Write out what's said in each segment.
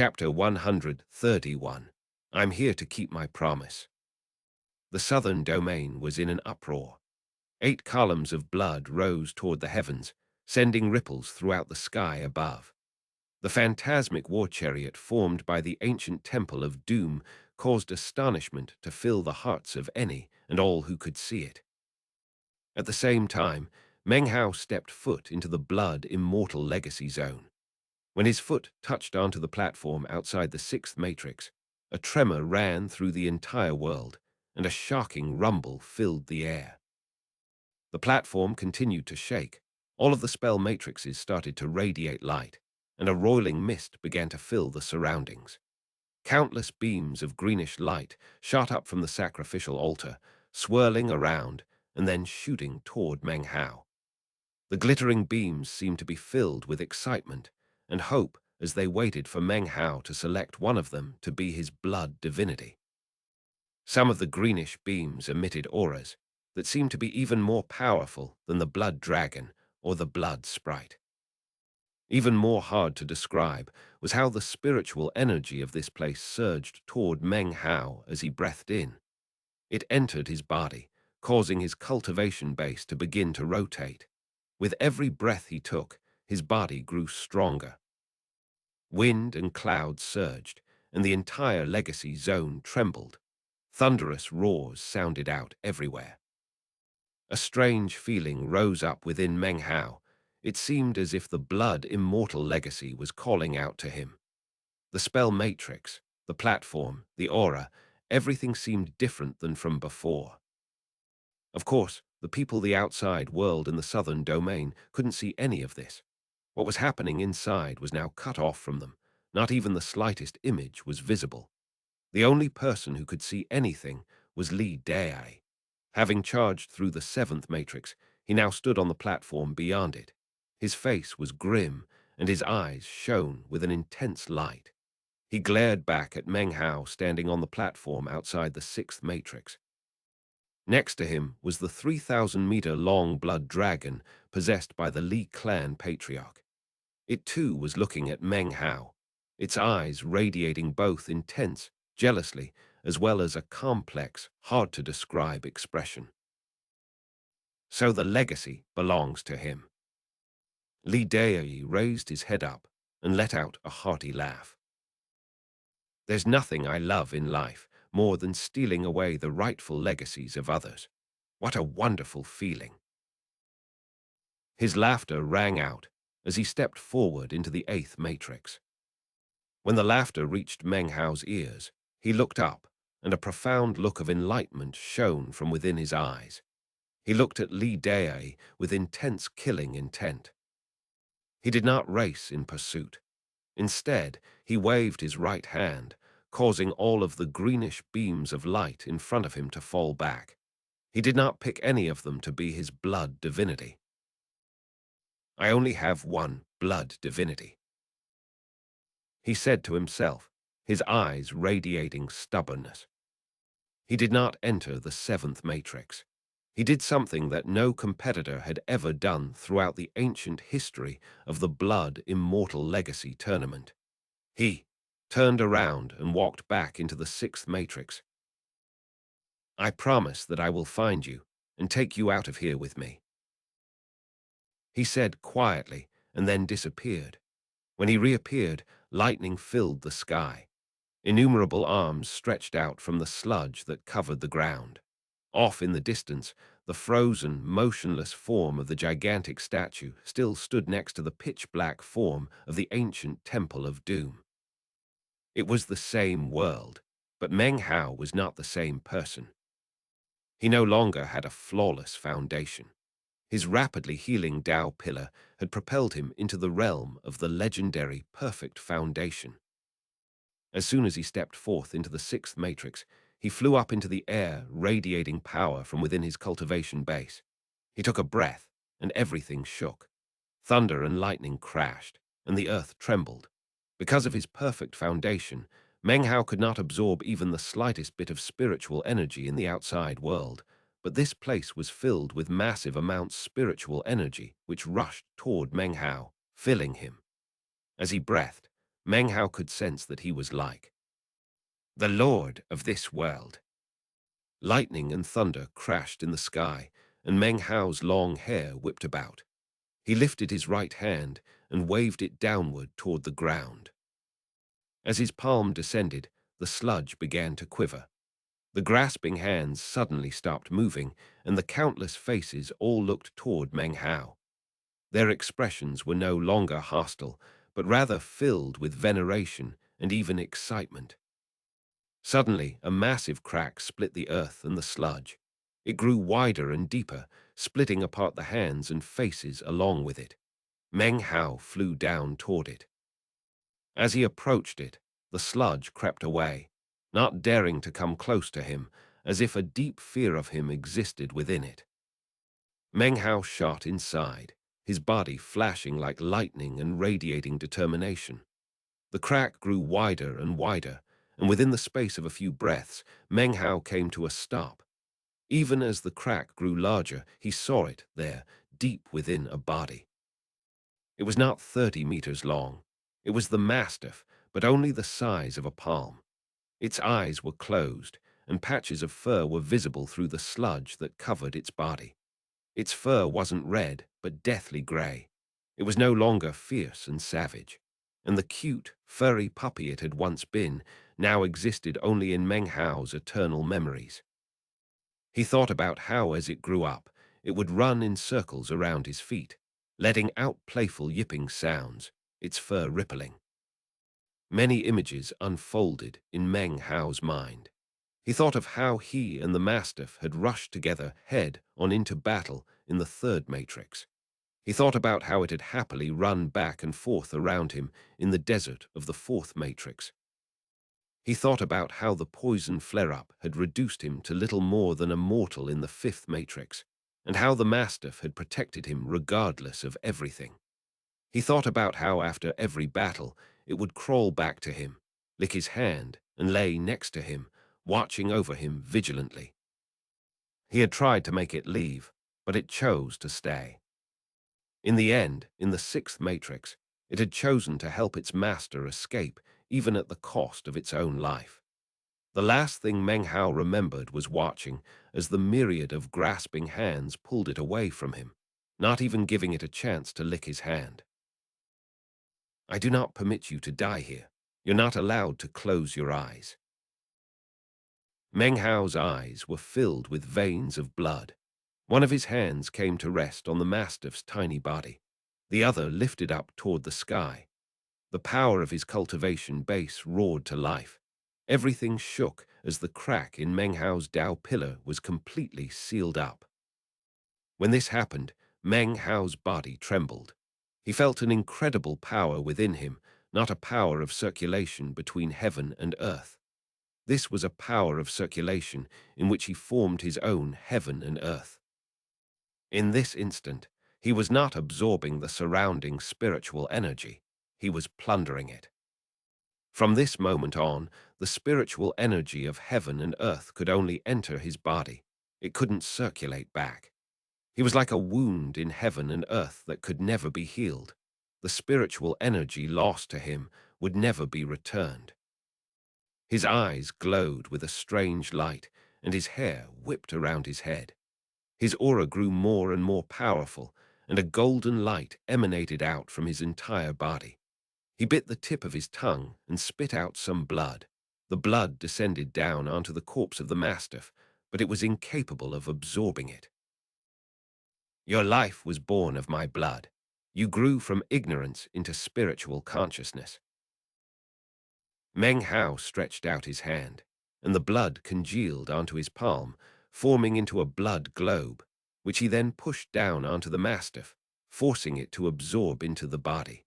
Chapter 131. I'm here to keep my promise. The southern domain was in an uproar. 8 columns of blood rose toward the heavens, sending ripples throughout the sky above. The phantasmic war chariot formed by the ancient temple of doom caused astonishment to fill the hearts of any and all who could see it. At the same time, Meng Hao stepped foot into the blood immortal legacy zone. When his foot touched onto the platform outside the 6th matrix, a tremor ran through the entire world, and a shocking rumble filled the air. The platform continued to shake. All of the spell matrices started to radiate light, and a roiling mist began to fill the surroundings. Countless beams of greenish light shot up from the sacrificial altar, swirling around and then shooting toward Meng Hao. The glittering beams seemed to be filled with excitement and hope as they waited for Meng Hao to select one of them to be his blood divinity. Some of the greenish beams emitted auras that seemed to be even more powerful than the blood dragon or the blood sprite. Even more hard to describe was how the spiritual energy of this place surged toward Meng Hao as he breathed in. It entered his body, causing his cultivation base to begin to rotate. With every breath he took, his body grew stronger. Wind and clouds surged, and the entire legacy zone trembled. Thunderous roars sounded out everywhere. A strange feeling rose up within Meng Hao. It seemed as if the blood immortal legacy was calling out to him. The spell matrix, the platform, the aura, everything seemed different than from before. Of course, the people the outside world in the southern domain couldn't see any of this. What was happening inside was now cut off from them. Not even the slightest image was visible. The only person who could see anything was Li Dai. Having charged through the 7th matrix, he now stood on the platform beyond it. His face was grim, and his eyes shone with an intense light. He glared back at Meng Hao standing on the platform outside the 6th matrix. Next to him was the 3,000-meter-long blood dragon possessed by the Li clan patriarch. It too was looking at Meng Hao, its eyes radiating both intense, jealously, as well as a complex, hard-to-describe expression. So the legacy belongs to him. Li Dai raised his head up and let out a hearty laugh. There's nothing I love in life more than stealing away the rightful legacies of others. What a wonderful feeling. His laughter rang out as he stepped forward into the 8th matrix. When the laughter reached Meng Hao's ears, he looked up, and a profound look of enlightenment shone from within his eyes. He looked at Li Dai with intense killing intent. He did not race in pursuit. Instead, he waved his right hand, causing all of the greenish beams of light in front of him to fall back. He did not pick any of them to be his blood divinity. I only have one blood divinity, he said to himself, his eyes radiating stubbornness. He did not enter the 7th matrix. He did something that no competitor had ever done throughout the ancient history of the Blood Immortal Legacy tournament. He turned around and walked back into the 6th matrix. I promise that I will find you and take you out of here with me, he said quietly, and then disappeared. When he reappeared, lightning filled the sky. Innumerable arms stretched out from the sludge that covered the ground. Off in the distance, the frozen, motionless form of the gigantic statue still stood next to the pitch-black form of the ancient Temple of Doom. It was the same world, but Meng Hao was not the same person. He no longer had a flawless foundation. His rapidly healing Tao pillar had propelled him into the realm of the legendary perfect foundation. As soon as he stepped forth into the 6th matrix, he flew up into the air, radiating power from within his cultivation base. He took a breath, and everything shook. Thunder and lightning crashed, and the earth trembled. Because of his perfect foundation, Meng Hao could not absorb even the slightest bit of spiritual energy in the outside world, but this place was filled with massive amounts of spiritual energy which rushed toward Meng Hao, filling him. As he breathed, Meng Hao could sense that he was like the lord of this world. Lightning and thunder crashed in the sky, and Meng Hao's long hair whipped about. He lifted his right hand and waved it downward toward the ground. As his palm descended, the sludge began to quiver. The grasping hands suddenly stopped moving, and the countless faces all looked toward Meng Hao. Their expressions were no longer hostile, but rather filled with veneration and even excitement. Suddenly, a massive crack split the earth and the sludge. It grew wider and deeper, splitting apart the hands and faces along with it. Meng Hao flew down toward it. As he approached it, the sludge crept away, not daring to come close to him, as if a deep fear of him existed within it. Meng Hao shot inside, his body flashing like lightning and radiating determination. The crack grew wider and wider, and within the space of a few breaths, Meng Hao came to a stop. Even as the crack grew larger, he saw it there, deep within a body. It was not 30 meters long. It was the mastiff, but only the size of a palm. Its eyes were closed, and patches of fur were visible through the sludge that covered its body. Its fur wasn't red, but deathly gray. It was no longer fierce and savage, and the cute, furry puppy it had once been now existed only in Meng Hao's eternal memories. He thought about how, as it grew up, it would run in circles around his feet, letting out playful yipping sounds, its fur rippling. Many images unfolded in Meng Hao's mind. He thought of how he and the mastiff had rushed together head-on into battle in the third matrix. He thought about how it had happily run back and forth around him in the desert of the fourth matrix. He thought about how the poison flare-up had reduced him to little more than a mortal in the fifth matrix, and how the mastiff had protected him regardless of everything. He thought about how after every battle it would crawl back to him, lick his hand, and lay next to him, watching over him vigilantly. He had tried to make it leave, but it chose to stay. In the end, in the sixth matrix, it had chosen to help its master escape, even at the cost of its own life. The last thing Meng Hao remembered was watching as the myriad of grasping hands pulled it away from him, not even giving it a chance to lick his hand. I do not permit you to die here. You're not allowed to close your eyes. Meng Hao's eyes were filled with veins of blood. One of his hands came to rest on the mastiff's tiny body. The other lifted up toward the sky. The power of his cultivation base roared to life. Everything shook as the crack in Meng Hao's Tao pillar was completely sealed up. When this happened, Meng Hao's body trembled. He felt an incredible power within him, not a power of circulation between heaven and earth. This was a power of circulation in which he formed his own heaven and earth. In this instant, he was not absorbing the surrounding spiritual energy. He was plundering it. From this moment on, the spiritual energy of heaven and earth could only enter his body. It couldn't circulate back. He was like a wound in heaven and earth that could never be healed. The spiritual energy lost to him would never be returned. His eyes glowed with a strange light, and his hair whipped around his head. His aura grew more and more powerful, and a golden light emanated out from his entire body. He bit the tip of his tongue and spit out some blood. The blood descended down onto the corpse of the mastiff, but it was incapable of absorbing it. Your life was born of my blood. You grew from ignorance into spiritual consciousness. Meng Hao stretched out his hand, and the blood congealed onto his palm, forming into a blood globe, which he then pushed down onto the mastiff, forcing it to absorb into the body.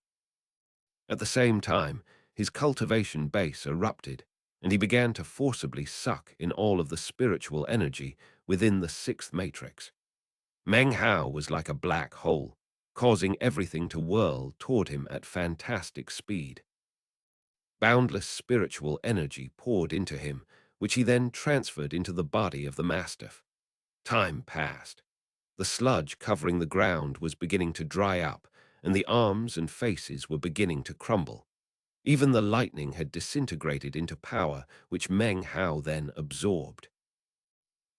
At the same time, his cultivation base erupted, and he began to forcibly suck in all of the spiritual energy within the sixth matrix. Meng Hao was like a black hole, causing everything to whirl toward him at fantastic speed. Boundless spiritual energy poured into him, which he then transferred into the body of the mastiff. Time passed. The sludge covering the ground was beginning to dry up, and the arms and faces were beginning to crumble. Even the lightning had disintegrated into power, which Meng Hao then absorbed.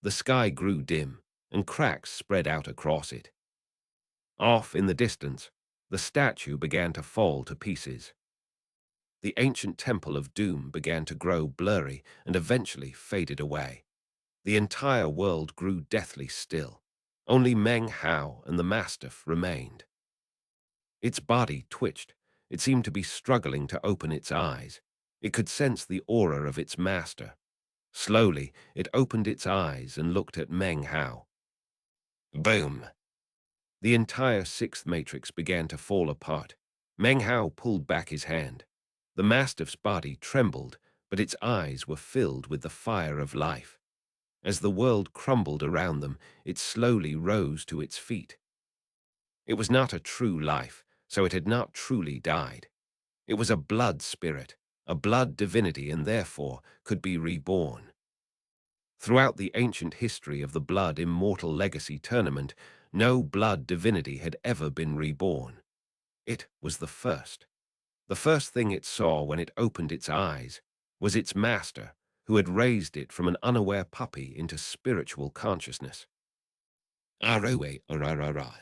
The sky grew dim, and cracks spread out across it. Off in the distance, the statue began to fall to pieces. The ancient temple of doom began to grow blurry and eventually faded away. The entire world grew deathly still. Only Meng Hao and the Mastiff remained. Its body twitched. It seemed to be struggling to open its eyes. It could sense the aura of its master. Slowly, it opened its eyes and looked at Meng Hao. Boom! The entire sixth matrix began to fall apart. Meng Hao pulled back his hand. The Mastiff's body trembled, but its eyes were filled with the fire of life. As the world crumbled around them, it slowly rose to its feet. It was not a true life, so it had not truly died. It was a blood spirit, a blood divinity, and therefore could be reborn. Throughout the ancient history of the Blood Immortal Legacy Tournament, no blood divinity had ever been reborn. It was the first. The first thing it saw when it opened its eyes was its master, who had raised it from an unaware puppy into spiritual consciousness. Aroe ararai.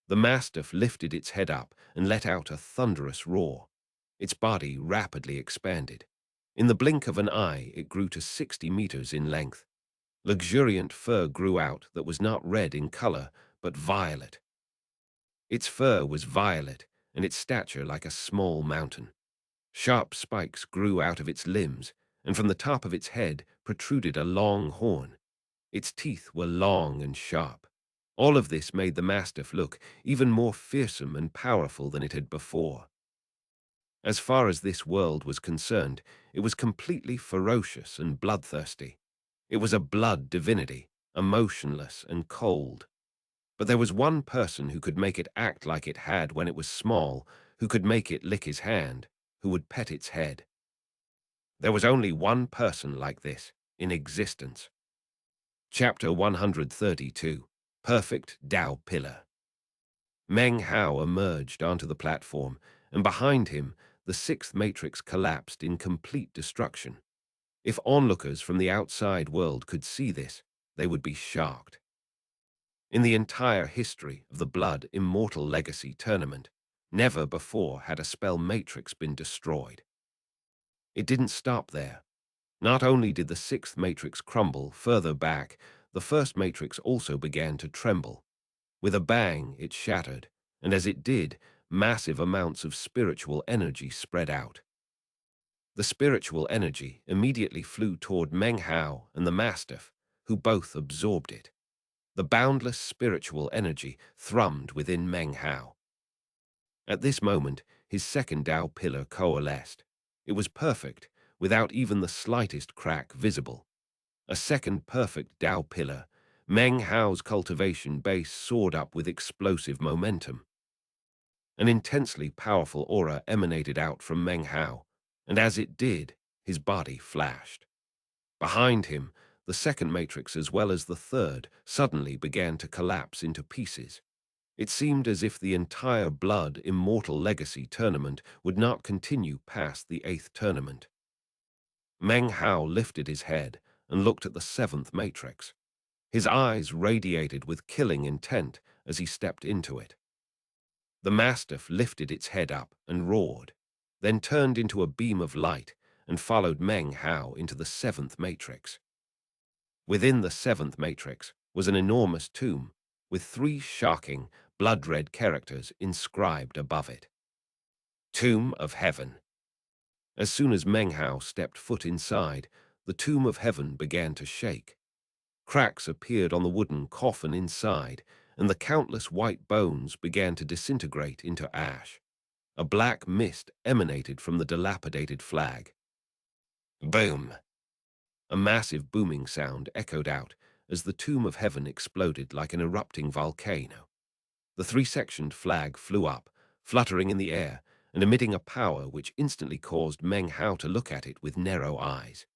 The mastiff lifted its head up and let out a thunderous roar. Its body rapidly expanded. In the blink of an eye, it grew to 60 meters in length. Luxuriant fur grew out that was not red in color, but violet. Its fur was violet, and its stature like a small mountain. Sharp spikes grew out of its limbs, and from the top of its head protruded a long horn. Its teeth were long and sharp. All of this made the mastiff look even more fearsome and powerful than it had before. As far as this world was concerned, it was completely ferocious and bloodthirsty. It was a blood divinity, emotionless and cold. But there was one person who could make it act like it had when it was small, who could make it lick his hand, who would pet its head. There was only one person like this in existence. Chapter 132, Perfect Tao Pillar. Meng Hao emerged onto the platform, and behind him, the sixth matrix collapsed in complete destruction. If onlookers from the outside world could see this, they would be shocked. In the entire history of the Blood Immortal Legacy Tournament, never before had a spell matrix been destroyed. It didn't stop there. Not only did the sixth matrix crumble further back, the first matrix also began to tremble. With a bang, it shattered, and as it did, massive amounts of spiritual energy spread out. The spiritual energy immediately flew toward Meng Hao and the Mastiff, who both absorbed it. The boundless spiritual energy thrummed within Meng Hao. At this moment, his second Tao pillar coalesced. It was perfect, without even the slightest crack visible. A second perfect Tao pillar, Meng Hao's cultivation base soared up with explosive momentum. An intensely powerful aura emanated out from Meng Hao, and as it did, his body flashed. Behind him, the second matrix as well as the third suddenly began to collapse into pieces. It seemed as if the entire Blood Immortal Legacy Tournament would not continue past the eighth tournament. Meng Hao lifted his head and looked at the seventh matrix. His eyes radiated with killing intent as he stepped into it. The mastiff lifted its head up and roared, then turned into a beam of light and followed Meng Hao into the seventh matrix. Within the seventh matrix was an enormous tomb with 3 shocking, blood-red characters inscribed above it. Tomb of Heaven. As soon as Meng Hao stepped foot inside, the Tomb of Heaven began to shake. Cracks appeared on the wooden coffin inside, and the countless white bones began to disintegrate into ash. A black mist emanated from the dilapidated flag. Boom! A massive booming sound echoed out as the Tomb of Heaven exploded like an erupting volcano. The 3-sectioned flag flew up, fluttering in the air and emitting a power which instantly caused Meng Hao to look at it with narrow eyes.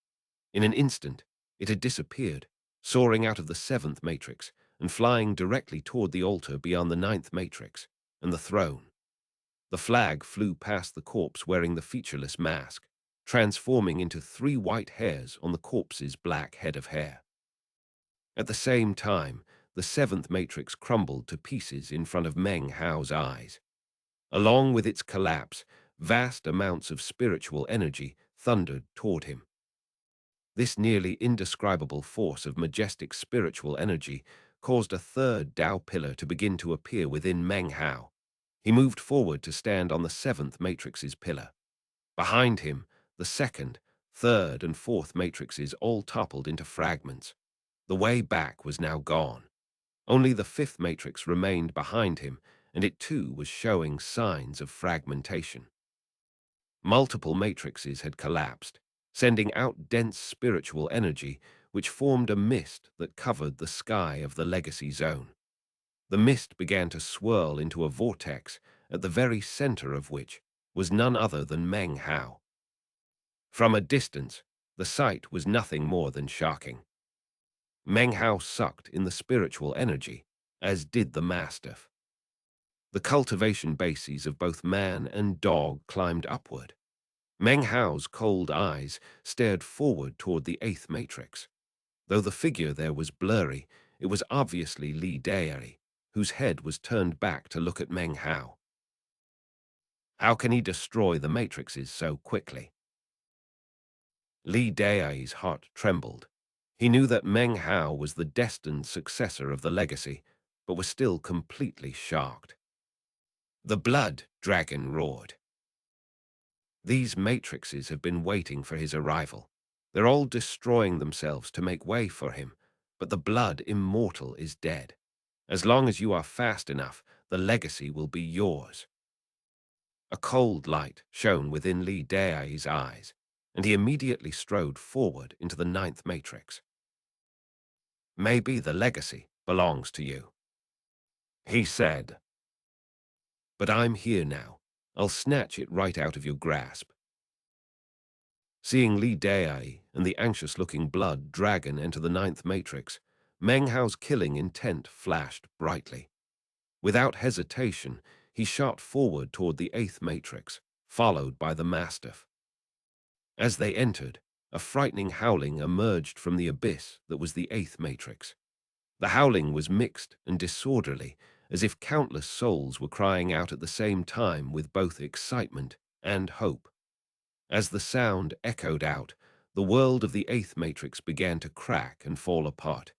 In an instant, it had disappeared, soaring out of the 7th matrix and flying directly toward the altar beyond the 9th matrix and the throne. The flag flew past the corpse wearing the featureless mask, transforming into 3 white hairs on the corpse's black head of hair. At the same time, the seventh matrix crumbled to pieces in front of Meng Hao's eyes. Along with its collapse, vast amounts of spiritual energy thundered toward him. This nearly indescribable force of majestic spiritual energy caused a third Tao pillar to begin to appear within Meng Hao. He moved forward to stand on the seventh matrix's pillar. Behind him, the second, third, and fourth matrixes all toppled into fragments. The way back was now gone. Only the fifth matrix remained behind him, and it too was showing signs of fragmentation. Multiple matrices had collapsed, sending out dense spiritual energy which formed a mist that covered the sky of the legacy zone. The mist began to swirl into a vortex, at the very center of which was none other than Meng Hao. From a distance, the sight was nothing more than shocking. Meng Hao sucked in the spiritual energy, as did the mastiff. The cultivation bases of both man and dog climbed upward. Meng Hao's cold eyes stared forward toward the eighth matrix. Though the figure there was blurry, it was obviously Li Dai, whose head was turned back to look at Meng Hao. How can he destroy the matrices so quickly? Li Dai's heart trembled. He knew that Meng Hao was the destined successor of the legacy, but was still completely shocked. The blood dragon roared. These matrices have been waiting for his arrival. They're all destroying themselves to make way for him, but the blood immortal is dead. As long as you are fast enough, the legacy will be yours. A cold light shone within Li Dai's eyes, and he immediately strode forward into the ninth matrix. Maybe the legacy belongs to you, he said. But I'm here now. I'll snatch it right out of your grasp. Seeing Li Dai and the anxious-looking blood dragon enter the ninth matrix, Meng Hao's killing intent flashed brightly. Without hesitation, he shot forward toward the eighth matrix, followed by the mastiff. As they entered, a frightening howling emerged from the abyss that was the eighth matrix. The howling was mixed and disorderly, as if countless souls were crying out at the same time with both excitement and hope. As the sound echoed out, the world of the eighth matrix began to crack and fall apart.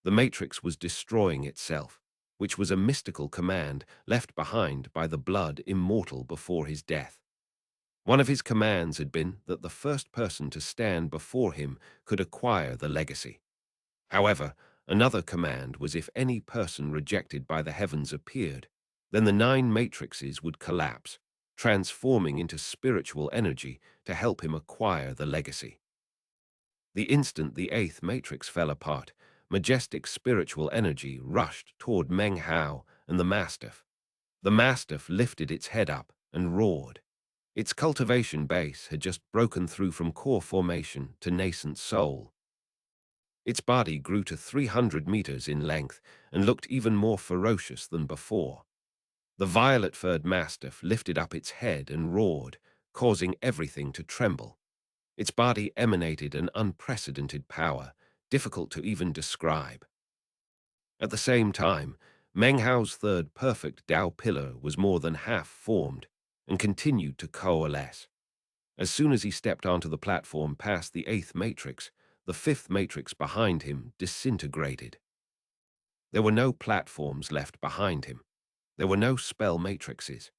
The matrix was destroying itself, which was a mystical command left behind by the blood immortal before his death. One of his commands had been that the first person to stand before him could acquire the legacy. However, another command was if any person rejected by the heavens appeared, then the 9 matrices would collapse, transforming into spiritual energy to help him acquire the legacy. The instant the 8th matrix fell apart, majestic spiritual energy rushed toward Meng Hao and the mastiff. The mastiff lifted its head up and roared. Its cultivation base had just broken through from core formation to nascent soul. Its body grew to 300 meters in length and looked even more ferocious than before. The violet-furred mastiff lifted up its head and roared, causing everything to tremble. Its body emanated an unprecedented power, difficult to even describe. At the same time, Meng Hao's third perfect Tao pillar was more than half formed and continued to coalesce. As soon as he stepped onto the platform past the 8th matrix, the 5th matrix behind him disintegrated. There were no platforms left behind him. There were no spell matrices.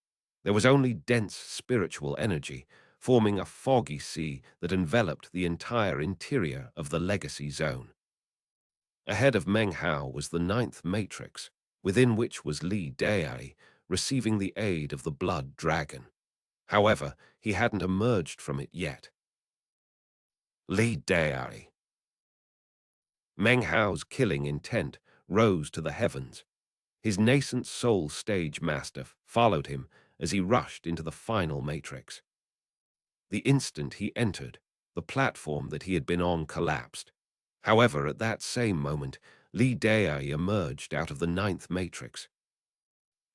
There was only dense spiritual energy, forming a foggy sea that enveloped the entire interior of the legacy zone. Ahead of Meng Hao was the 9th matrix, within which was Li Dai, receiving the aid of the blood dragon. However, he hadn't emerged from it yet. Li Dai. Meng Hao's killing intent rose to the heavens. His nascent soul stage mastiff followed him as he rushed into the final matrix. The instant he entered, the platform that he had been on collapsed. However, at that same moment, Li Dai emerged out of the 9th matrix.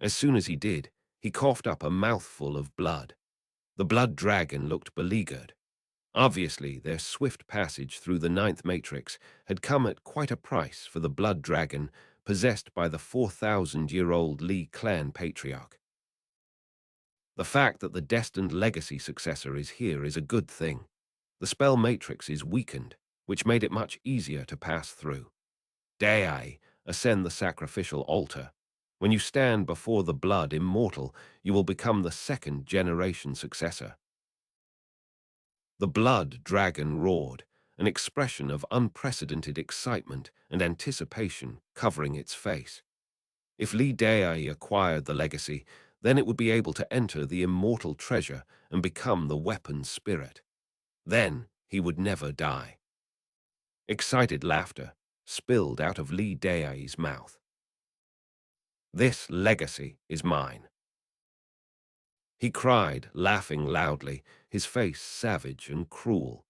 As soon as he did, He coughed up a mouthful of blood. The blood dragon looked beleaguered. Obviously, their swift passage through the ninth matrix had come at quite a price for the blood dragon possessed by the 4,000-year-old Li clan patriarch. The fact that the destined legacy successor is here is a good thing. The spell matrix is weakened, which made it much easier to pass through. Dei, ascend the sacrificial altar. When you stand before the blood immortal, you will become the second-generation successor. The blood dragon roared, an expression of unprecedented excitement and anticipation covering its face. If Li Dei acquired the legacy, then it would be able to enter the immortal treasure and become the weapon spirit. Then he would never die. Excited laughter spilled out of Li Dei's mouth. This legacy is mine. He cried, laughing loudly, his face savage and cruel.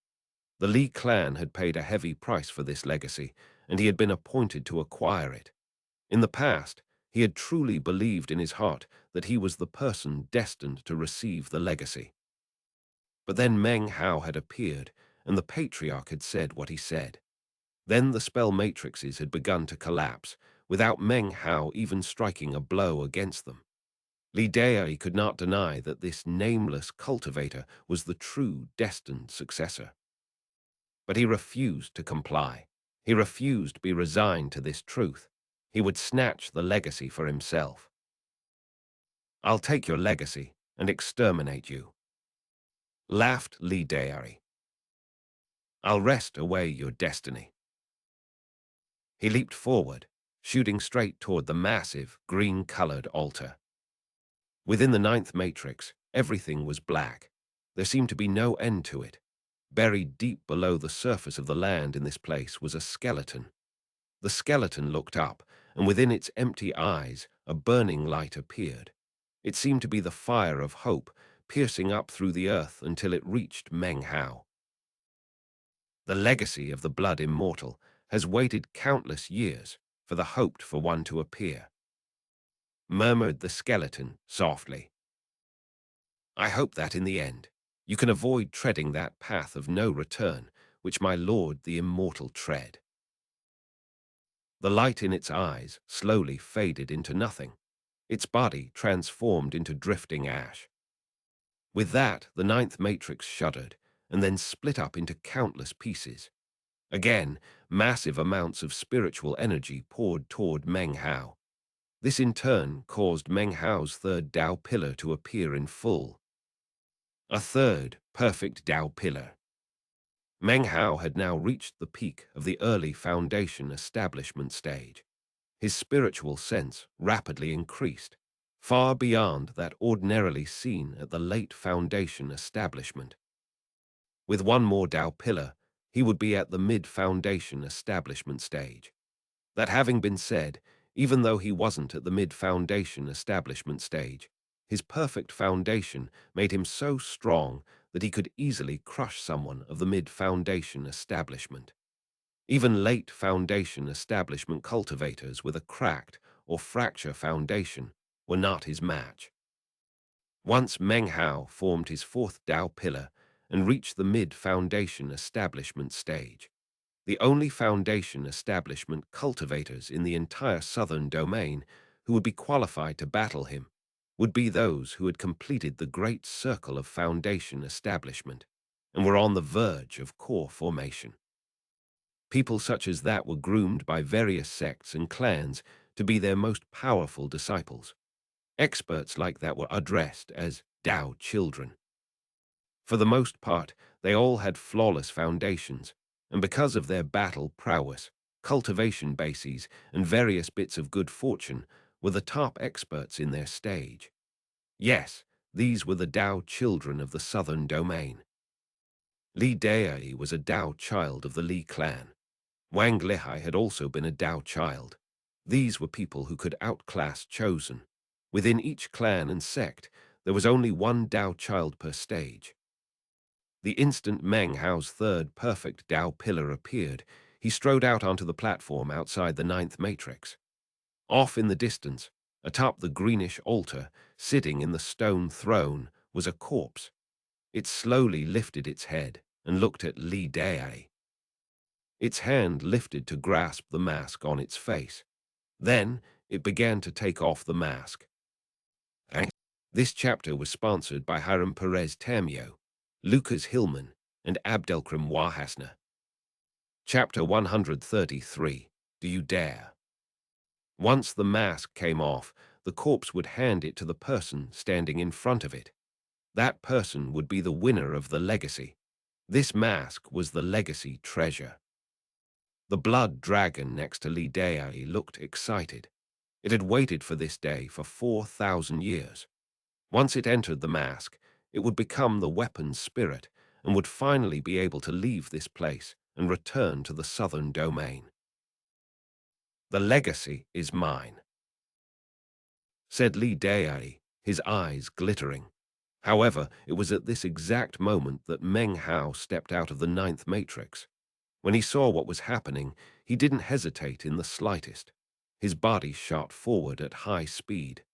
The Li clan had paid a heavy price for this legacy, and he had been appointed to acquire it. In the past, he had truly believed in his heart that he was the person destined to receive the legacy. But then Meng Hao had appeared, and the patriarch had said what he said. Then the spell matrices had begun to collapse, without Meng Hao even striking a blow against them. Li Dei could not deny that this nameless cultivator was the true destined successor. But he refused to comply. He refused to be resigned to this truth. He would snatch the legacy for himself. I'll take your legacy and exterminate you, laughed Li Dei. I'll wrest away your destiny. He leaped forward, shooting straight toward the massive, green-colored altar. Within the ninth matrix, everything was black. There seemed to be no end to it. Buried deep below the surface of the land in this place was a skeleton. The skeleton looked up, and within its empty eyes, a burning light appeared. It seemed to be the fire of hope, piercing up through the earth until it reached Meng Hao. The legacy of the blood immortal has waited countless years for the hoped-for one to appear, murmured the skeleton softly. I hope that in the end, you can avoid treading that path of no return which my lord the immortal tread. The light in its eyes slowly faded into nothing. Its body transformed into drifting ash. With that, the ninth matrix shuddered and then split up into countless pieces. Again, massive amounts of spiritual energy poured toward Meng Hao. This in turn caused Meng Hao's third Tao pillar to appear in full. A third, perfect Tao pillar. Meng Hao had now reached the peak of the early foundation establishment stage. His spiritual sense rapidly increased, far beyond that ordinarily seen at the late foundation establishment. With one more Tao pillar, he would be at the mid-foundation establishment stage. That having been said, even though he wasn't at the mid-foundation establishment stage, his perfect foundation made him so strong that he could easily crush someone of the mid-foundation establishment. Even late foundation establishment cultivators with a cracked or fracture foundation were not his match. Once Meng Hao formed his fourth Tao pillar and reached the mid-foundation establishment stage, the only foundation establishment cultivators in the entire southern domain who would be qualified to battle him would be those who had completed the great circle of foundation establishment and were on the verge of core formation. People such as that were groomed by various sects and clans to be their most powerful disciples. Experts like that were addressed as Tao children. For the most part, they all had flawless foundations, and because of their battle prowess, cultivation bases, and various bits of good fortune, were the top experts in their stage. Yes, these were the Tao children of the southern domain. Li Dei was a Tao child of the Li clan. Wang Lihai had also been a Tao child. These were people who could outclass chosen. Within each clan and sect, there was only one Tao child per stage. The instant Meng Hao's third perfect Tao pillar appeared, he strode out onto the platform outside the ninth matrix. Off in the distance, Atop the greenish altar, sitting in the stone throne, was a corpse. It slowly lifted its head and looked at Li Dai. Its hand lifted to grasp the mask on its face. Then it began to take off the mask. This chapter was sponsored by Hiram Perez Tamio, Lucas Hillman, and Abdelkrim Wahasna. Chapter 133. Do You Dare? Once the mask came off, the corpse would hand it to the person standing in front of it. That person would be the winner of the legacy. This mask was the legacy treasure. The blood dragon next to Li Dai looked excited. It had waited for this day for 4,000 years. Once it entered the mask, it would become the weapon's spirit and would finally be able to leave this place and return to the southern domain. The legacy is mine, said Li Dai, his eyes glittering. However, it was at this exact moment that Meng Hao stepped out of the ninth matrix. When he saw what was happening, he didn't hesitate in the slightest. His body shot forward at high speed.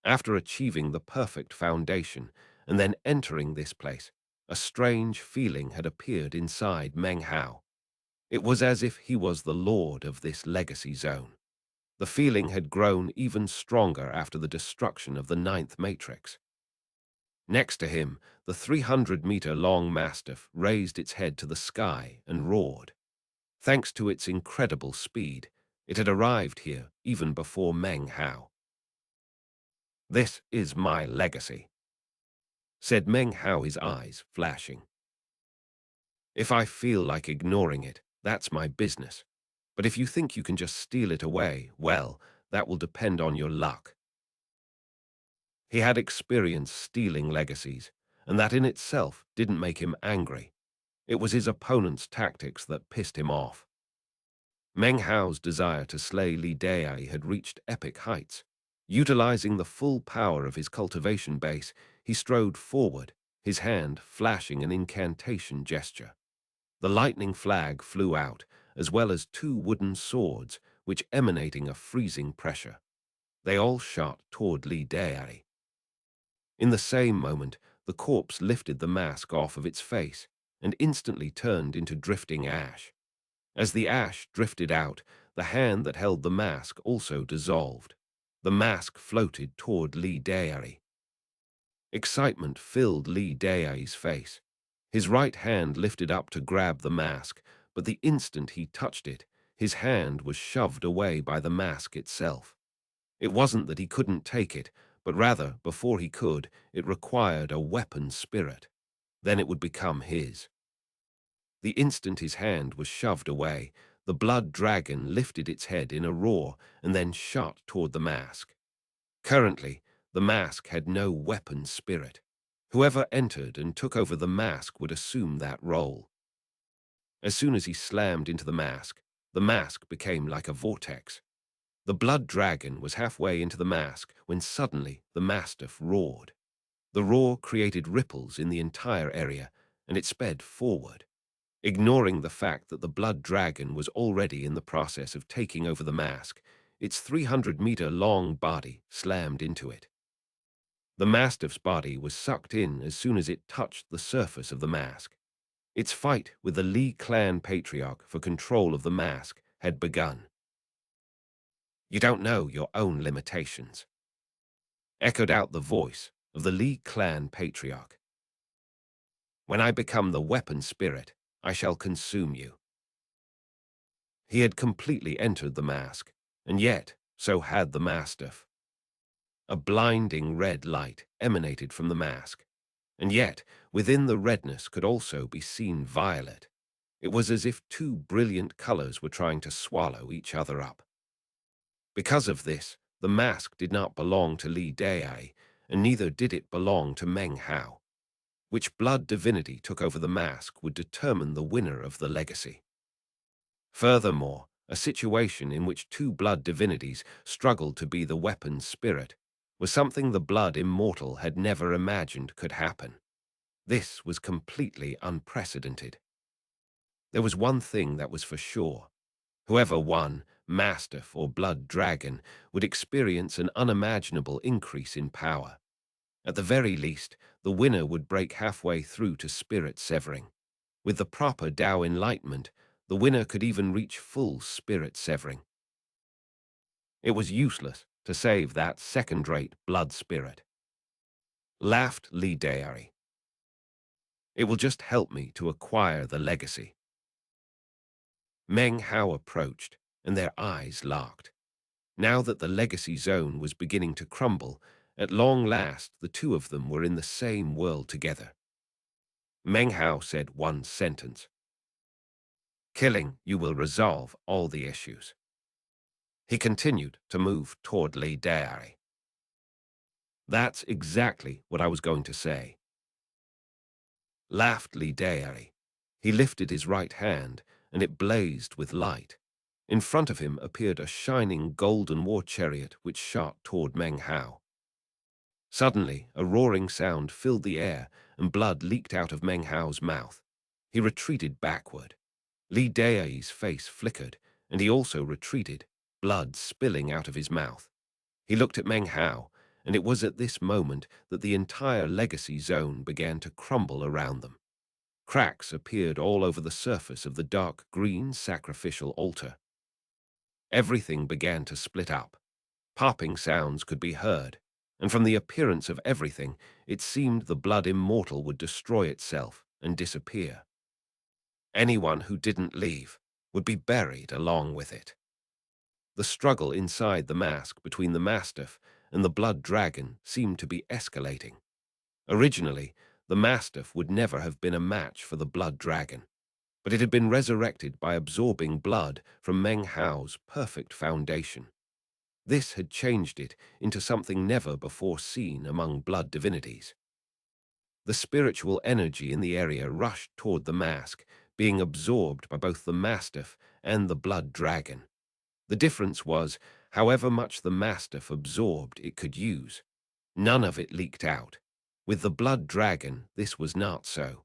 After achieving the perfect foundation and then entering this place, a strange feeling had appeared inside Meng Hao. It was as if he was the lord of this legacy zone. The feeling had grown even stronger after the destruction of the ninth matrix. Next to him, the 300-meter-long mastiff raised its head to the sky and roared. Thanks to its incredible speed, it had arrived here even before Meng Hao. "This is my legacy," said Meng Hao, his eyes flashing. "If I feel like ignoring it, that's my business. But if you think you can just steal it away, well, that will depend on your luck." He had experience stealing legacies, and that in itself didn't make him angry. It was his opponent's tactics that pissed him off. Meng Hao's desire to slay Li Dai had reached epic heights. Utilizing the full power of his cultivation base, he strode forward, his hand flashing an incantation gesture. The lightning flag flew out, as well as 2 wooden swords, which emanating a freezing pressure. They all shot toward Li Dai. In the same moment, the corpse lifted the mask off of its face and instantly turned into drifting ash. As the ash drifted out, the hand that held the mask also dissolved. The mask floated toward Li Dai. Excitement filled Li Dai's face. His right hand lifted up to grab the mask, but the instant he touched it, his hand was shoved away by the mask itself. It wasn't that he couldn't take it, but rather, before he could, it required a weapon spirit. Then it would become his. The instant his hand was shoved away, the blood dragon lifted its head in a roar and then shot toward the mask. Currently, the mask had no weapon spirit. Whoever entered and took over the mask would assume that role. As soon as he slammed into the mask became like a vortex. The blood dragon was halfway into the mask when suddenly the mastiff roared. The roar created ripples in the entire area, and it sped forward. Ignoring the fact that the blood dragon was already in the process of taking over the mask, its 300-meter-long body slammed into it. The mastiff's body was sucked in as soon as it touched the surface of the mask. Its fight with the Li clan patriarch for control of the mask had begun. "You don't know your own limitations," echoed out the voice of the Li clan patriarch. "When I become the weapon spirit, I shall consume you." He had completely entered the mask, and yet so had the mastiff. A blinding red light emanated from the mask, and yet within the redness could also be seen violet. It was as if 2 brilliant colors were trying to swallow each other up. Because of this, the mask did not belong to Li Dai, and neither did it belong to Meng Hao. Which blood divinity took over the mask would determine the winner of the legacy. Furthermore, a situation in which 2 blood divinities struggled to be the weapon's spirit was something the blood immortal had never imagined could happen. This was completely unprecedented. There was one thing that was for sure. Whoever won, mastiff, or blood dragon would experience an unimaginable increase in power. At the very least, the winner would break halfway through to spirit severing. With the proper Tao enlightenment, the winner could even reach full spirit severing. It was useless to save that second-rate blood spirit. Laughed Li Dairy. It will just help me to acquire the legacy. Meng Hao approached, and their eyes locked. Now that the legacy zone was beginning to crumble, at long last the two of them were in the same world together. Meng Hao said one sentence. Killing you will resolve all the issues. He continued to move toward Li Dairy. That's exactly what I was going to say. Laughed Li Dairy. He lifted his right hand, and it blazed with light. In front of him appeared a shining golden war chariot which shot toward Meng Hao. Suddenly, a roaring sound filled the air, and blood leaked out of Meng Hao's mouth. He retreated backward. Li Dai's face flickered, and he also retreated, blood spilling out of his mouth. He looked at Meng Hao, and it was at this moment that the entire legacy zone began to crumble around them. Cracks appeared all over the surface of the dark green sacrificial altar. Everything began to split up. Popping sounds could be heard, and from the appearance of everything, it seemed the blood immortal would destroy itself and disappear. Anyone who didn't leave would be buried along with it. The struggle inside the mask between the Mastiff and the blood dragon seemed to be escalating. Originally, the Mastiff would never have been a match for the blood dragon, but it had been resurrected by absorbing blood from Meng Hao's perfect foundation. This had changed it into something never before seen among blood divinities. The spiritual energy in the area rushed toward the mask, being absorbed by both the Mastiff and the blood dragon. The difference was, however much the Mastiff absorbed it could use, none of it leaked out. With the blood dragon, this was not so.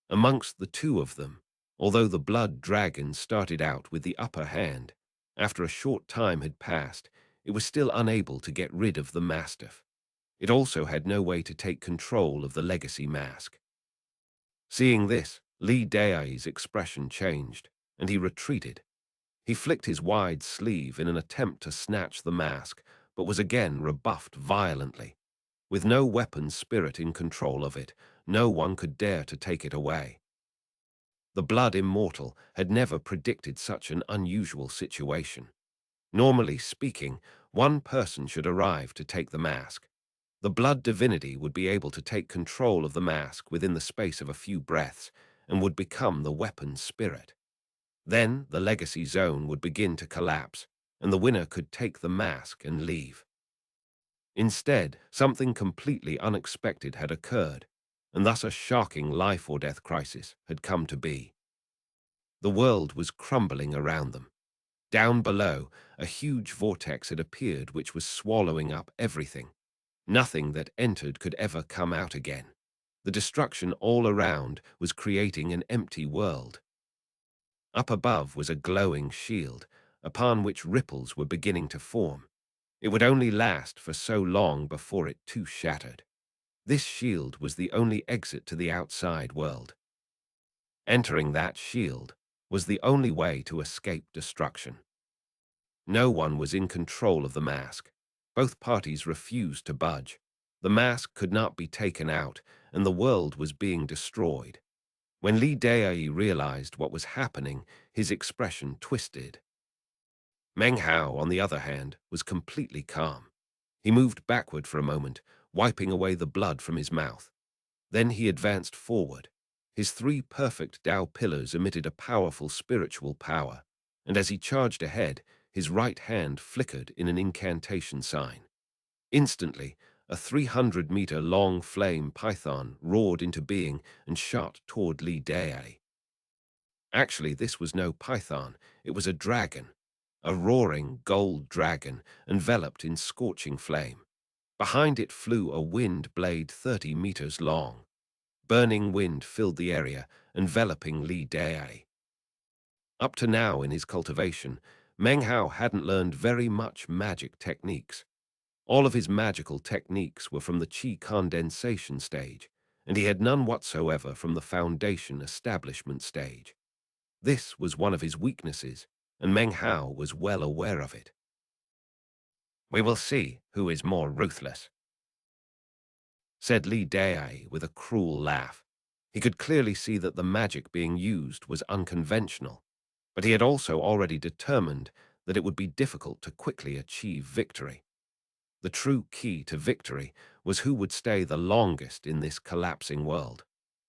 Amongst the two of them, although the blood dragon started out with the upper hand, after a short time had passed, it was still unable to get rid of the Mastiff. It also had no way to take control of the legacy mask. Seeing this, Li Dai's expression changed, and he retreated. He flicked his wide sleeve in an attempt to snatch the mask, but was again rebuffed violently. With no weapon spirit in control of it, no one could dare to take it away. The blood immortal had never predicted such an unusual situation. Normally speaking, one person should arrive to take the mask. The blood divinity would be able to take control of the mask within the space of a few breaths and would become the weapon spirit. Then the legacy zone would begin to collapse, and the winner could take the mask and leave. Instead, something completely unexpected had occurred, and thus a shocking life-or-death crisis had come to be. The world was crumbling around them. Down below, a huge vortex had appeared which was swallowing up everything. Nothing that entered could ever come out again. The destruction all around was creating an empty world. Up above was a glowing shield, upon which ripples were beginning to form. It would only last for so long before it too shattered. This shield was the only exit to the outside world. Entering that shield was the only way to escape destruction. No one was in control of the mask. Both parties refused to budge. The mask could not be taken out, and the world was being destroyed. When Li Dai realized what was happening, his expression twisted. Meng Hao, on the other hand, was completely calm. He moved backward for a moment, wiping away the blood from his mouth. Then he advanced forward. His three perfect Tao pillars emitted a powerful spiritual power, and as he charged ahead, his right hand flickered in an incantation sign. Instantly, a 300-meter-long flame python roared into being and shot toward Li Dai. Actually, this was no python, it was a dragon, a roaring gold dragon enveloped in scorching flame. Behind it flew a wind blade 30 meters long. Burning wind filled the area, enveloping Li Dai. Up to now in his cultivation, Meng Hao hadn't learned very much magic techniques. All of his magical techniques were from the qi condensation stage, and he had none whatsoever from the foundation establishment stage. This was one of his weaknesses, and Meng Hao was well aware of it. "We will see who is more ruthless," said Li Dai with a cruel laugh. He could clearly see that the magic being used was unconventional, but he had also already determined that it would be difficult to quickly achieve victory. The true key to victory was who would stay the longest in this collapsing world.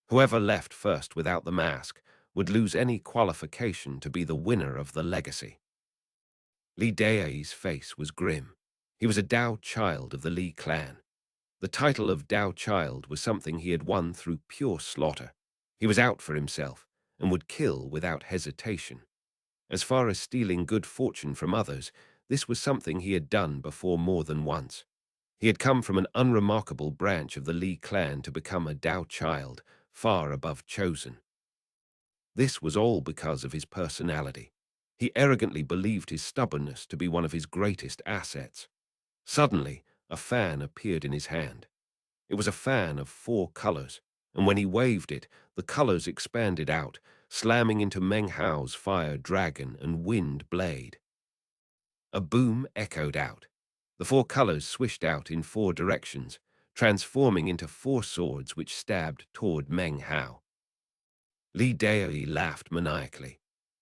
Whoever left first without the mask would lose any qualification to be the winner of the legacy. Li Dai's face was grim. He was a Dao child of the Li clan. The title of Dao child was something he had won through pure slaughter. He was out for himself and would kill without hesitation. As far as stealing good fortune from others, this was something he had done before more than once. He had come from an unremarkable branch of the Li clan to become a Dao child, far above chosen. This was all because of his personality. He arrogantly believed his stubbornness to be one of his greatest assets. Suddenly, a fan appeared in his hand. It was a fan of 4 colors, and when he waved it, the colors expanded out, slamming into Meng Hao's fire dragon and wind blade. A boom echoed out. The 4 colors swished out in 4 directions, transforming into 4 swords which stabbed toward Meng Hao. Li Dai laughed maniacally.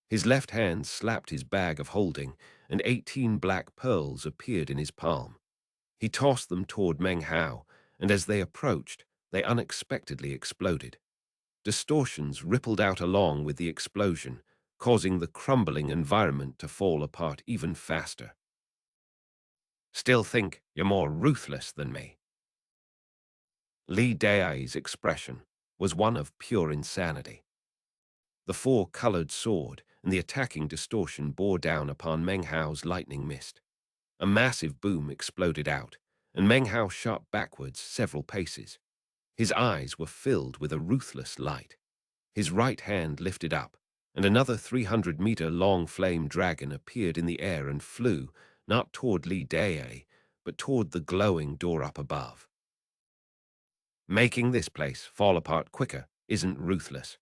His left hand slapped his bag of holding, and 18 black pearls appeared in his palm. He tossed them toward Meng Hao, and as they approached, they unexpectedly exploded. Distortions rippled out along with the explosion, causing the crumbling environment to fall apart even faster. "Still think you're more ruthless than me?" Li Dai's expression was one of pure insanity. The 4-colored sword and the attacking distortion bore down upon Meng Hao's lightning mist. A massive boom exploded out, and Meng Hao shot backwards several paces. His eyes were filled with a ruthless light. His right hand lifted up, and another 300-meter-long flame dragon appeared in the air and flew, not toward Li Dai, but toward the glowing door up above. "Making this place fall apart quicker isn't ruthless,"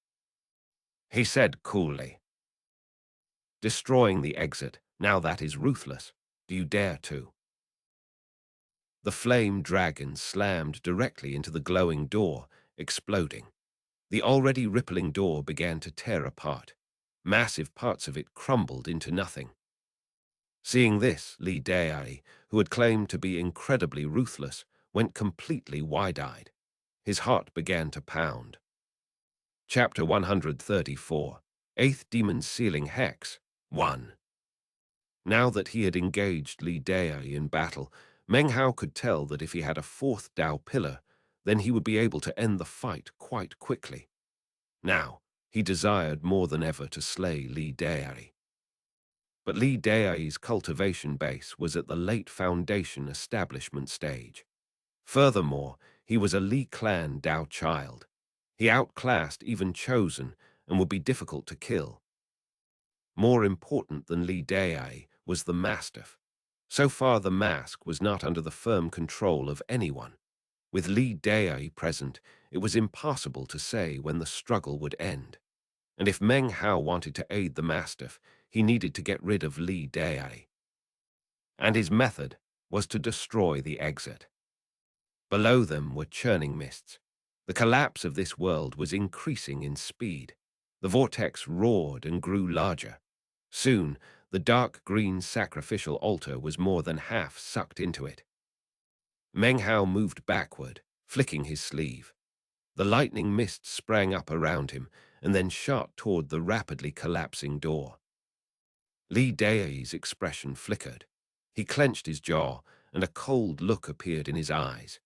he said coolly. "Destroying the exit, now that is ruthless. Do you dare to?" The flame dragon slammed directly into the glowing door, exploding. The already rippling door began to tear apart. Massive parts of it crumbled into nothing. Seeing this, Li Dai, who had claimed to be incredibly ruthless, went completely wide-eyed. His heart began to pound. Chapter 134, 8th Demon Sealing Hex, 1. Now that he had engaged Li Dai in battle, Meng Hao could tell that if he had a 4th Dao pillar, then he would be able to end the fight quite quickly. Now, he desired more than ever to slay Li Dai. But Li Dai's cultivation base was at the late foundation establishment stage. Furthermore, he was a Li clan Dao child. He outclassed even chosen and would be difficult to kill. More important than Li Dai was the Mastiff. So far the mask was not under the firm control of anyone. With Li Dai present, it was impossible to say when the struggle would end. And if Meng Hao wanted to aid the Mastiff, he needed to get rid of Li Dai. And his method was to destroy the exit. Below them were churning mists. The collapse of this world was increasing in speed. The vortex roared and grew larger. Soon, the dark green sacrificial altar was more than half sucked into it. Meng Hao moved backward, flicking his sleeve. The lightning mist sprang up around him and then shot toward the rapidly collapsing door. Li Dai's expression flickered. He clenched his jaw, and a cold look appeared in his eyes.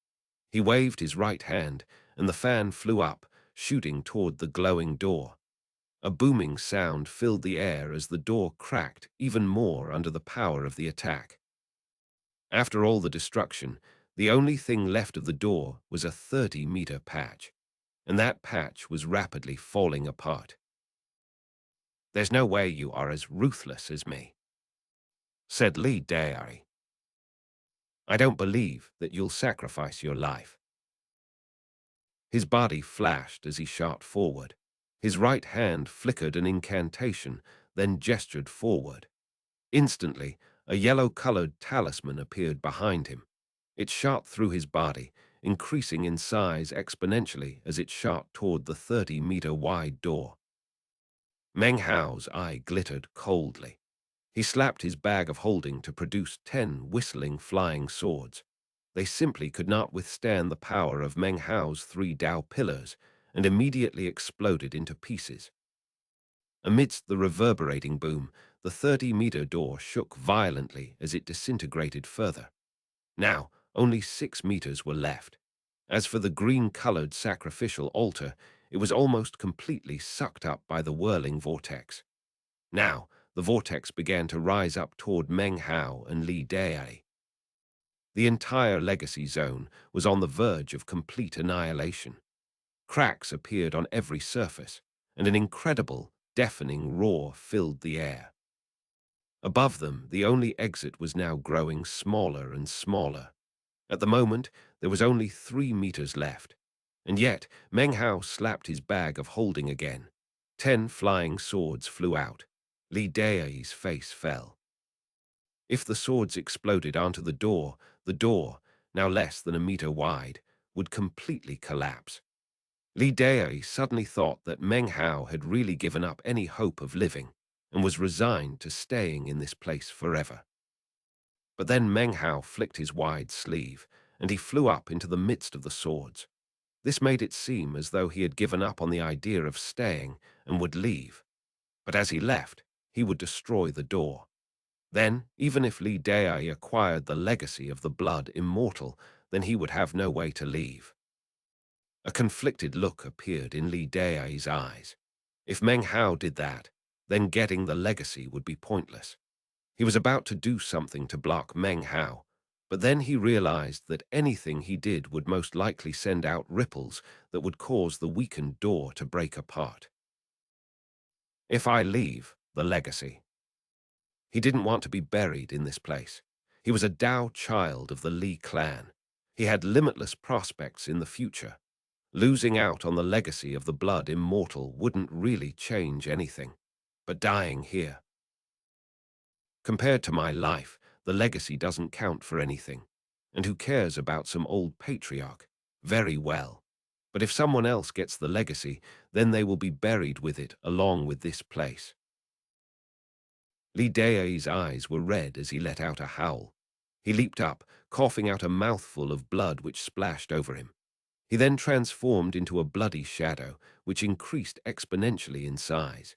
He waved his right hand, and the fan flew up, shooting toward the glowing door. A booming sound filled the air as the door cracked even more under the power of the attack. After all the destruction, the only thing left of the door was a 30-meter patch, and that patch was rapidly falling apart. "There's no way you are as ruthless as me," said Li Dai. I don't believe that you'll sacrifice your life. His body flashed as he shot forward. His right hand flickered an incantation, then gestured forward. Instantly, a yellow-colored talisman appeared behind him. It shot through his body, increasing in size exponentially as it shot toward the 30-meter-wide door. Meng Hao's eye glittered coldly. He slapped his bag of holding to produce 10 whistling flying swords. They simply could not withstand the power of Meng Hao's 3 Dao pillars and immediately exploded into pieces. Amidst the reverberating boom, the 30-meter door shook violently as it disintegrated further. Now, only 6 meters were left. As for the green-colored sacrificial altar, it was almost completely sucked up by the whirling vortex. Now, the vortex began to rise up toward Meng Hao and Li Dai. The entire legacy zone was on the verge of complete annihilation. Cracks appeared on every surface, and an incredible, deafening roar filled the air. Above them, the only exit was now growing smaller and smaller. At the moment, there was only 3 meters left, and yet Meng Hao slapped his bag of holding again. 10 flying swords flew out. Li Dai's face fell. If the swords exploded onto the door, now less than a meter wide, would completely collapse. Li Dai suddenly thought that Meng Hao had really given up any hope of living and was resigned to staying in this place forever. But then Meng Hao flicked his wide sleeve, and he flew up into the midst of the swords. This made it seem as though he had given up on the idea of staying and would leave. But as he left, he would destroy the door. Then, even if Li Dai acquired the legacy of the blood immortal, then he would have no way to leave. A conflicted look appeared in Li Dai's eyes. If Meng Hao did that, then getting the legacy would be pointless. He was about to do something to block Meng Hao, but then he realized that anything he did would most likely send out ripples that would cause the weakened door to break apart. If I leave, the legacy. He didn't want to be buried in this place. He was a Dao child of the Li clan. He had limitless prospects in the future. Losing out on the legacy of the blood immortal wouldn't really change anything. But dying here. Compared to my life, the legacy doesn't count for anything. And who cares about some old patriarch? Very well. But if someone else gets the legacy, then they will be buried with it along with this place. Li Dai's eyes were red as he let out a howl. He leaped up, coughing out a mouthful of blood which splashed over him. He then transformed into a bloody shadow, which increased exponentially in size.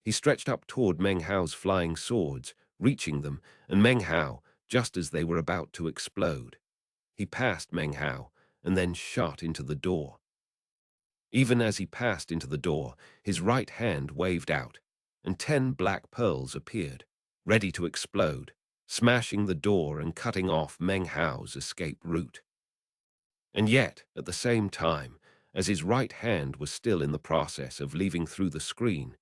He stretched up toward Meng Hao's flying swords, reaching them, and Meng Hao, just as they were about to explode. He passed Meng Hao, and then shot into the door. Even as he passed into the door, his right hand waved out, and 10 black pearls appeared, ready to explode, smashing the door and cutting off Meng Hao's escape route. And yet, at the same time, as his right hand was still in the process of leaving through the screen,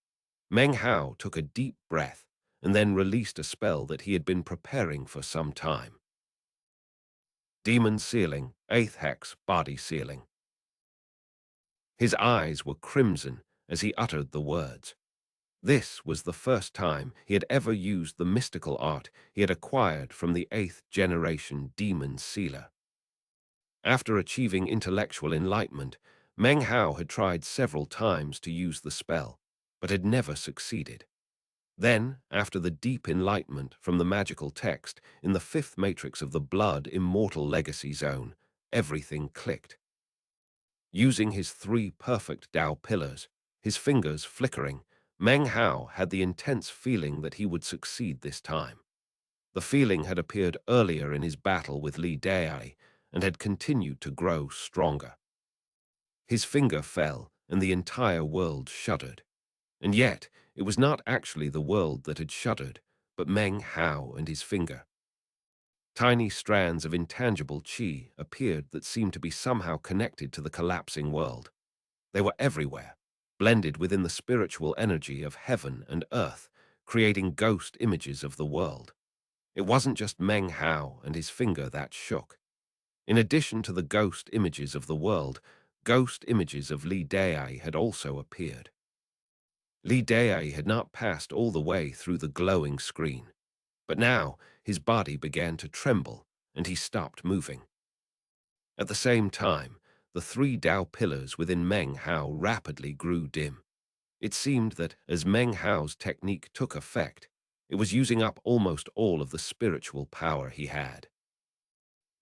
Meng Hao took a deep breath and then released a spell that he had been preparing for some time. Demon Sealing, 8th Hex, Body Sealing. His eyes were crimson as he uttered the words. This was the first time he had ever used the mystical art he had acquired from the 8th generation Demon Sealer. After achieving intellectual enlightenment, Meng Hao had tried several times to use the spell, but had never succeeded. Then, after the deep enlightenment from the magical text in the 5th matrix of the Blood Immortal Legacy Zone, everything clicked. Using his 3 perfect Dao pillars, his fingers flickering, Meng Hao had the intense feeling that he would succeed this time. The feeling had appeared earlier in his battle with Li Dai and had continued to grow stronger. His finger fell, and the entire world shuddered. And yet, it was not actually the world that had shuddered, but Meng Hao and his finger. Tiny strands of intangible qi appeared that seemed to be somehow connected to the collapsing world. They were everywhere, blended within the spiritual energy of heaven and earth, creating ghost images of the world. It wasn't just Meng Hao and his finger that shook. In addition to the ghost images of the world, ghost images of Li Dai had also appeared. Li Dai had not passed all the way through the glowing screen, but now his body began to tremble and he stopped moving. At the same time, the three Dao pillars within Meng Hao rapidly grew dim. It seemed that as Meng Hao's technique took effect, it was using up almost all of the spiritual power he had.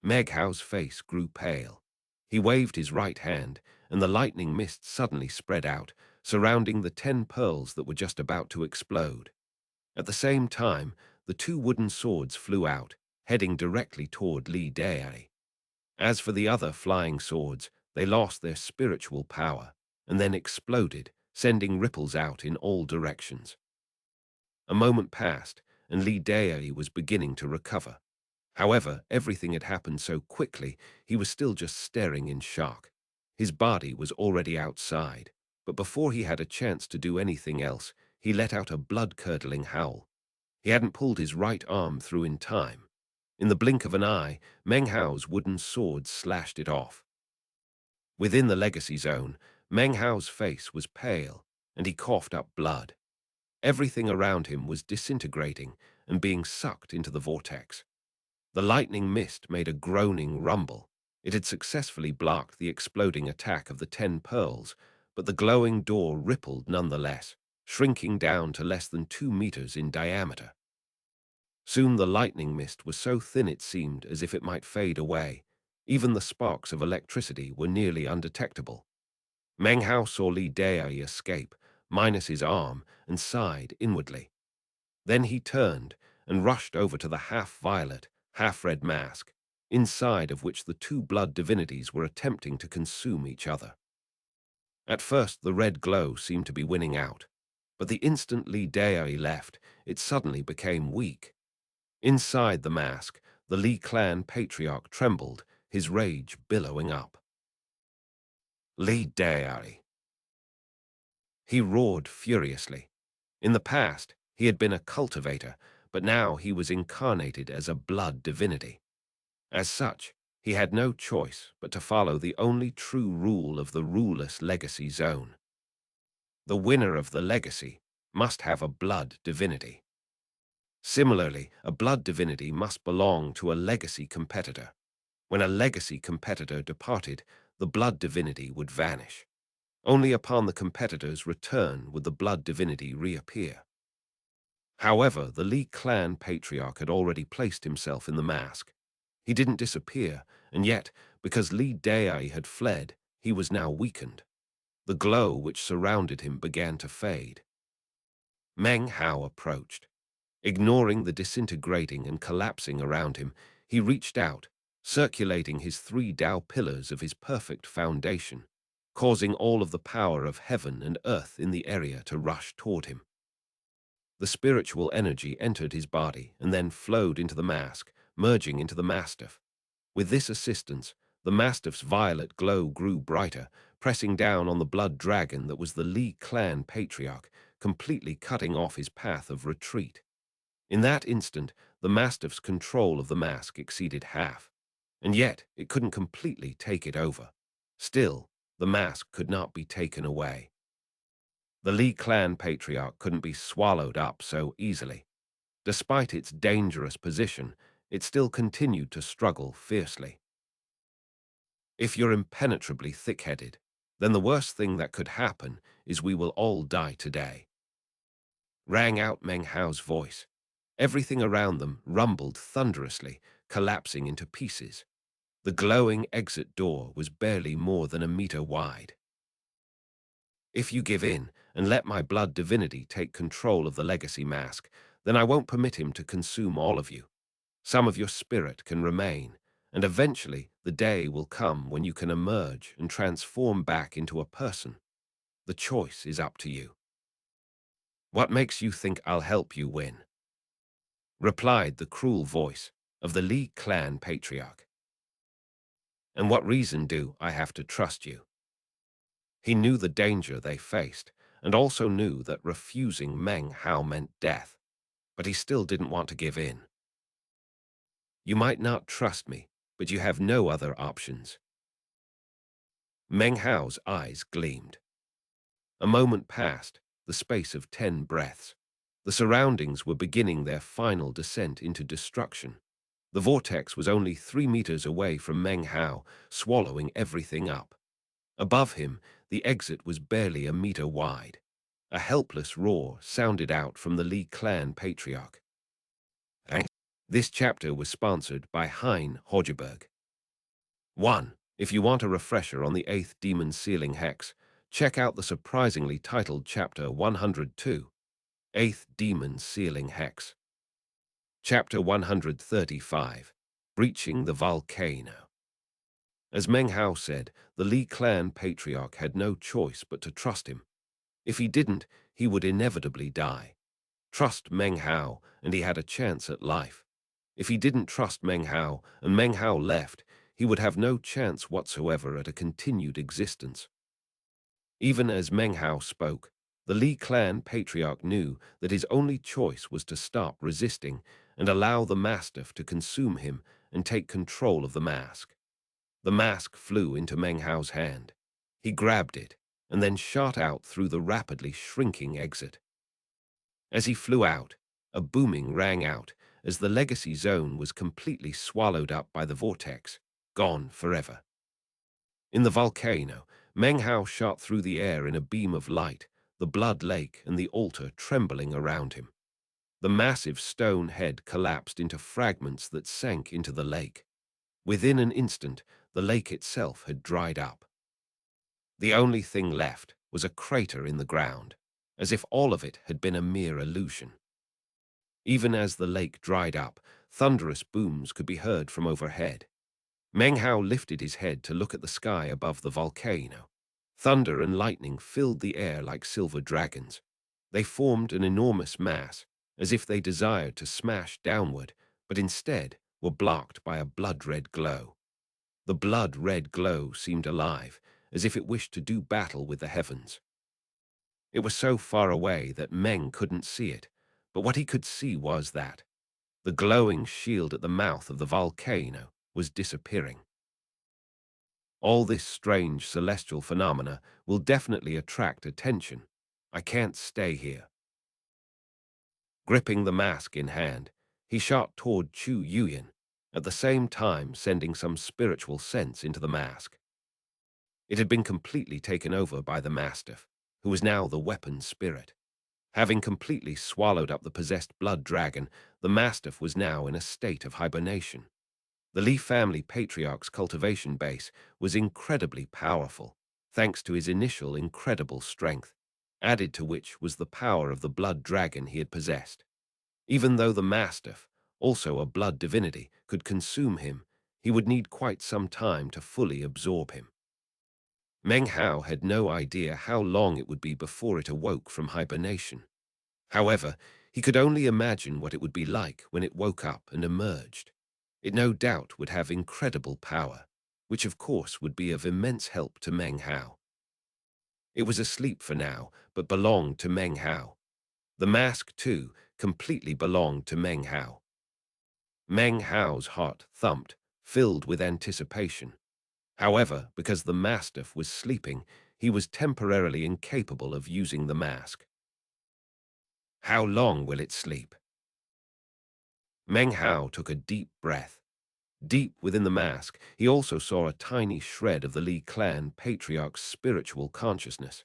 Meng Hao's face grew pale. He waved his right hand, and the lightning mist suddenly spread out, surrounding the 10 pearls that were just about to explode. At the same time, the two wooden swords flew out, heading directly toward Li Dai. As for the other flying swords, they lost their spiritual power, and then exploded, sending ripples out in all directions. A moment passed, and Li Dai was beginning to recover. However, everything had happened so quickly, he was still just staring in shock. His body was already outside, but before he had a chance to do anything else, he let out a blood-curdling howl. He hadn't pulled his right arm through in time. In the blink of an eye, Meng Hao's wooden sword slashed it off. Within the legacy zone, Meng Hao's face was pale, and he coughed up blood. Everything around him was disintegrating and being sucked into the vortex. The lightning mist made a groaning rumble. It had successfully blocked the exploding attack of the 10 pearls, but the glowing door rippled nonetheless, shrinking down to less than 2 meters in diameter. Soon the lightning mist was so thin it seemed as if it might fade away. Even the sparks of electricity were nearly undetectable. Meng Hao saw Li Dai escape, minus his arm, and sighed inwardly. Then he turned and rushed over to the half-violet, half-red mask, inside of which the two blood divinities were attempting to consume each other. At first, the red glow seemed to be winning out, but the instant Li Dai left, it suddenly became weak. Inside the mask, the Li clan patriarch trembled, his rage billowing up. Li Dai! He roared furiously. In the past, he had been a cultivator, but now he was incarnated as a blood divinity. As such, he had no choice but to follow the only true rule of the ruleless legacy zone. The winner of the legacy must have a blood divinity. Similarly, a blood divinity must belong to a legacy competitor. When a legacy competitor departed, the blood divinity would vanish. Only upon the competitor's return would the blood divinity reappear. However, the Li clan patriarch had already placed himself in the mask. He didn't disappear, and yet, because Li Dai had fled, he was now weakened. The glow which surrounded him began to fade. Meng Hao approached. Ignoring the disintegrating and collapsing around him, he reached out, circulating his 3 Dao pillars of his perfect foundation, causing all of the power of heaven and earth in the area to rush toward him. The spiritual energy entered his body and then flowed into the mask, merging into the mastiff. With this assistance, the mastiff's violet glow grew brighter, pressing down on the blood dragon that was the Li clan patriarch, completely cutting off his path of retreat. In that instant, the mastiff's control of the mask exceeded half, and yet it couldn't completely take it over. Still, the mask could not be taken away. The Li clan patriarch couldn't be swallowed up so easily. Despite its dangerous position, it still continued to struggle fiercely. If you're impenetrably thick-headed, then the worst thing that could happen is we will all die today. Rang out Meng Hao's voice. Everything around them rumbled thunderously, collapsing into pieces. The glowing exit door was barely more than a meter wide. If you give in and let my blood divinity take control of the legacy mask, then I won't permit him to consume all of you. Some of your spirit can remain, and eventually the day will come when you can emerge and transform back into a person. The choice is up to you. What makes you think I'll help you win? Replied the cruel voice of the Li clan patriarch. And what reason do I have to trust you? He knew the danger they faced, and also knew that refusing Meng Hao meant death, but he still didn't want to give in. You might not trust me, but you have no other options. Meng Hao's eyes gleamed. A moment passed, the space of 10 breaths. The surroundings were beginning their final descent into destruction. The vortex was only 3 meters away from Meng Hao, swallowing everything up. Above him, the exit was barely a meter wide. A helpless roar sounded out from the Li clan patriarch. This chapter was sponsored by Audiobook. 1. If you want a refresher on the 8th demon sealing hex, check out the surprisingly titled Chapter 102, 8th Demon Sealing Hex. Chapter 135, Breaching the Volcano. As Meng Hao said, the Li clan patriarch had no choice but to trust him. If he didn't, he would inevitably die. Trust Meng Hao, and he had a chance at life. If he didn't trust Meng Hao, and Meng Hao left, he would have no chance whatsoever at a continued existence. Even as Meng Hao spoke, the Li clan patriarch knew that his only choice was to stop resisting and allow the mastiff to consume him and take control of the mask. The mask flew into Meng Hao's hand. He grabbed it and then shot out through the rapidly shrinking exit. As he flew out, a booming rang out as the legacy zone was completely swallowed up by the vortex, gone forever. In the volcano, Meng Hao shot through the air in a beam of light, the blood lake and the altar trembling around him. The massive stone head collapsed into fragments that sank into the lake. Within an instant, the lake itself had dried up. The only thing left was a crater in the ground, as if all of it had been a mere illusion. Even as the lake dried up, thunderous booms could be heard from overhead. Meng Hao lifted his head to look at the sky above the volcano. Thunder and lightning filled the air like silver dragons. They formed an enormous mass, as if they desired to smash downward, but instead were blocked by a blood-red glow. The blood-red glow seemed alive, as if it wished to do battle with the heavens. It was so far away that Meng couldn't see it, but what he could see was that the glowing shield at the mouth of the volcano was disappearing. All this strange celestial phenomena will definitely attract attention. I can't stay here. Gripping the mask in hand, he shot toward Chu Yuyan, at the same time sending some spiritual sense into the mask. It had been completely taken over by the mastiff, who was now the weapon spirit. Having completely swallowed up the possessed blood dragon, the mastiff was now in a state of hibernation. The Li family patriarch's cultivation base was incredibly powerful, thanks to his initial incredible strength, added to which was the power of the blood dragon he had possessed. Even though the mastiff, also a blood divinity, could consume him, he would need quite some time to fully absorb him. Meng Hao had no idea how long it would be before it awoke from hibernation. However, he could only imagine what it would be like when it woke up and emerged. It no doubt would have incredible power, which of course would be of immense help to Meng Hao. It was asleep for now, but belonged to Meng Hao. The mask, too, completely belonged to Meng Hao. Meng Hao's heart thumped, filled with anticipation. However, because the mastiff was sleeping, he was temporarily incapable of using the mask. How long will it sleep? Meng Hao took a deep breath. Deep within the mask, he also saw a tiny shred of the Li clan patriarch's spiritual consciousness.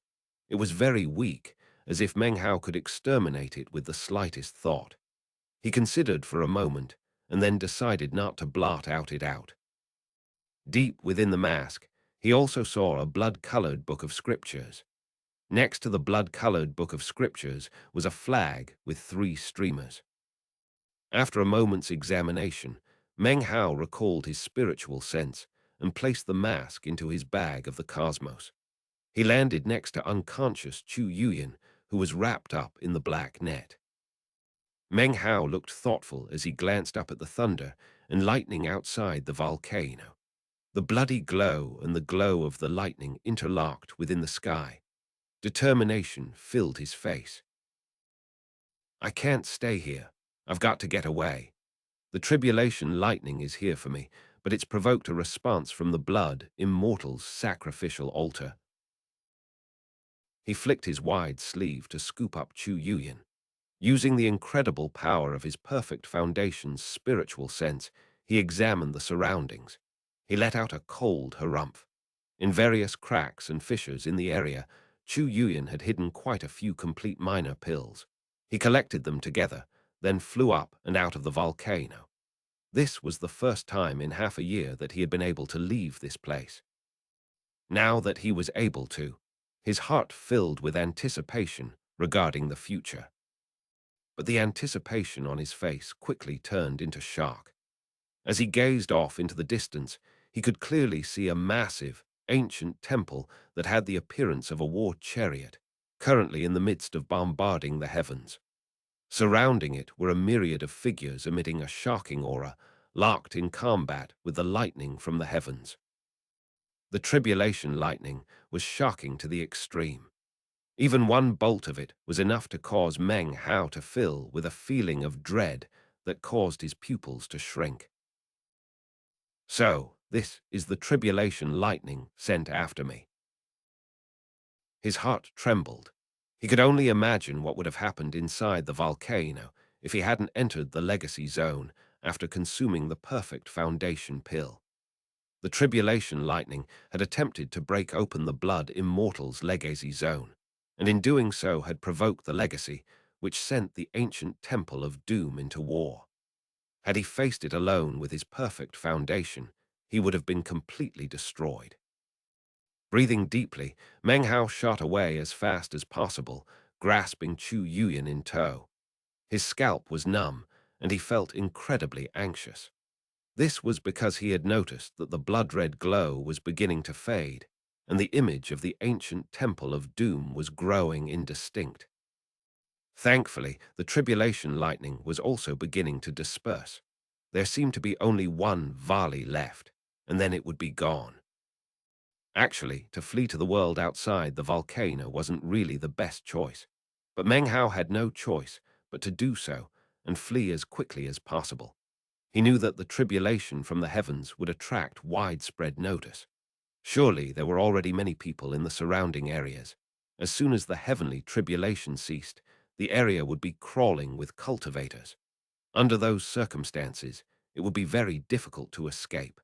It was very weak, as if Meng Hao could exterminate it with the slightest thought. He considered for a moment, and then decided not to blot it out. Deep within the mask, he also saw a blood-colored book of scriptures. Next to the blood-colored book of scriptures was a flag with 3 streamers. After a moment's examination, Meng Hao recalled his spiritual sense and placed the mask into his bag of the cosmos. He landed next to unconscious Chu Yuyan, who was wrapped up in the black net. Meng Hao looked thoughtful as he glanced up at the thunder and lightning outside the volcano. The bloody glow and the glow of the lightning interlocked within the sky. Determination filled his face. I can't stay here. I've got to get away. The tribulation lightning is here for me, but it's provoked a response from the blood, immortal's sacrificial altar. He flicked his wide sleeve to scoop up Chu Yuyan. Using the incredible power of his perfect foundation's spiritual sense, he examined the surroundings. He let out a cold harumph. In various cracks and fissures in the area, Chu Yuyan had hidden quite a few complete minor pills. He collected them together, then flew up and out of the volcano. This was the first time in half a year that he had been able to leave this place. Now that he was able to, his heart filled with anticipation regarding the future. But the anticipation on his face quickly turned into shock. As he gazed off into the distance, he could clearly see a massive, ancient temple that had the appearance of a war chariot, currently in the midst of bombarding the heavens. Surrounding it were a myriad of figures emitting a shocking aura, locked in combat with the lightning from the heavens. The tribulation lightning was shocking to the extreme. Even one bolt of it was enough to cause Meng Hao to fill with a feeling of dread that caused his pupils to shrink. So, this is the tribulation lightning sent after me. His heart trembled. He could only imagine what would have happened inside the volcano if he hadn't entered the legacy zone after consuming the perfect foundation pill. The tribulation lightning had attempted to break open the blood immortal's legacy zone, and in doing so had provoked the legacy, which sent the ancient temple of doom into war. Had he faced it alone with his perfect foundation, he would have been completely destroyed. Breathing deeply, Meng Hao shot away as fast as possible, grasping Chu Yuyan in tow. His scalp was numb, and he felt incredibly anxious. This was because he had noticed that the blood-red glow was beginning to fade, and the image of the ancient temple of doom was growing indistinct. Thankfully, the tribulation lightning was also beginning to disperse. There seemed to be only one Vali left, and then it would be gone. Actually, to flee to the world outside the volcano wasn't really the best choice, but Meng Hao had no choice but to do so and flee as quickly as possible. He knew that the tribulation from the heavens would attract widespread notice. Surely there were already many people in the surrounding areas. As soon as the heavenly tribulation ceased, the area would be crawling with cultivators. Under those circumstances, it would be very difficult to escape.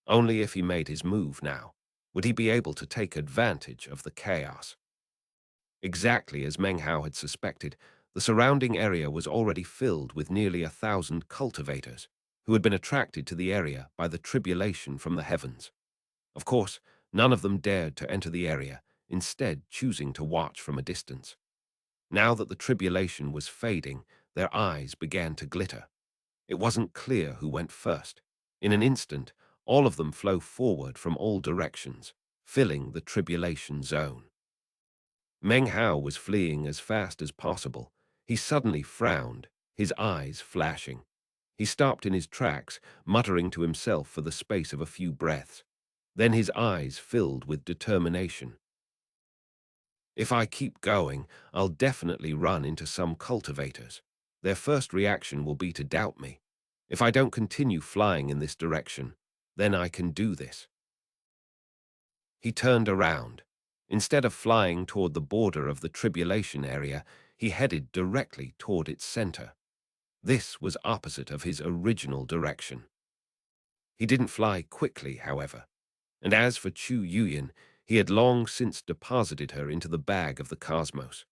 Only if he made his move now would he be able to take advantage of the chaos. Exactly as Meng Hao had suspected, the surrounding area was already filled with nearly 1,000 cultivators who had been attracted to the area by the tribulation from the heavens. Of course, none of them dared to enter the area, instead choosing to watch from a distance. Now that the tribulation was fading, their eyes began to glitter. It wasn't clear who went first. In an instant, all of them flew forward from all directions, filling the tribulation zone. Meng Hao was fleeing as fast as possible. He suddenly frowned, his eyes flashing. He stopped in his tracks, muttering to himself for the space of a few breaths. Then his eyes filled with determination. If I keep going, I'll definitely run into some cultivators. Their first reaction will be to doubt me. If I don't continue flying in this direction, then I can do this. He turned around. Instead of flying toward the border of the tribulation area, he headed directly toward its center. This was opposite of his original direction. He didn't fly quickly, however, and as for Chu Yuyan, he had long since deposited her into the bag of the cosmos.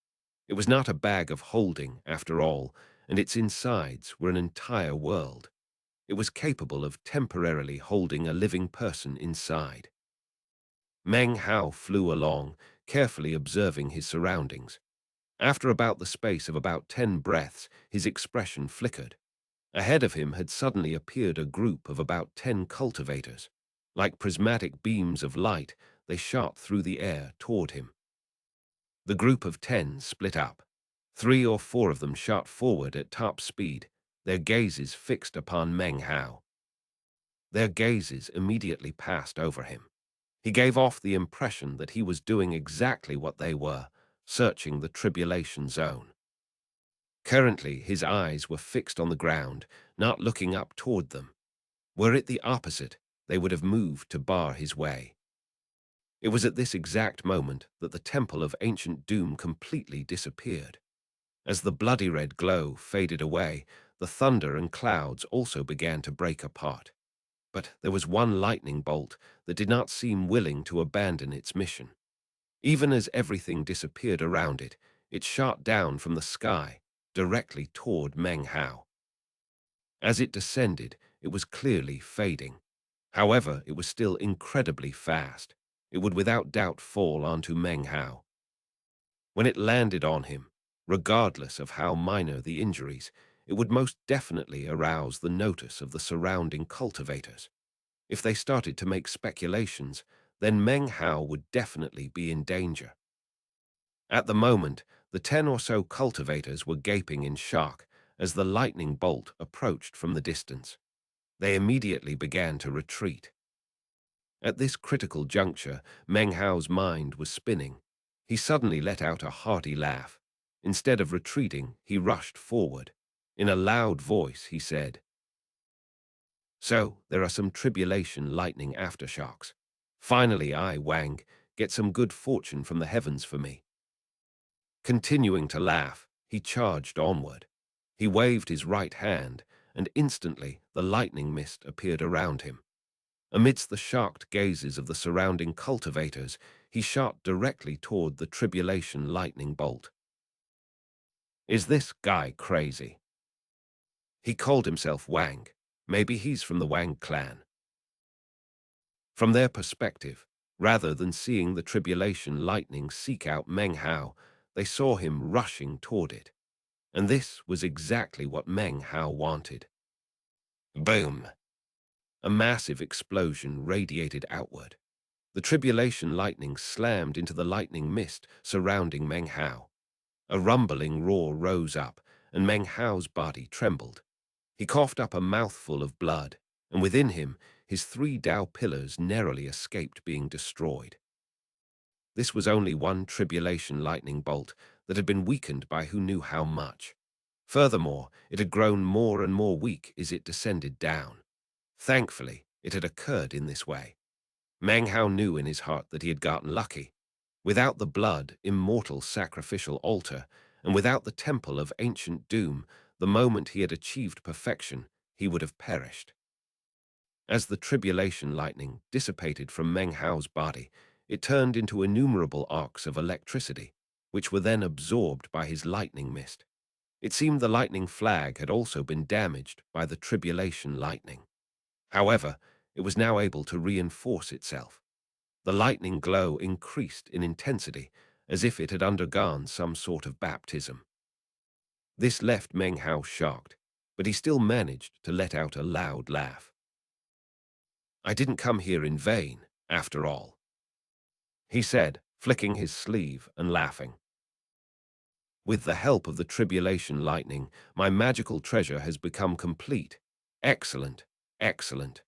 It was not a bag of holding, after all, and its insides were an entire world. It was capable of temporarily holding a living person inside. Meng Hao flew along, carefully observing his surroundings. After about the space of about 10 breaths, his expression flickered. Ahead of him had suddenly appeared a group of about 10 cultivators. Like prismatic beams of light, they shot through the air toward him. The group of 10 split up. 3 or 4 of them shot forward at top speed, their gazes fixed upon Meng Hao. Their gazes immediately passed over him. He gave off the impression that he was doing exactly what they were, searching the tribulation zone. Currently, his eyes were fixed on the ground, not looking up toward them. Were it the opposite, they would have moved to bar his way. It was at this exact moment that the temple of ancient doom completely disappeared. As the bloody red glow faded away, the thunder and clouds also began to break apart. But there was one lightning bolt that did not seem willing to abandon its mission. Even as everything disappeared around it, it shot down from the sky, directly toward Meng Hao. As it descended, it was clearly fading. However, it was still incredibly fast. It would without doubt fall onto Meng Hao. When it landed on him, regardless of how minor the injuries, it would most definitely arouse the notice of the surrounding cultivators. If they started to make speculations, then Meng Hao would definitely be in danger. At the moment, the 10 or so cultivators were gaping in shock as the lightning bolt approached from the distance. They immediately began to retreat. At this critical juncture, Meng Hao's mind was spinning. He suddenly let out a hearty laugh. Instead of retreating, he rushed forward. In a loud voice, he said, "So, there are some tribulation lightning aftershocks. Finally, I, Wang, get some good fortune from the heavens for me." Continuing to laugh, he charged onward. He waved his right hand, and instantly the lightning mist appeared around him. Amidst the shocked gazes of the surrounding cultivators, he shot directly toward the tribulation lightning bolt. Is this guy crazy? He called himself Wang. Maybe he's from the Wang clan. From their perspective, rather than seeing the tribulation lightning seek out Meng Hao, they saw him rushing toward it. And this was exactly what Meng Hao wanted. Boom! A massive explosion radiated outward. The tribulation lightning slammed into the lightning mist surrounding Meng Hao. A rumbling roar rose up, and Meng Hao's body trembled. He coughed up a mouthful of blood, and within him, his 3 Tao pillars narrowly escaped being destroyed. This was only one tribulation lightning bolt that had been weakened by who knew how much. Furthermore, it had grown more and more weak as it descended down. Thankfully, it had occurred in this way. Meng Hao knew in his heart that he had gotten lucky. Without the blood, immortal sacrificial altar, and without the temple of ancient doom, the moment he had achieved perfection, he would have perished. As the tribulation lightning dissipated from Meng Hao's body, it turned into innumerable arcs of electricity, which were then absorbed by his lightning mist. It seemed the lightning flag had also been damaged by the tribulation lightning. However, it was now able to reinforce itself. The lightning glow increased in intensity, as if it had undergone some sort of baptism. This left Meng Hao shocked, but he still managed to let out a loud laugh. "I didn't come here in vain, after all," he said, flicking his sleeve and laughing. "With the help of the tribulation lightning, my magical treasure has become complete. Excellent, excellent."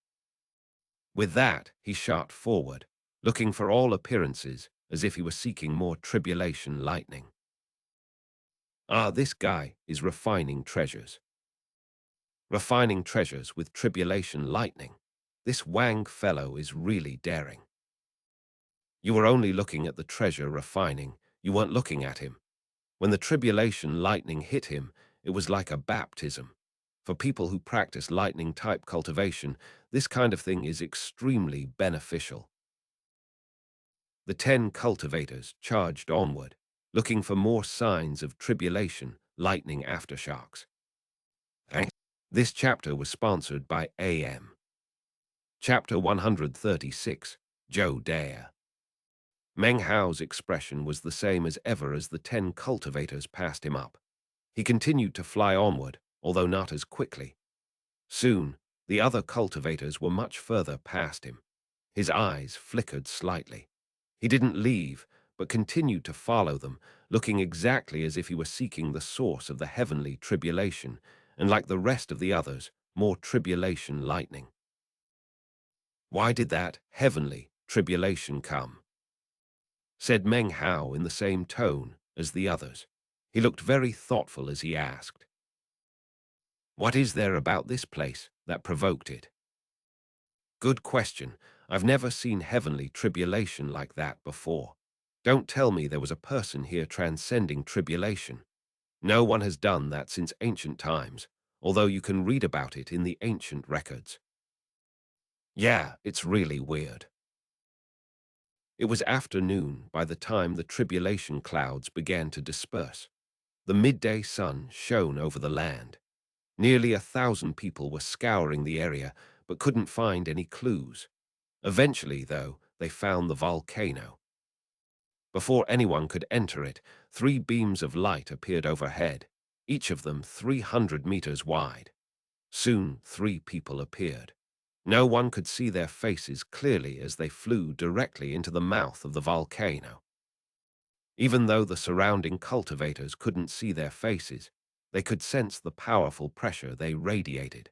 With that, he shot forward, looking for all appearances as if he were seeking more tribulation lightning. Ah, this guy is refining treasures. Refining treasures with tribulation lightning. This Wang fellow is really daring. You were only looking at the treasure refining. You weren't looking at him. When the tribulation lightning hit him, it was like a baptism. For people who practice lightning-type cultivation, this kind of thing is extremely beneficial. The 10 cultivators charged onward, looking for more signs of tribulation, lightning aftershocks. This chapter was sponsored by AM. Chapter 136, Joe Dare. Meng Hao's expression was the same as ever as the 10 cultivators passed him up. He continued to fly onward, although not as quickly. Soon, the other cultivators were much further past him. His eyes flickered slightly. He didn't leave, but continued to follow them, looking exactly as if he were seeking the source of the heavenly tribulation, and like the rest of the others, more tribulation lightning. "Why did that heavenly tribulation come?" said Meng Hao in the same tone as the others. He looked very thoughtful as he asked, "What is there about this place that provoked it?" "Good question. I've never seen heavenly tribulation like that before. Don't tell me there was a person here transcending tribulation. No one has done that since ancient times, although you can read about it in the ancient records. Yeah, it's really weird." It was afternoon by the time the tribulation clouds began to disperse. The midday sun shone over the land. Nearly 1,000 people were scouring the area, but couldn't find any clues. Eventually, though, they found the volcano. Before anyone could enter it, 3 beams of light appeared overhead, each of them 300 meters wide. Soon, 3 people appeared. No one could see their faces clearly as they flew directly into the mouth of the volcano. Even though the surrounding cultivators couldn't see their faces, they could sense the powerful pressure they radiated.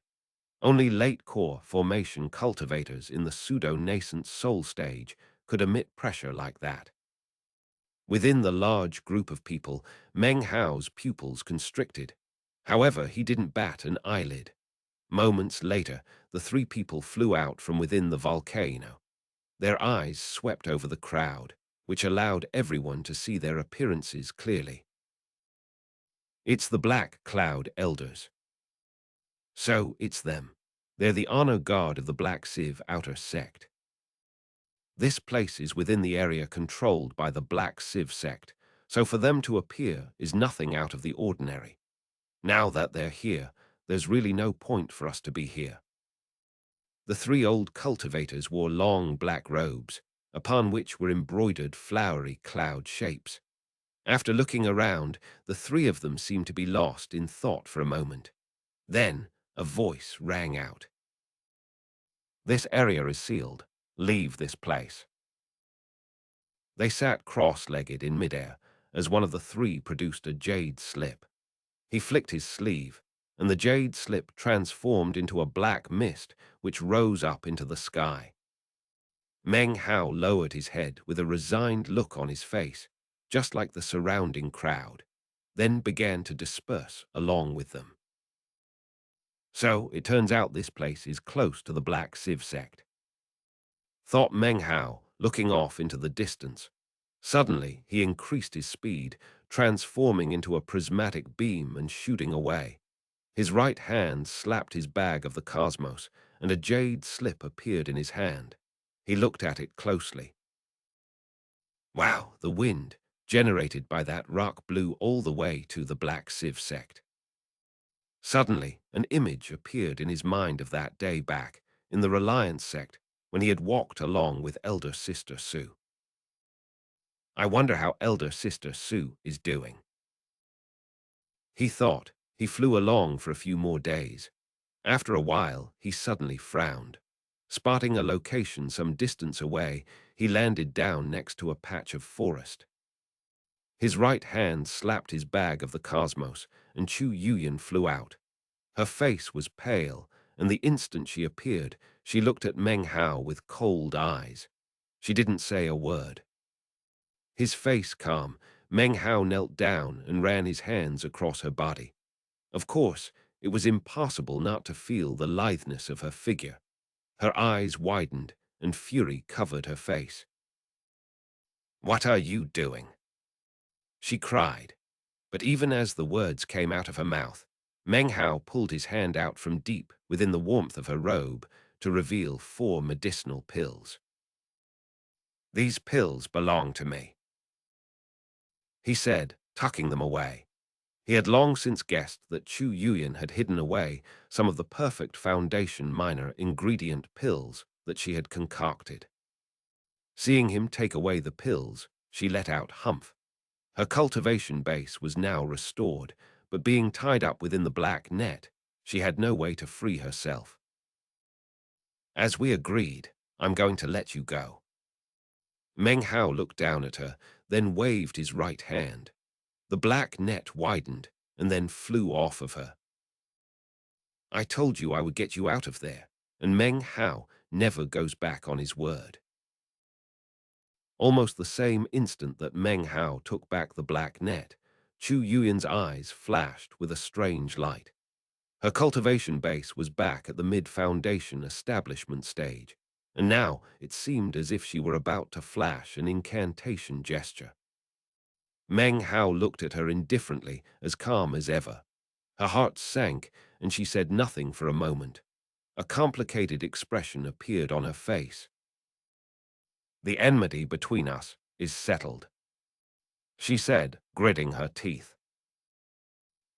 Only late core formation cultivators in the pseudo-nascent soul stage could emit pressure like that. Within the large group of people, Meng Hao's pupils constricted. However, he didn't bat an eyelid. Moments later, the 3 people flew out from within the volcano. Their eyes swept over the crowd, which allowed everyone to see their appearances clearly. It's the Black Cloud Elders. So, it's them. They're the honor guard of the Black Civ outer sect. This place is within the area controlled by the Black Civ sect, so for them to appear is nothing out of the ordinary. Now that they're here, there's really no point for us to be here. The 3 old cultivators wore long black robes, upon which were embroidered flowery cloud shapes. After looking around, the 3 of them seemed to be lost in thought for a moment. Then, a voice rang out. "This area is sealed. Leave this place." They sat cross-legged in midair as one of the 3 produced a jade slip. He flicked his sleeve, and the jade slip transformed into a black mist which rose up into the sky. Meng Hao lowered his head with a resigned look on his face, just like the surrounding crowd, then began to disperse along with them. So, it turns out this place is close to the Black Civ sect, thought Meng Hao, looking off into the distance. Suddenly, he increased his speed, transforming into a prismatic beam and shooting away. His right hand slapped his bag of the cosmos, and a jade slip appeared in his hand. He looked at it closely. Wow, the wind, generated by that rock, blew all the way to the Black Civ sect. Suddenly, an image appeared in his mind of that day back in the Reliance sect when he had walked along with Elder Sister Sue. I wonder how Elder Sister Sue is doing. He thought. He flew along for a few more days. After a while, he suddenly frowned. Spotting a location some distance away, he landed down next to a patch of forest. His right hand slapped his bag of the cosmos, and Chu Yuyan flew out. Her face was pale, and the instant she appeared, she looked at Meng Hao with cold eyes. She didn't say a word. His face calm, Meng Hao knelt down and ran his hands across her body. Of course, it was impossible not to feel the litheness of her figure. Her eyes widened, and fury covered her face. "What are you doing?" she cried. But even as the words came out of her mouth, Meng Hao pulled his hand out from deep within the warmth of her robe to reveal 4 medicinal pills. "These pills belong to me," he said, tucking them away. He had long since guessed that Chu Yuyan had hidden away some of the perfect foundation minor ingredient pills that she had concocted. Seeing him take away the pills, she let out humph. Her cultivation base was now restored, but being tied up within the black net, she had no way to free herself. "As we agreed, I'm going to let you go." Meng Hao looked down at her, then waved his right hand. The black net widened and then flew off of her. "I told you I would get you out of there," and Meng Hao never goes back on his word. Almost the same instant that Meng Hao took back the black net, Chu Yuyan's eyes flashed with a strange light. Her cultivation base was back at the mid-foundation establishment stage, and now it seemed as if she were about to flash an incantation gesture. Meng Hao looked at her indifferently, as calm as ever. Her heart sank, and she said nothing for a moment. A complicated expression appeared on her face. "The enmity between us is settled," she said, gritting her teeth.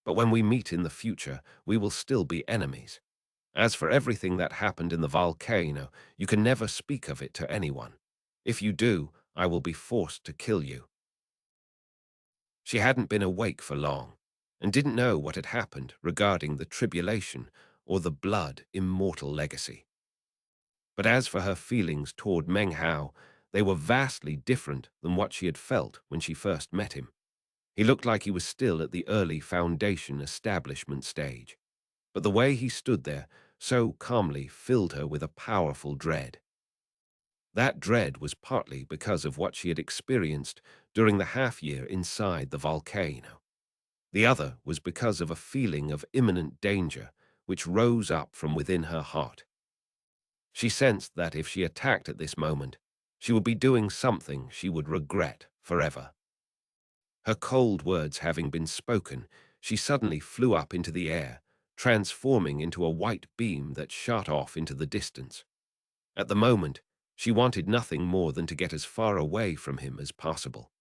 "But when we meet in the future, we will still be enemies. As for everything that happened in the volcano, you can never speak of it to anyone. If you do, I will be forced to kill you." She hadn't been awake for long, and didn't know what had happened regarding the tribulation or the blood immortal legacy. But as for her feelings toward Meng Hao, they were vastly different than what she had felt when she first met him. He looked like he was still at the early foundation establishment stage, but the way he stood there so calmly filled her with a powerful dread. That dread was partly because of what she had experienced during the half-year inside the volcano. The other was because of a feeling of imminent danger which rose up from within her heart. She sensed that if she attacked at this moment, she would be doing something she would regret forever. Her cold words having been spoken, she suddenly flew up into the air, transforming into a white beam that shot off into the distance. At the moment, she wanted nothing more than to get as far away from him as possible.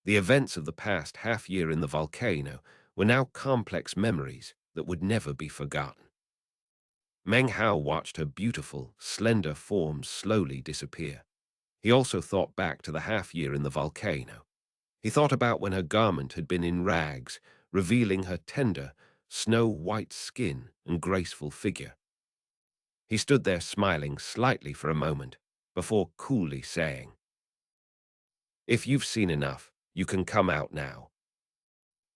The events of the past half-year in the volcano were now complex memories that would never be forgotten. Meng Hao watched her beautiful, slender form slowly disappear. He also thought back to the half-year in the volcano. He thought about when her garment had been in rags, revealing her tender, snow-white skin and graceful figure. He stood there smiling slightly for a moment, before coolly saying, "If you've seen enough, you can come out now."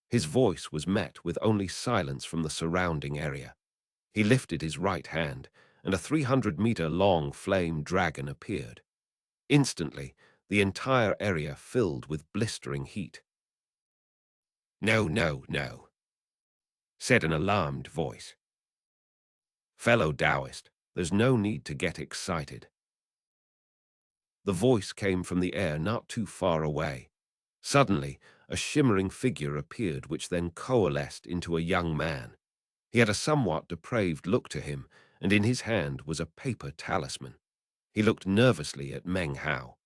His voice was met with only silence from the surrounding area. He lifted his right hand, and a 300-meter-long flame dragon appeared. Instantly, the entire area filled with blistering heat. "No, no, no," said an alarmed voice. "Fellow Taoist, there's no need to get excited." The voice came from the air not too far away. Suddenly, a shimmering figure appeared which then coalesced into a young man. He had a somewhat depraved look to him, and in his hand was a paper talisman. He looked nervously at Meng Hao.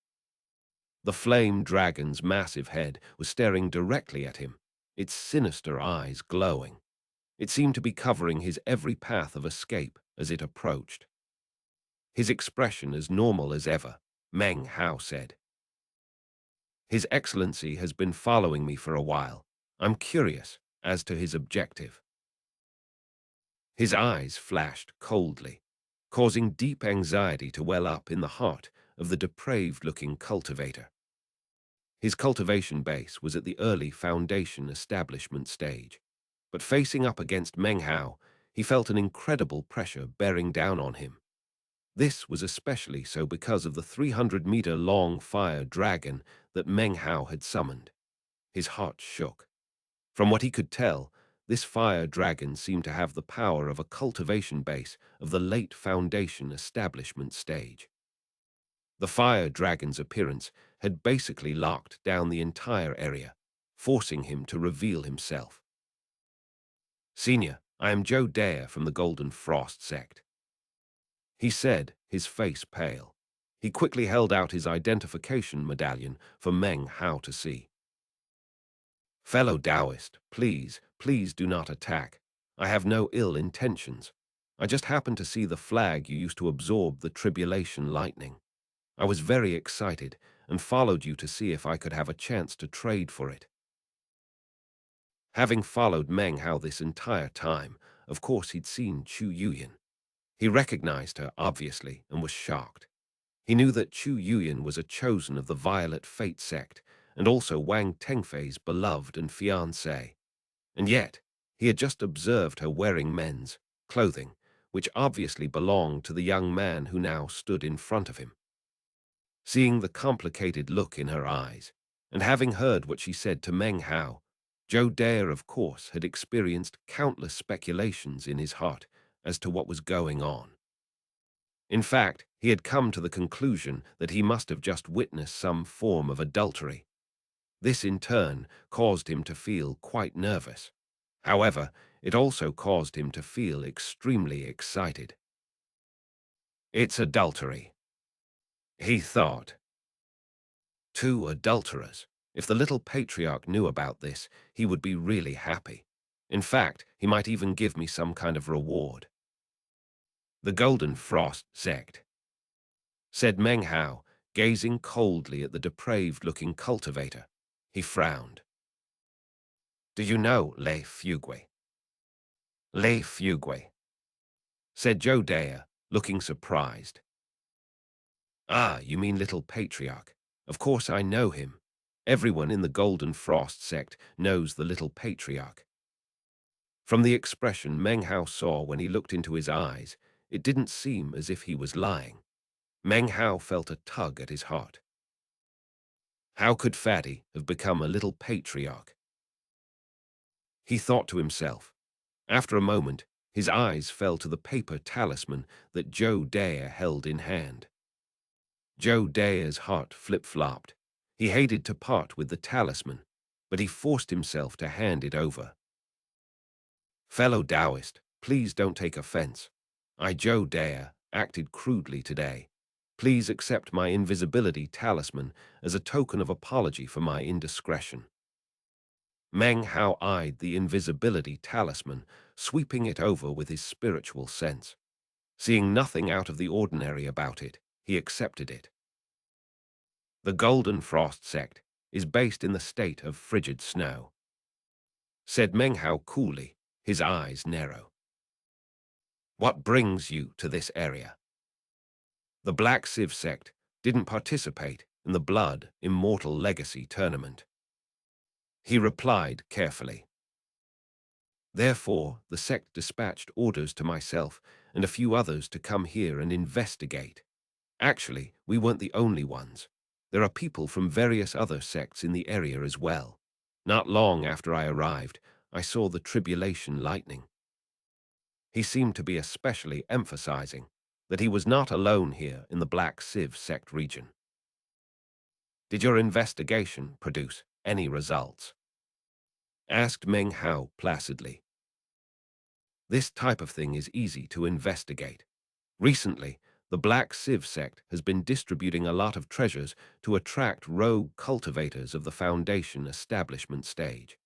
The flame dragon's massive head was staring directly at him, its sinister eyes glowing. It seemed to be covering his every path of escape as it approached. His expression as normal as ever, Meng Hao said. "His Excellency has been following me for a while. I'm curious as to his objective." His eyes flashed coldly, causing deep anxiety to well up in the heart of the depraved-looking cultivator. His cultivation base was at the early foundation establishment stage, but facing up against Meng Hao, he felt an incredible pressure bearing down on him. This was especially so because of the 300-meter-long fire dragon that Meng Hao had summoned. His heart shook. From what he could tell, this fire dragon seemed to have the power of a cultivation base of the late foundation establishment stage. The fire dragon's appearance had basically locked down the entire area, forcing him to reveal himself. "Senior, I am Joe Dare from the Golden Frost sect," he said, his face pale. He quickly held out his identification medallion for Meng Hao to see. "Fellow Taoist, please, please do not attack. I have no ill intentions. I just happened to see the flag you used to absorb the tribulation lightning. I was very excited and followed you to see if I could have a chance to trade for it." Having followed Meng Hao this entire time, of course he'd seen Chu Yuyan. He recognized her, obviously, and was shocked. He knew that Chu Yuyan was a chosen of the Violet Fate sect, and also Wang Tengfei's beloved and fiancée. And yet, he had just observed her wearing men's clothing, which obviously belonged to the young man who now stood in front of him. Seeing the complicated look in her eyes, and having heard what she said to Meng Hao, Joe Dare, of course, had experienced countless speculations in his heart as to what was going on. In fact, he had come to the conclusion that he must have just witnessed some form of adultery. This, in turn, caused him to feel quite nervous. However, it also caused him to feel extremely excited. It's adultery, he thought. Two adulterers. If the little patriarch knew about this, he would be really happy. In fact, he might even give me some kind of reward. The Golden Frost sect, said Meng Hao, gazing coldly at the depraved-looking cultivator. He frowned. Do you know Lei Fugui? Lei Fugui, said Joe Dare, looking surprised. Ah, you mean little patriarch. Of course I know him. Everyone in the Golden Frost sect knows the little patriarch. From the expression Meng Hao saw when he looked into his eyes, it didn't seem as if he was lying. Meng Hao felt a tug at his heart. How could Fatty have become a little patriarch? He thought to himself. After a moment, his eyes fell to the paper talisman that Joe Dare held in hand. Joe Dare's heart flip-flopped. He hated to part with the talisman, but he forced himself to hand it over. Fellow Taoist, please don't take offense. I, Joe Dare, acted crudely today. Please accept my invisibility talisman as a token of apology for my indiscretion. Meng Hao eyed the invisibility talisman, sweeping it over with his spiritual sense. Seeing nothing out of the ordinary about it, he accepted it. The Golden Frost sect is based in the state of frigid snow, said Meng Hao coolly, his eyes narrow. What brings you to this area? The Black Civ sect didn't participate in the Blood Immortal Legacy tournament. He replied carefully. Therefore, the sect dispatched orders to myself and a few others to come here and investigate. Actually, we weren't the only ones. There are people from various other sects in the area as well. Not long after I arrived, I saw the tribulation lightning. He seemed to be especially emphasizing that he was not alone here in the Black Civ sect region. Did your investigation produce any results? Asked Meng Hao placidly. This type of thing is easy to investigate. Recently, the Black Civ sect has been distributing a lot of treasures to attract rogue cultivators of the Foundation establishment stage.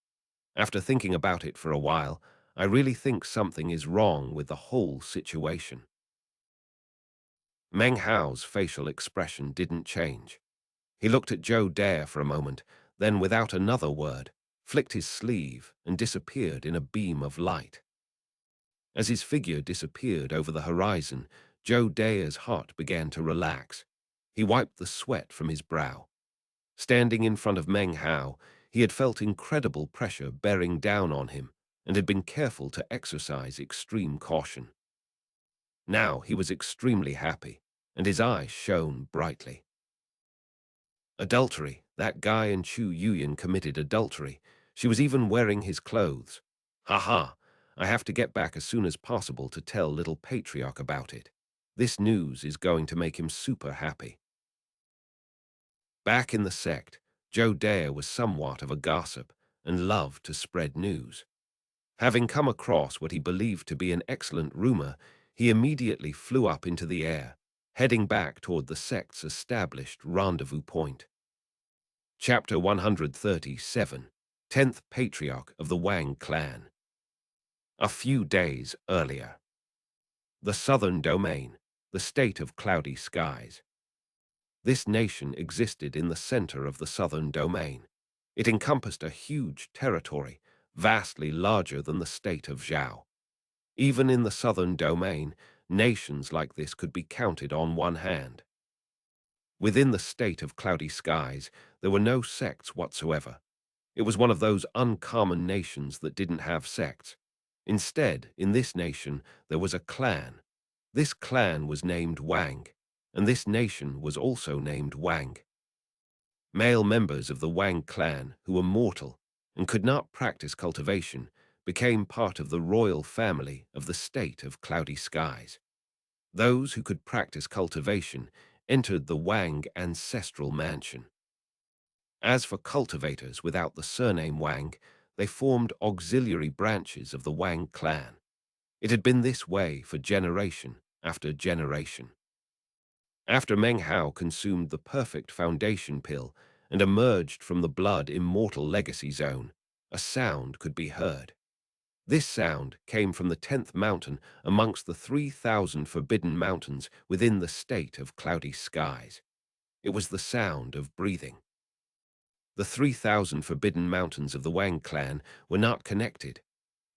After thinking about it for a while, I really think something is wrong with the whole situation. Meng Hao's facial expression didn't change. He looked at Joe Dare for a moment, then without another word, flicked his sleeve and disappeared in a beam of light. As his figure disappeared over the horizon, Joe Dare's heart began to relax. He wiped the sweat from his brow. Standing in front of Meng Hao, he had felt incredible pressure bearing down on him and had been careful to exercise extreme caution. Now he was extremely happy, and his eyes shone brightly. Adultery. That guy and Chu Yuyan committed adultery. She was even wearing his clothes. Ha! I have to get back as soon as possible to tell little patriarch about it. This news is going to make him super happy. Back in the sect, Joe Dare was somewhat of a gossip and loved to spread news. Having come across what he believed to be an excellent rumor, he immediately flew up into the air, heading back toward the sect's established rendezvous point. Chapter 137, 10th Patriarch of the Wang Clan. A few days earlier. The Southern Domain, the state of cloudy skies. This nation existed in the center of the Southern Domain. It encompassed a huge territory, vastly larger than the state of Zhao. Even in the Southern Domain, nations like this could be counted on one hand. Within the state of cloudy skies, there were no sects whatsoever. It was one of those uncommon nations that didn't have sects. Instead, in this nation, there was a clan. This clan was named Wang, and this nation was also named Wang. Male members of the Wang clan, who were mortal, and could not practice cultivation became part of the royal family of the state of cloudy skies. Those who could practice cultivation entered the Wang ancestral mansion. As for cultivators without the surname Wang, they formed auxiliary branches of the Wang clan. It had been this way for generation after generation. After Meng Hao consumed the perfect foundation pill and emerged from the blood immortal legacy zone, a sound could be heard. This sound came from the 10th mountain amongst the 3,000 forbidden mountains within the state of cloudy skies. It was the sound of breathing. The 3,000 forbidden mountains of the Wang clan were not connected.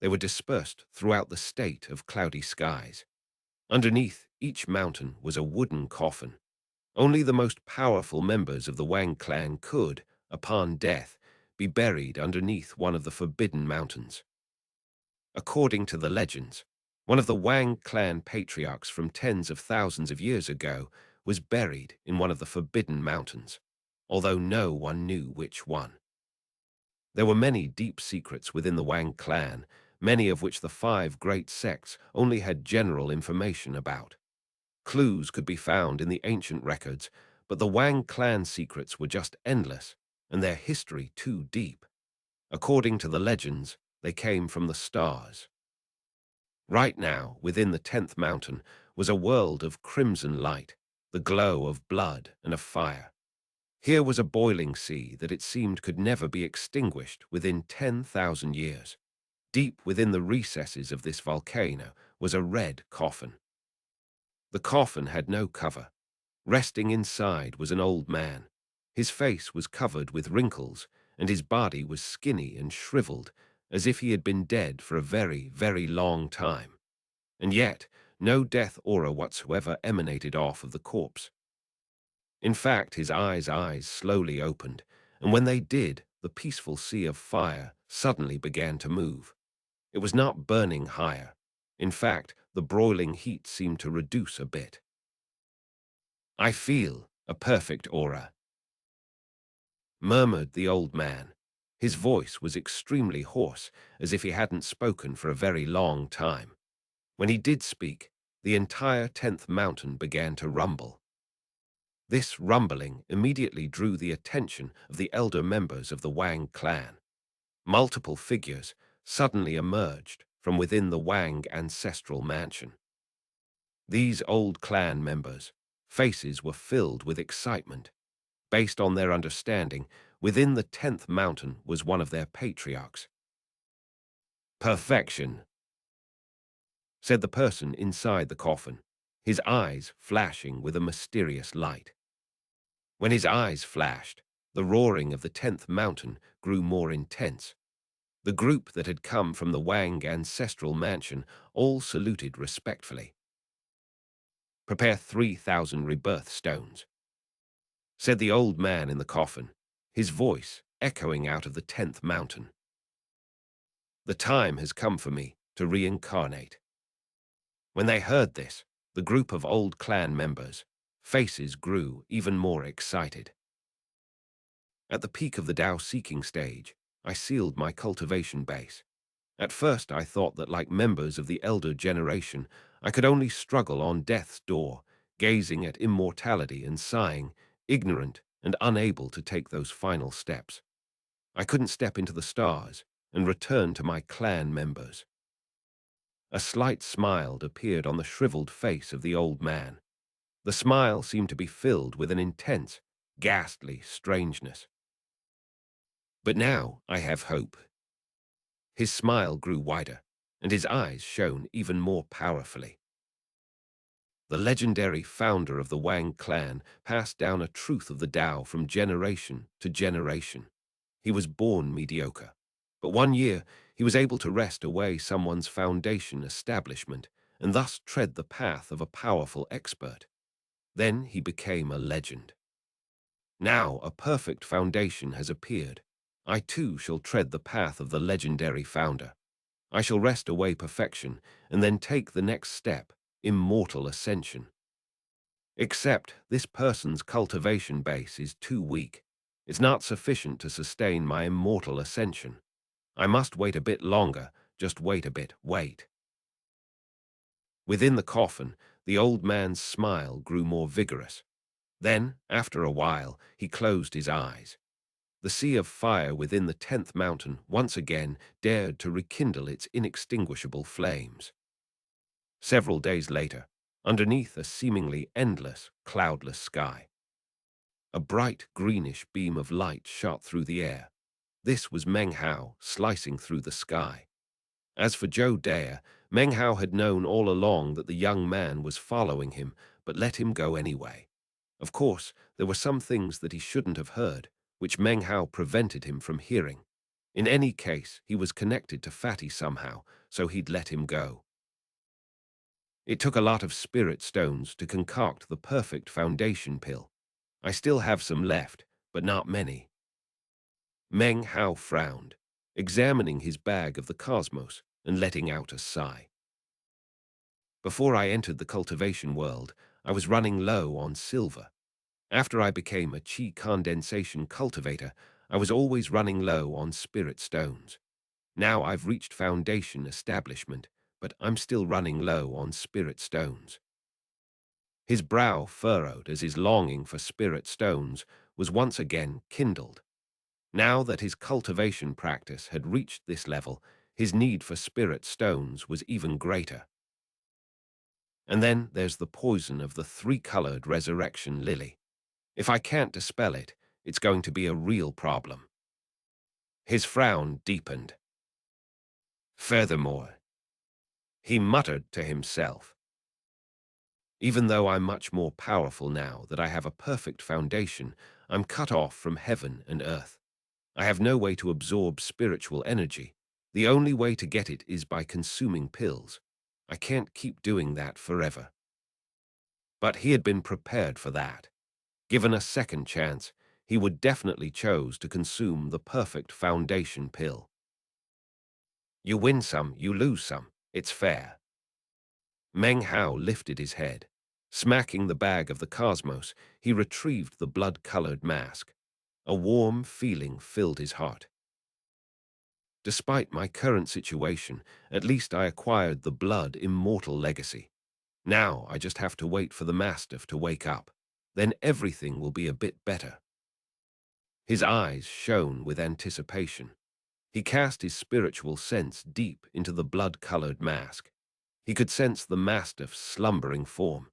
They were dispersed throughout the state of cloudy skies. Underneath each mountain was a wooden coffin. Only the most powerful members of the Wang clan could, upon death, be buried underneath one of the forbidden mountains. According to the legends, one of the Wang clan patriarchs from tens of thousands of years ago was buried in one of the forbidden mountains, although no one knew which one. There were many deep secrets within the Wang clan, many of which the 5 great sects only had general information about. Clues could be found in the ancient records, but the Wang clan secrets were just endless, and their history too deep. According to the legends, they came from the stars. Right now, within the 10th mountain, was a world of crimson light, the glow of blood and of fire. Here was a boiling sea that it seemed could never be extinguished within 10,000 years. Deep within the recesses of this volcano was a red coffin. The coffin had no cover. Resting inside was an old man. His face was covered with wrinkles, and his body was skinny and shriveled, as if he had been dead for a very, very long time. And yet, no death aura whatsoever emanated off of the corpse. In fact, his eyes slowly opened, and when they did, the peaceful sea of fire suddenly began to move. It was not burning higher. In fact, the broiling heat seemed to reduce a bit. "I feel a perfect aura," murmured the old man. His voice was extremely hoarse, as if he hadn't spoken for a very long time. When he did speak, the entire 10th mountain began to rumble. This rumbling immediately drew the attention of the elder members of the Wang clan. Multiple figures suddenly emerged from within the Wang ancestral mansion. These old clan members' faces were filled with excitement. Based on their understanding, within the 10th mountain was one of their patriarchs. "Perfection," said the person inside the coffin, his eyes flashing with a mysterious light. When his eyes flashed, the roaring of the 10th mountain grew more intense. The group that had come from the Wang ancestral mansion all saluted respectfully. "Prepare 3,000 rebirth stones," said the old man in the coffin, his voice echoing out of the 10th mountain. "The time has come for me to reincarnate." When they heard this, the group of old clan members' faces grew even more excited. At the peak of the Tao-seeking stage, I sealed my cultivation base. At first I thought that like members of the elder generation, I could only struggle on death's door, gazing at immortality and sighing, ignorant and unable to take those final steps. I couldn't step into the stars and return to my clan members. A slight smile appeared on the shriveled face of the old man. The smile seemed to be filled with an intense, ghastly strangeness. "But now I have hope." His smile grew wider, and his eyes shone even more powerfully. The legendary founder of the Wang clan passed down a truth of the Tao from generation to generation. He was born mediocre, but one year he was able to wrest away someone's foundation establishment and thus tread the path of a powerful expert. Then he became a legend. Now a perfect foundation has appeared. I too shall tread the path of the legendary founder. I shall wrest away perfection and then take the next step, immortal ascension. Except this person's cultivation base is too weak. It's not sufficient to sustain my immortal ascension. I must wait a bit longer, just wait a bit, wait. Within the coffin, the old man's smile grew more vigorous. Then, after a while, he closed his eyes. The sea of fire within the 10th mountain once again dared to rekindle its inextinguishable flames. Several days later, underneath a seemingly endless, cloudless sky, a bright greenish beam of light shot through the air. This was Meng Hao slicing through the sky. As for Zhou Daya, Meng Hao had known all along that the young man was following him, but let him go anyway. Of course, there were some things that he shouldn't have heard, which Meng Hao prevented him from hearing. In any case, he was connected to Fatty somehow, so he'd let him go. It took a lot of spirit stones to concoct the perfect foundation pill. I still have some left, but not many. Meng Hao frowned, examining his bag of the cosmos and letting out a sigh. Before I entered the cultivation world, I was running low on silver. After I became a chi condensation cultivator, I was always running low on spirit stones. Now I've reached foundation establishment, but I'm still running low on spirit stones. His brow furrowed as his longing for spirit stones was once again kindled. Now that his cultivation practice had reached this level, his need for spirit stones was even greater. And then there's the poison of the three-colored resurrection lily. If I can't dispel it, it's going to be a real problem. His frown deepened. Furthermore, he muttered to himself, even though I'm much more powerful now that I have a perfect foundation, I'm cut off from heaven and earth. I have no way to absorb spiritual energy. The only way to get it is by consuming pills. I can't keep doing that forever. But he had been prepared for that. Given a second chance, he would definitely choose to consume the perfect foundation pill. You win some, you lose some. It's fair. Meng Hao lifted his head. Smacking the bag of the cosmos, he retrieved the blood-colored mask. A warm feeling filled his heart. Despite my current situation, at least I acquired the blood immortal legacy. Now I just have to wait for the Mastiff to wake up. Then everything will be a bit better. His eyes shone with anticipation. He cast his spiritual sense deep into the blood-colored mask. He could sense the Mastiff's slumbering form.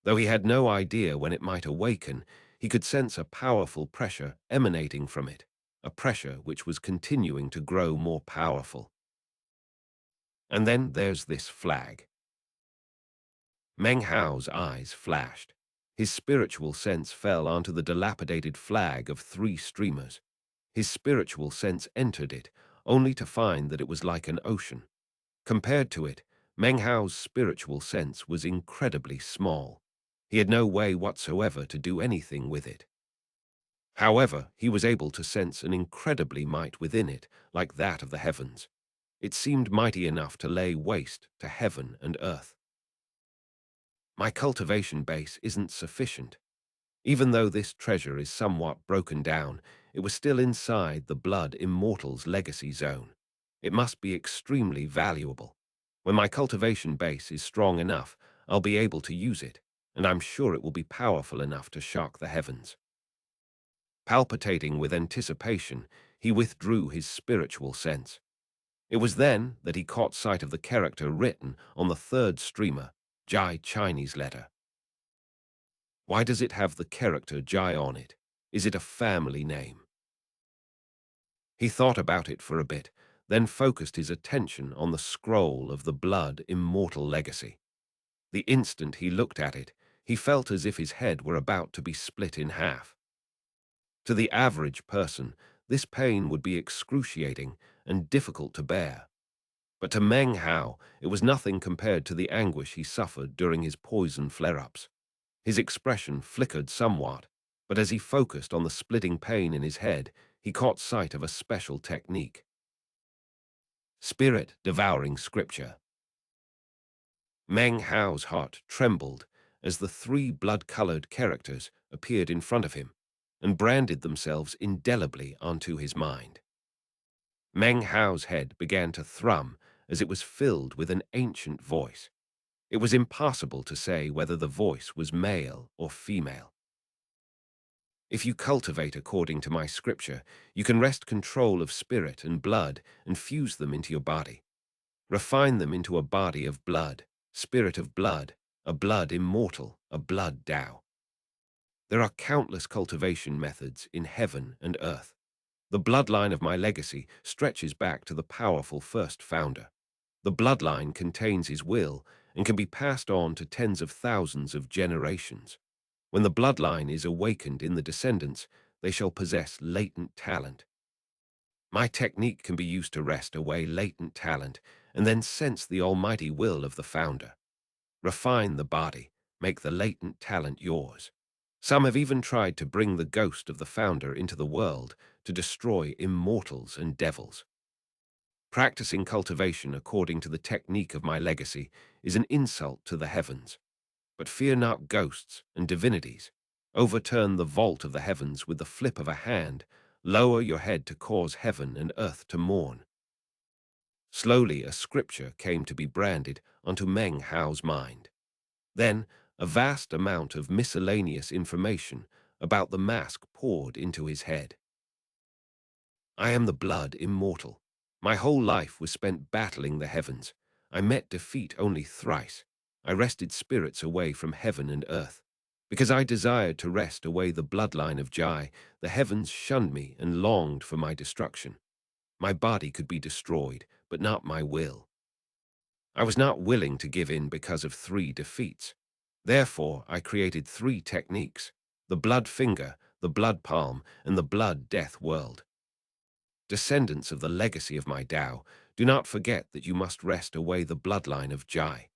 Though he had no idea when it might awaken, he could sense a powerful pressure emanating from it, a pressure which was continuing to grow more powerful. And then there's this flag. Meng Hao's eyes flashed. His spiritual sense fell onto the dilapidated flag of 3 streamers. His spiritual sense entered it, only to find that it was like an ocean. Compared to it, Meng Hao's spiritual sense was incredibly small. He had no way whatsoever to do anything with it. However, he was able to sense an incredibly might within it, like that of the heavens. It seemed mighty enough to lay waste to heaven and earth. My cultivation base isn't sufficient. Even though this treasure is somewhat broken down, it was still inside the Blood Immortal's legacy zone. It must be extremely valuable. When my cultivation base is strong enough, I'll be able to use it, and I'm sure it will be powerful enough to shock the heavens. Palpitating with anticipation, he withdrew his spiritual sense. It was then that he caught sight of the character written on the 3rd streamer, Jai Chinese letter. Why does it have the character Jai on it? Is it a family name? He thought about it for a bit, then focused his attention on the scroll of the Blood Immortal Legacy. The instant he looked at it, he felt as if his head were about to be split in half. To the average person, this pain would be excruciating and difficult to bear. But to Meng Hao, it was nothing compared to the anguish he suffered during his poison flare-ups. His expression flickered somewhat, but as he focused on the splitting pain in his head, he caught sight of a special technique. Spirit devouring scripture. Meng Hao's heart trembled as the 3 blood-colored characters appeared in front of him and branded themselves indelibly onto his mind. Meng Hao's head began to thrum as it was filled with an ancient voice. It was impossible to say whether the voice was male or female. If you cultivate according to my scripture, you can wrest control of spirit and blood and fuse them into your body. Refine them into a body of blood, spirit of blood, a blood immortal, a blood Tao. There are countless cultivation methods in heaven and earth. The bloodline of my legacy stretches back to the powerful first founder. The bloodline contains his will and can be passed on to tens of thousands of generations. When the bloodline is awakened in the descendants, they shall possess latent talent. My technique can be used to wrest away latent talent and then sense the almighty will of the founder. Refine the body, make the latent talent yours. Some have even tried to bring the ghost of the founder into the world to destroy immortals and devils. Practicing cultivation according to the technique of my legacy is an insult to the heavens. But fear not ghosts and divinities. Overturn the vault of the heavens with the flip of a hand. Lower your head to cause heaven and earth to mourn. Slowly a scripture came to be branded onto Meng Hao's mind. Then a vast amount of miscellaneous information about the mask poured into his head. I am the blood immortal. My whole life was spent battling the heavens. I met defeat only thrice. I wrested spirits away from heaven and earth. Because I desired to wrest away the bloodline of Jai, the heavens shunned me and longed for my destruction. My body could be destroyed, but not my will. I was not willing to give in because of 3 defeats. Therefore, I created 3 techniques: the blood finger, the blood palm, and the blood death world. Descendants of the legacy of my Tao, do not forget that you must wrest away the bloodline of Jai.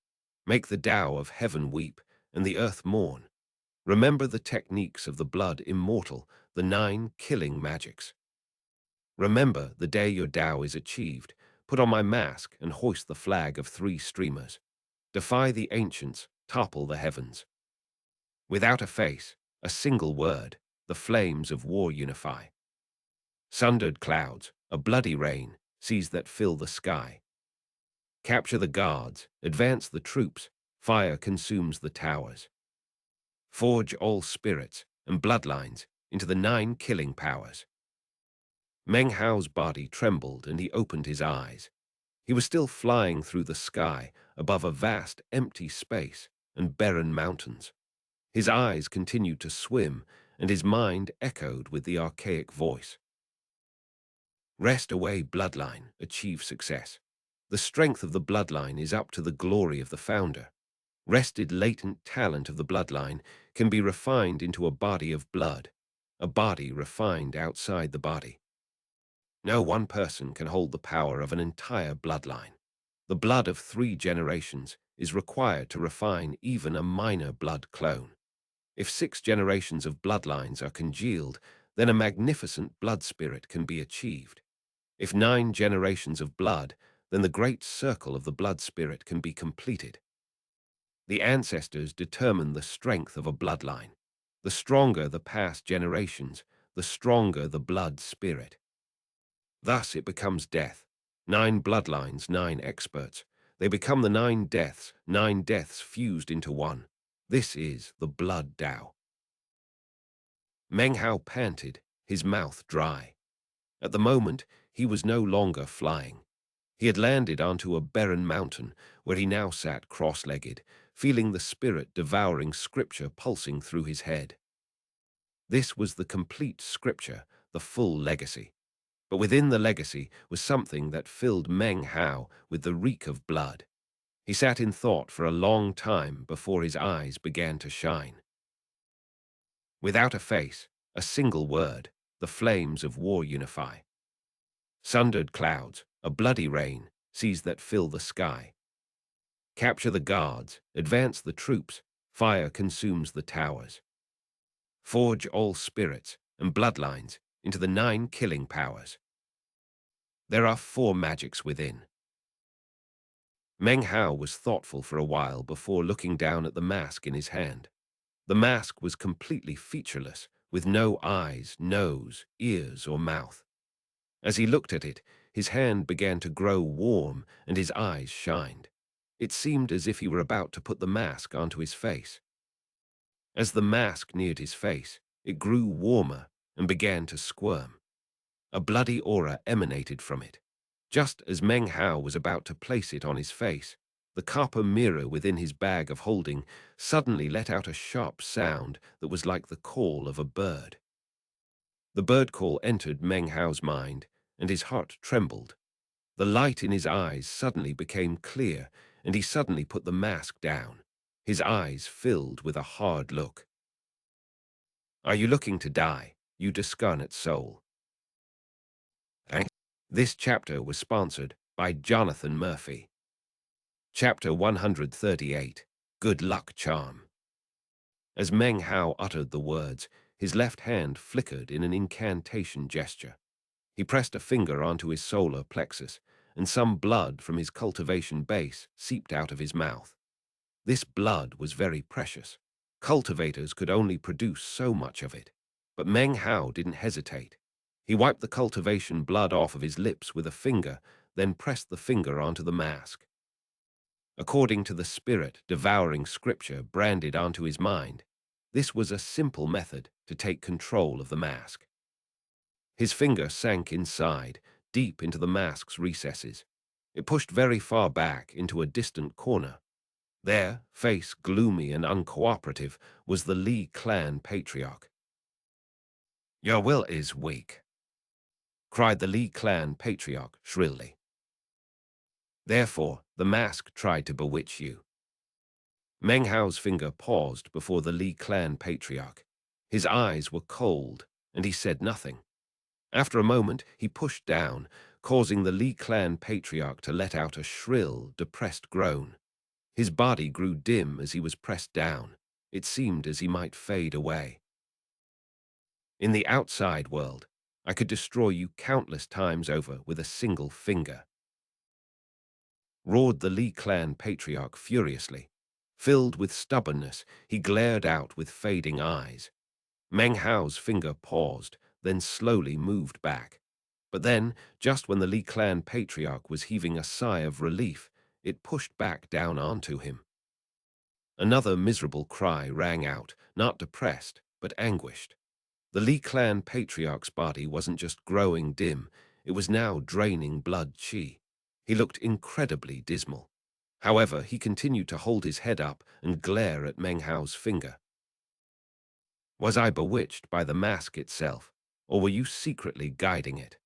Make the Tao of heaven weep and the earth mourn. Remember the techniques of the blood immortal, the 9 killing magics. Remember the day your Tao is achieved. Put on my mask and hoist the flag of 3 streamers. Defy the ancients, topple the heavens. Without a face, a single word, the flames of war unify. Sundered clouds, a bloody rain, seas that fill the sky. Capture the guards, advance the troops, fire consumes the towers. Forge all spirits and bloodlines into the 9 killing powers. Meng Hao's body trembled and he opened his eyes. He was still flying through the sky above a vast empty space and barren mountains. His eyes continued to swim and his mind echoed with the archaic voice. Wrest away bloodline, achieve success. The strength of the bloodline is up to the glory of the founder. Wrested latent talent of the bloodline can be refined into a body of blood, a body refined outside the body. No one person can hold the power of an entire bloodline. The blood of 3 generations is required to refine even a minor blood clone. If 6 generations of bloodlines are congealed, then a magnificent blood spirit can be achieved. If 9 generations of blood, then the great circle of the blood spirit can be completed. The ancestors determine the strength of a bloodline. The stronger the past generations, the stronger the blood spirit. Thus it becomes death. 9 bloodlines, 9 experts. They become the 9 deaths, 9 deaths fused into one. This is the blood Tao. Meng Hao panted, his mouth dry. At the moment, he was no longer flying. He had landed onto a barren mountain where he now sat cross-legged, feeling the spirit devouring scripture pulsing through his head. This was the complete scripture, the full legacy. But within the legacy was something that filled Meng Hao with the reek of blood. He sat in thought for a long time before his eyes began to shine. Without a face, a single word, the flames of war unify. Sundered clouds, a bloody rain, seas that fill the sky. Capture the guards, advance the troops, fire consumes the towers. Forge all spirits and bloodlines into the 9 killing powers. There are 4 magics within. Meng Hao was thoughtful for a while before looking down at the mask in his hand. The mask was completely featureless, with no eyes, nose, ears, or mouth. As he looked at it, his hand began to grow warm and his eyes shined. It seemed as if he were about to put the mask onto his face. As the mask neared his face, it grew warmer and began to squirm. A bloody aura emanated from it. Just as Meng Hao was about to place it on his face, the copper mirror within his bag of holding suddenly let out a sharp sound that was like the call of a bird. The bird call entered Meng Hao's mind, and his heart trembled. The light in his eyes suddenly became clear, and he suddenly put the mask down. His eyes filled with a hard look. "Are you looking to die, you discarnate soul?" Thanks. This chapter was sponsored by Jonathan Murphy. Chapter 138, Good Luck Charm. As Meng Hao uttered the words, his left hand flickered in an incantation gesture. He pressed a finger onto his solar plexus, and some blood from his cultivation base seeped out of his mouth. This blood was very precious. Cultivators could only produce so much of it. But Meng Hao didn't hesitate. He wiped the cultivation blood off of his lips with a finger, then pressed the finger onto the mask. According to the spirit devouring scripture branded onto his mind, this was a simple method to take control of the mask. His finger sank inside, deep into the mask's recesses. It pushed very far back into a distant corner. There, face gloomy and uncooperative, was the Li clan patriarch. "Your will is weak," cried the Li clan patriarch shrilly. "Therefore, the mask tried to bewitch you." Meng Hao's finger paused before the Li clan patriarch. His eyes were cold, and he said nothing. After a moment, he pushed down, causing the Li clan patriarch to let out a shrill, depressed groan. His body grew dim as he was pressed down. It seemed as he might fade away. "In the outside world, I could destroy you countless times over with a single finger," roared the Li clan patriarch furiously. Filled with stubbornness, he glared out with fading eyes. Meng Hao's finger paused, then slowly moved back. But then, just when the Li clan patriarch was heaving a sigh of relief, it pushed back down onto him. Another miserable cry rang out, not depressed, but anguished. The Li clan patriarch's body wasn't just growing dim, it was now draining blood qi. He looked incredibly dismal. However, he continued to hold his head up and glare at Meng Hao's finger. "Was I bewitched by the mask itself, or were you secretly guiding it?"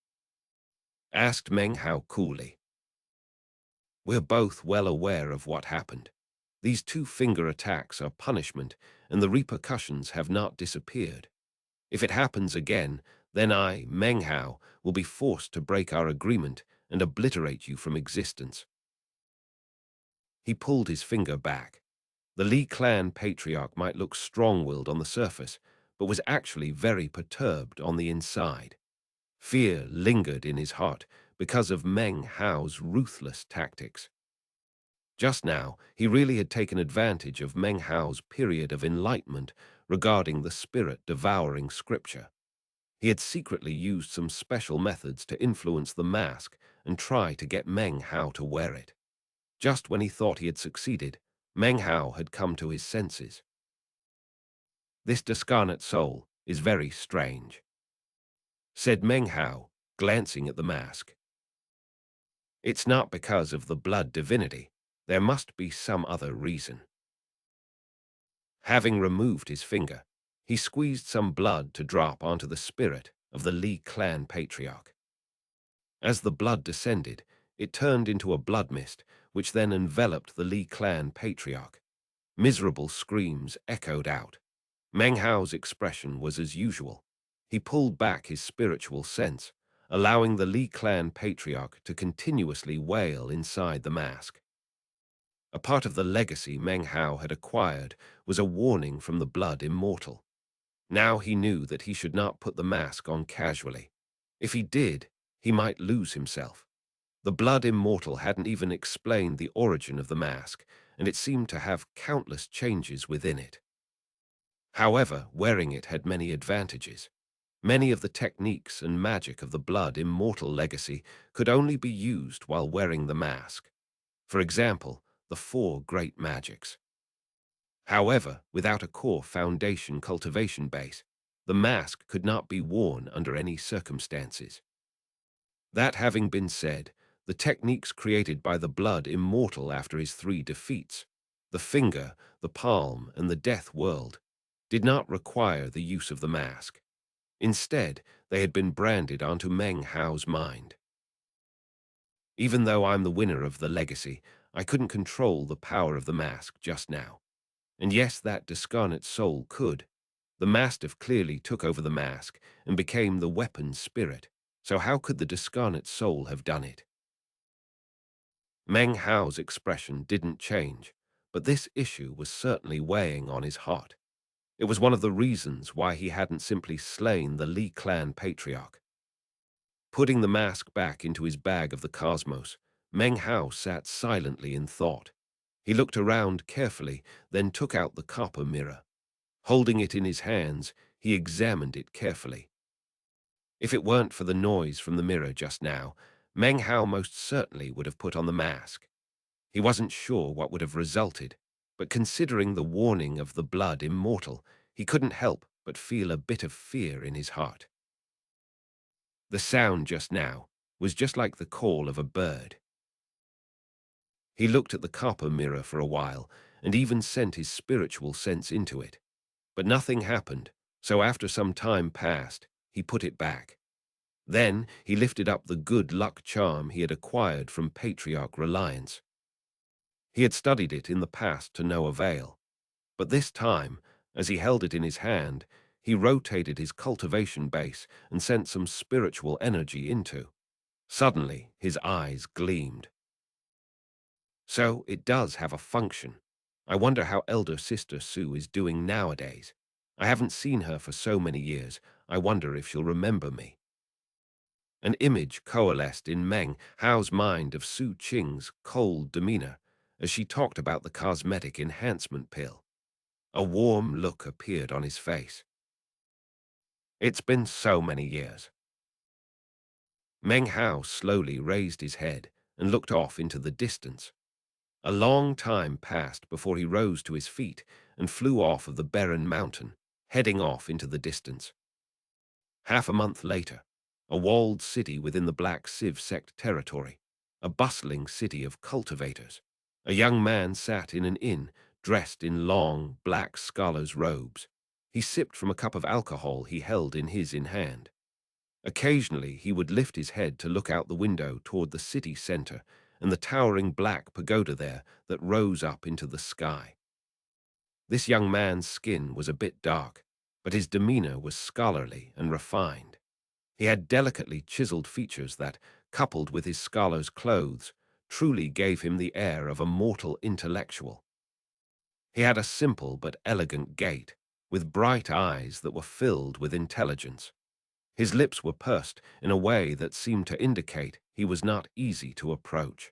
asked Meng Hao coolly. "We're both well aware of what happened. These two-finger attacks are punishment, and the repercussions have not disappeared. If it happens again, then I, Meng Hao, will be forced to break our agreement and obliterate you from existence." He pulled his finger back. The Li clan patriarch might look strong-willed on the surface, but was actually very perturbed on the inside. Fear lingered in his heart because of Meng Hao's ruthless tactics. Just now, he really had taken advantage of Meng Hao's period of enlightenment regarding the spirit-devouring scripture. He had secretly used some special methods to influence the mask and try to get Meng Hao to wear it. Just when he thought he had succeeded, Meng Hao had come to his senses. "This discarnate soul is very strange," said Meng Hao, glancing at the mask. "It's not because of the blood divinity. There must be some other reason." Having removed his finger, he squeezed some blood to drop onto the spirit of the Li clan patriarch. As the blood descended, it turned into a blood mist, which then enveloped the Li clan patriarch. Miserable screams echoed out. Meng Hao's expression was as usual. He pulled back his spiritual sense, allowing the Li clan patriarch to continuously wail inside the mask. A part of the legacy Meng Hao had acquired was a warning from the blood immortal. Now he knew that he should not put the mask on casually. If he did, he might lose himself. The blood immortal hadn't even explained the origin of the mask, and it seemed to have countless changes within it. However, wearing it had many advantages. Many of the techniques and magic of the blood immortal legacy could only be used while wearing the mask. For example, the four great magics. However, without a core foundation cultivation base, the mask could not be worn under any circumstances. That having been said, the techniques created by the blood immortal after his three defeats, the finger, the palm, and the death world, did not require the use of the mask. Instead, they had been branded onto Meng Hao's mind. Even though I'm the winner of the legacy, I couldn't control the power of the mask just now. And yes, that discarnate soul could. The Mastiff clearly took over the mask and became the weapon spirit. So how could the discarnate soul have done it? Meng Hao's expression didn't change, but this issue was certainly weighing on his heart. It was one of the reasons why he hadn't simply slain the Li clan patriarch. Putting the mask back into his bag of the cosmos, Meng Hao sat silently in thought. He looked around carefully, then took out the copper mirror. Holding it in his hands, he examined it carefully. If it weren't for the noise from the mirror just now, Meng Hao most certainly would have put on the mask. He wasn't sure what would have resulted, but considering the warning of the blood immortal, he couldn't help but feel a bit of fear in his heart. The sound just now was just like the call of a bird. He looked at the copper mirror for a while and even sent his spiritual sense into it. But nothing happened, so after some time passed, he put it back. Then he lifted up the good luck charm he had acquired from Patriarch Reliance. He had studied it in the past to no avail, but this time, as he held it in his hand, he rotated his cultivation base and sent some spiritual energy into. Suddenly, his eyes gleamed. So it does have a function. I wonder how elder sister Sue is doing nowadays. I haven't seen her for so many years. I wonder if she'll remember me. An image coalesced in Meng Hao's mind of Su Qing's cold demeanor as she talked about the cosmetic enhancement pill. A warm look appeared on his face. It's been so many years. Meng Hao slowly raised his head and looked off into the distance. A long time passed before he rose to his feet and flew off of the barren mountain, heading off into the distance. Half a month later, a walled city within the Black Civ sect territory, a bustling city of cultivators. A young man sat in an inn, dressed in long, black scholar's robes. He sipped from a cup of alcohol he held in his hand. Occasionally, he would lift his head to look out the window toward the city center and the towering black pagoda there that rose up into the sky. This young man's skin was a bit dark, but his demeanor was scholarly and refined. He had delicately chiseled features that, coupled with his scholar's clothes, truly gave him the air of a mortal intellectual. He had a simple but elegant gait, with bright eyes that were filled with intelligence. His lips were pursed in a way that seemed to indicate he was not easy to approach.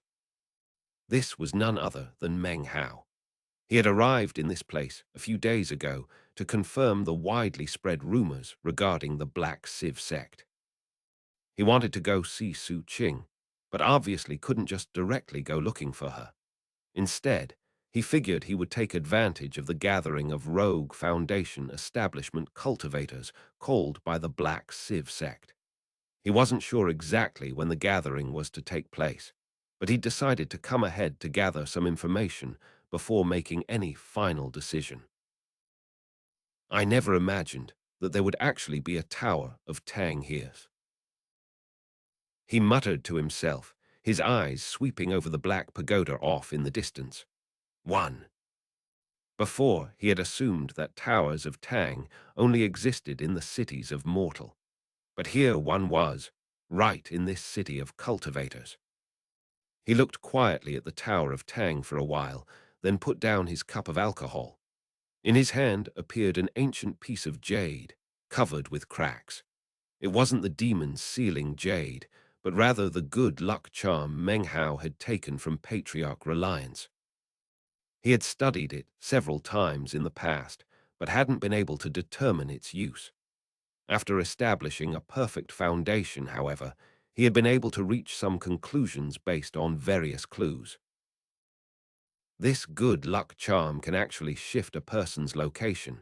This was none other than Meng Hao. He had arrived in this place a few days ago to confirm the widely spread rumors regarding the Black Civ sect. He wanted to go see Su Qing, but obviously couldn't just directly go looking for her. Instead, he figured he would take advantage of the gathering of rogue Foundation establishment cultivators called by the Black Civ sect. He wasn't sure exactly when the gathering was to take place, but he decided to come ahead to gather some information before making any final decision. I never imagined that there would actually be a tower of Tang here. He muttered to himself, his eyes sweeping over the black pagoda off in the distance. 1. Before, he had assumed that towers of Tang only existed in the cities of mortal. But here one was, right in this city of cultivators. He looked quietly at the Tower of Tang for a while, then put down his cup of alcohol. In his hand appeared an ancient piece of jade, covered with cracks. It wasn't the demon's sealing jade, but rather the good luck charm Meng Hao had taken from Patriarch Reliance. He had studied it several times in the past, but hadn't been able to determine its use. After establishing a perfect foundation, however, he had been able to reach some conclusions based on various clues. This good luck charm can actually shift a person's location.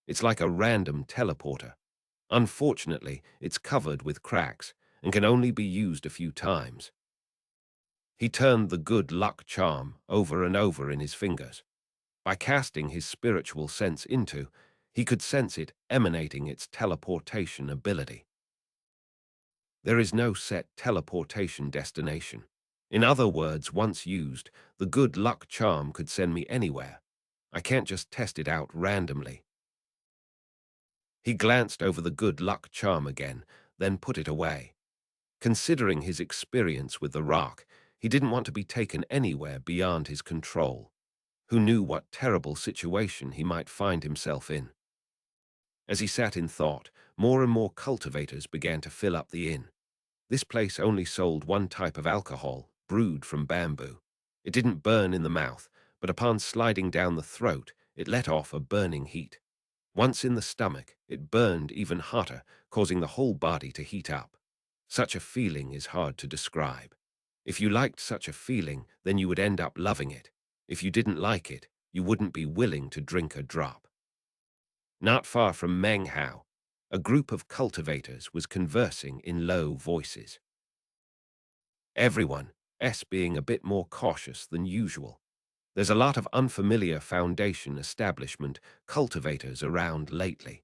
It's like a random teleporter. Unfortunately, it's covered with cracks and can only be used a few times. He turned the good luck charm over and over in his fingers. By casting his spiritual sense into, he could sense it emanating its teleportation ability. There is no set teleportation destination. In other words, once used, the good luck charm could send me anywhere. I can't just test it out randomly. He glanced over the good luck charm again, then put it away. Considering his experience with the rock, he didn't want to be taken anywhere beyond his control. Who knew what terrible situation he might find himself in? As he sat in thought, more and more cultivators began to fill up the inn. This place only sold one type of alcohol, brewed from bamboo. It didn't burn in the mouth, but upon sliding down the throat, it let off a burning heat. Once in the stomach, it burned even hotter, causing the whole body to heat up. Such a feeling is hard to describe. If you liked such a feeling, then you would end up loving it. If you didn't like it, you wouldn't be willing to drink a drop. Not far from Meng Hao, a group of cultivators was conversing in low voices. Everyone, being a bit more cautious than usual. There's a lot of unfamiliar foundation establishment cultivators around lately.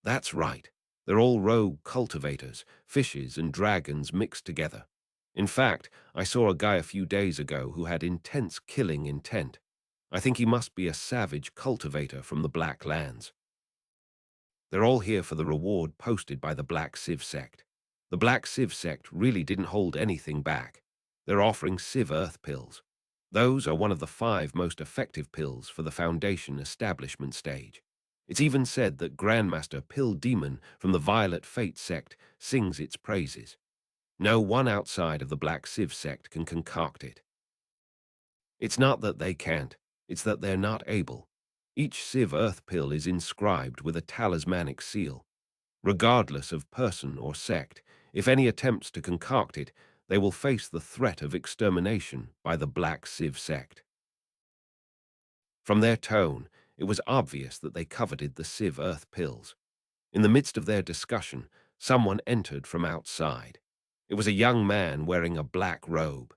That's right. They're all rogue cultivators, fishes and dragons mixed together. In fact, I saw a guy a few days ago who had intense killing intent. I think he must be a savage cultivator from the Black Lands. They're all here for the reward posted by the Black Civ sect. The Black Civ sect really didn't hold anything back. They're offering Civ Earth pills. Those are one of the 5 most effective pills for the Foundation establishment stage. It's even said that Grandmaster Pill Demon from the Violet Fate sect sings its praises. No one outside of the Black Civ sect can concoct it. It's not that they can't, it's that they're not able. Each Civ Earth pill is inscribed with a talismanic seal. Regardless of person or sect, if any attempts to concoct it, they will face the threat of extermination by the Black Civ sect. From their tone, it was obvious that they coveted the Civ Earth pills. In the midst of their discussion, someone entered from outside. It was a young man wearing a black robe.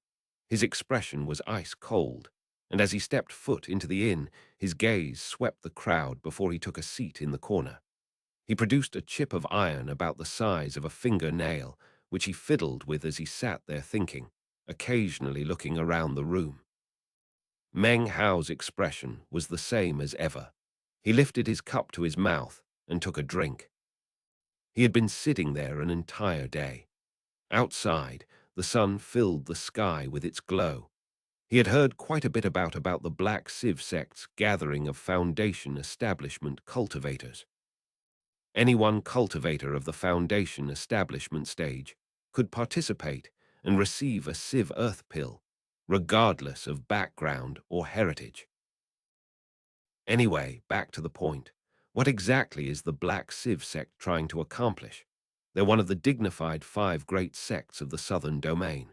His expression was ice cold, and as he stepped foot into the inn, his gaze swept the crowd before he took a seat in the corner. He produced a chip of iron about the size of a fingernail, which he fiddled with as he sat there thinking, occasionally looking around the room. Meng Hao's expression was the same as ever. He lifted his cup to his mouth and took a drink. He had been sitting there an entire day. Outside, the sun filled the sky with its glow. He had heard quite a bit about the Black Civ sect's gathering of Foundation establishment cultivators. Any one cultivator of the Foundation establishment stage could participate and receive a Civ Earth pill, regardless of background or heritage. Anyway, back to the point. What exactly is the Black Civ sect trying to accomplish? They're one of the dignified 5 great sects of the Southern Domain.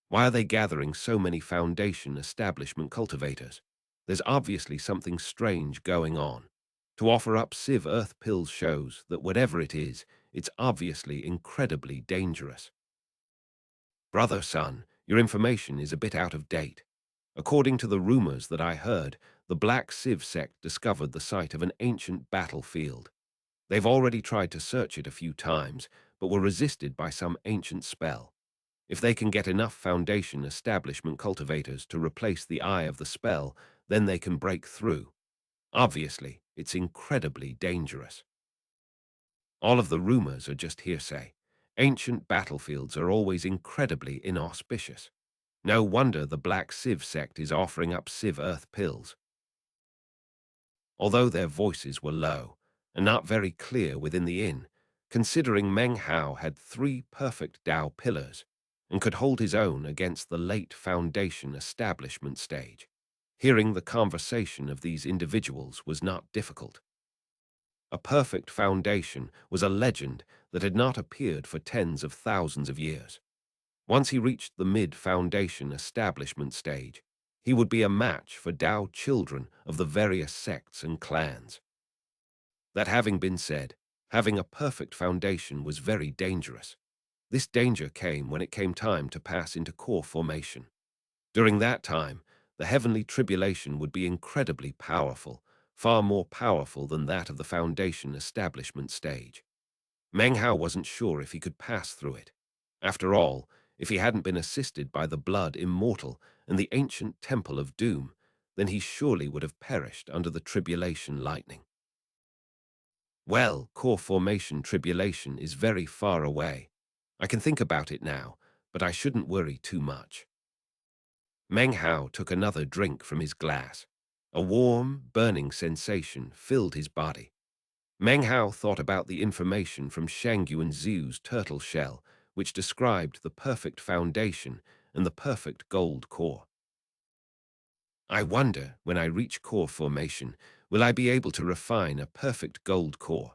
Why are they gathering so many Foundation establishment cultivators? There's obviously something strange going on. To offer up Civ Earth pills shows that whatever it is, it's obviously incredibly dangerous. Brother son, your information is a bit out of date. According to the rumors that I heard, the Black Civ sect discovered the site of an ancient battlefield. They've already tried to search it a few times, but were resisted by some ancient spell. If they can get enough Foundation establishment cultivators to replace the eye of the spell, then they can break through. Obviously, it's incredibly dangerous. All of the rumors are just hearsay. Ancient battlefields are always incredibly inauspicious. No wonder the Black Civ sect is offering up Civ Earth pills. Although their voices were low and not very clear within the inn, considering Meng Hao had 3 perfect Dao pillars and could hold his own against the late Foundation establishment stage, hearing the conversation of these individuals was not difficult. A perfect foundation was a legend that had not appeared for tens of thousands of years. Once he reached the mid-foundation establishment stage, he would be a match for Tao children of the various sects and clans. That having been said, having a perfect foundation was very dangerous. This danger came when it came time to pass into core formation. During that time, the heavenly tribulation would be incredibly powerful, far more powerful than that of the foundation establishment stage. Meng Hao wasn't sure if he could pass through it. After all, if he hadn't been assisted by the blood immortal and the ancient temple of doom, then he surely would have perished under the tribulation lightning. Well, core formation tribulation is very far away. I can think about it now, but I shouldn't worry too much. Meng Hao took another drink from his glass. A warm, burning sensation filled his body. Meng Hao thought about the information from Shang Yuanzhu's turtle shell, which described the perfect foundation and the perfect gold core. I wonder, when I reach core formation, will I be able to refine a perfect gold core?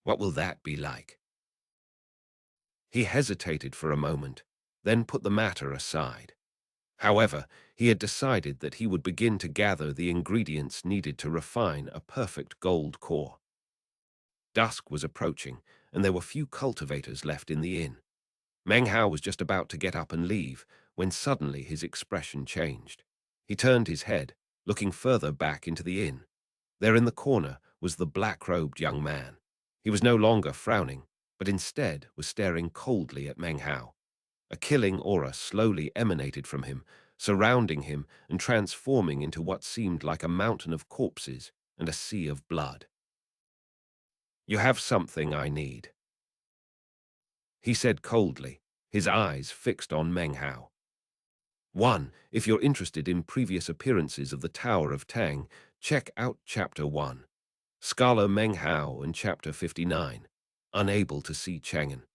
What will that be like? He hesitated for a moment, then put the matter aside. However, he had decided that he would begin to gather the ingredients needed to refine a perfect gold core. Dusk was approaching, and there were few cultivators left in the inn. Meng Hao was just about to get up and leave, when suddenly his expression changed. He turned his head, looking further back into the inn. There in the corner was the black-robed young man. He was no longer frowning, but instead was staring coldly at Meng Hao. A killing aura slowly emanated from him, surrounding him and transforming into what seemed like a mountain of corpses and a sea of blood. "You have something I need," he said coldly, his eyes fixed on Meng Hao. "1. If you're interested in previous appearances of the Tower of Tang, check out Chapter 1. Scholar Meng Hao and Chapter 59. Unable to see Chang'an.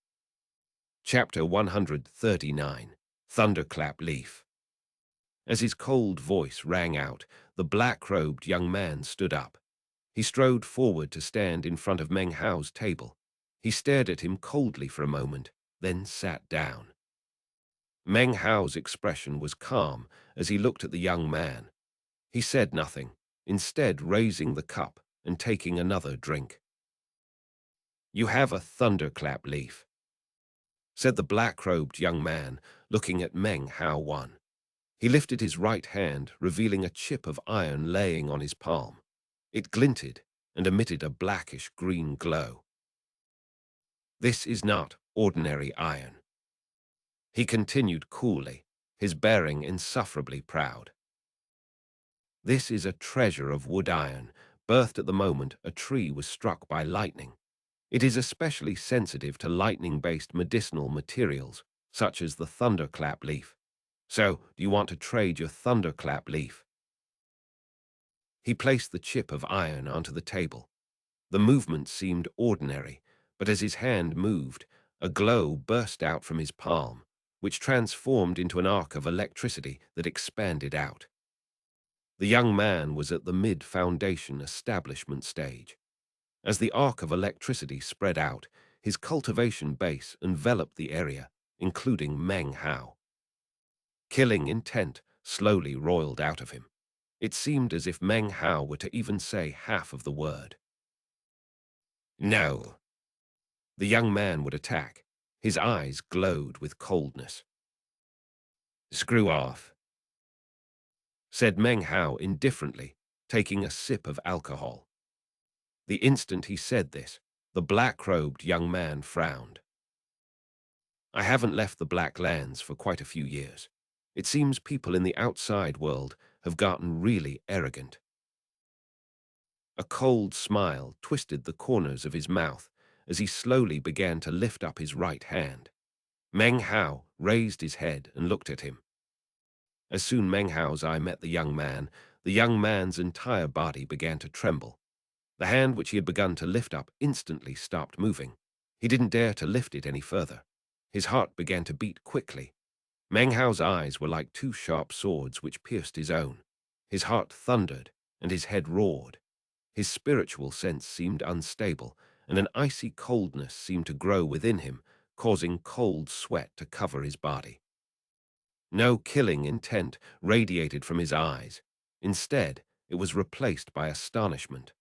Chapter 139. Thunderclap Leaf." As his cold voice rang out, the black-robed young man stood up. He strode forward to stand in front of Meng Hao's table. He stared at him coldly for a moment, then sat down. Meng Hao's expression was calm as he looked at the young man. He said nothing, instead raising the cup and taking another drink. "You have a thunderclap leaf," said the black-robed young man, looking at Meng Hao one. He lifted his right hand, revealing a chip of iron laying on his palm. It glinted and emitted a blackish-green glow. "This is not ordinary iron," he continued coolly, his bearing insufferably proud. "This is a treasure of wood iron, birthed at the moment a tree was struck by lightning. It is especially sensitive to lightning-based medicinal materials, such as the thunderclap leaf. So, do you want to trade your thunderclap leaf?" He placed the chip of iron onto the table. The movement seemed ordinary, but as his hand moved, a glow burst out from his palm, which transformed into an arc of electricity that expanded out. The young man was at the mid-foundation establishment stage. As the arc of electricity spread out, his cultivation base enveloped the area, including Meng Hao. Killing intent slowly roiled out of him. It seemed as if Meng Hao were to even say half of the word. "No." The young man would attack. His eyes glowed with coldness. "Screw off," said Meng Hao indifferently, taking a sip of alcohol. The instant he said this, the black-robed young man frowned. "I haven't left the Black Lands for quite a few years. It seems people in the outside world have gotten really arrogant." A cold smile twisted the corners of his mouth as he slowly began to lift up his right hand. Meng Hao raised his head and looked at him. As soon Meng Hao's eye met the young man's entire body began to tremble. The hand which he had begun to lift up instantly stopped moving. He didn't dare to lift it any further. His heart began to beat quickly. Meng Hao's eyes were like two sharp swords which pierced his own. His heart thundered and his head roared. His spiritual sense seemed unstable, and an icy coldness seemed to grow within him, causing cold sweat to cover his body. No killing intent radiated from his eyes. Instead, it was replaced by astonishment.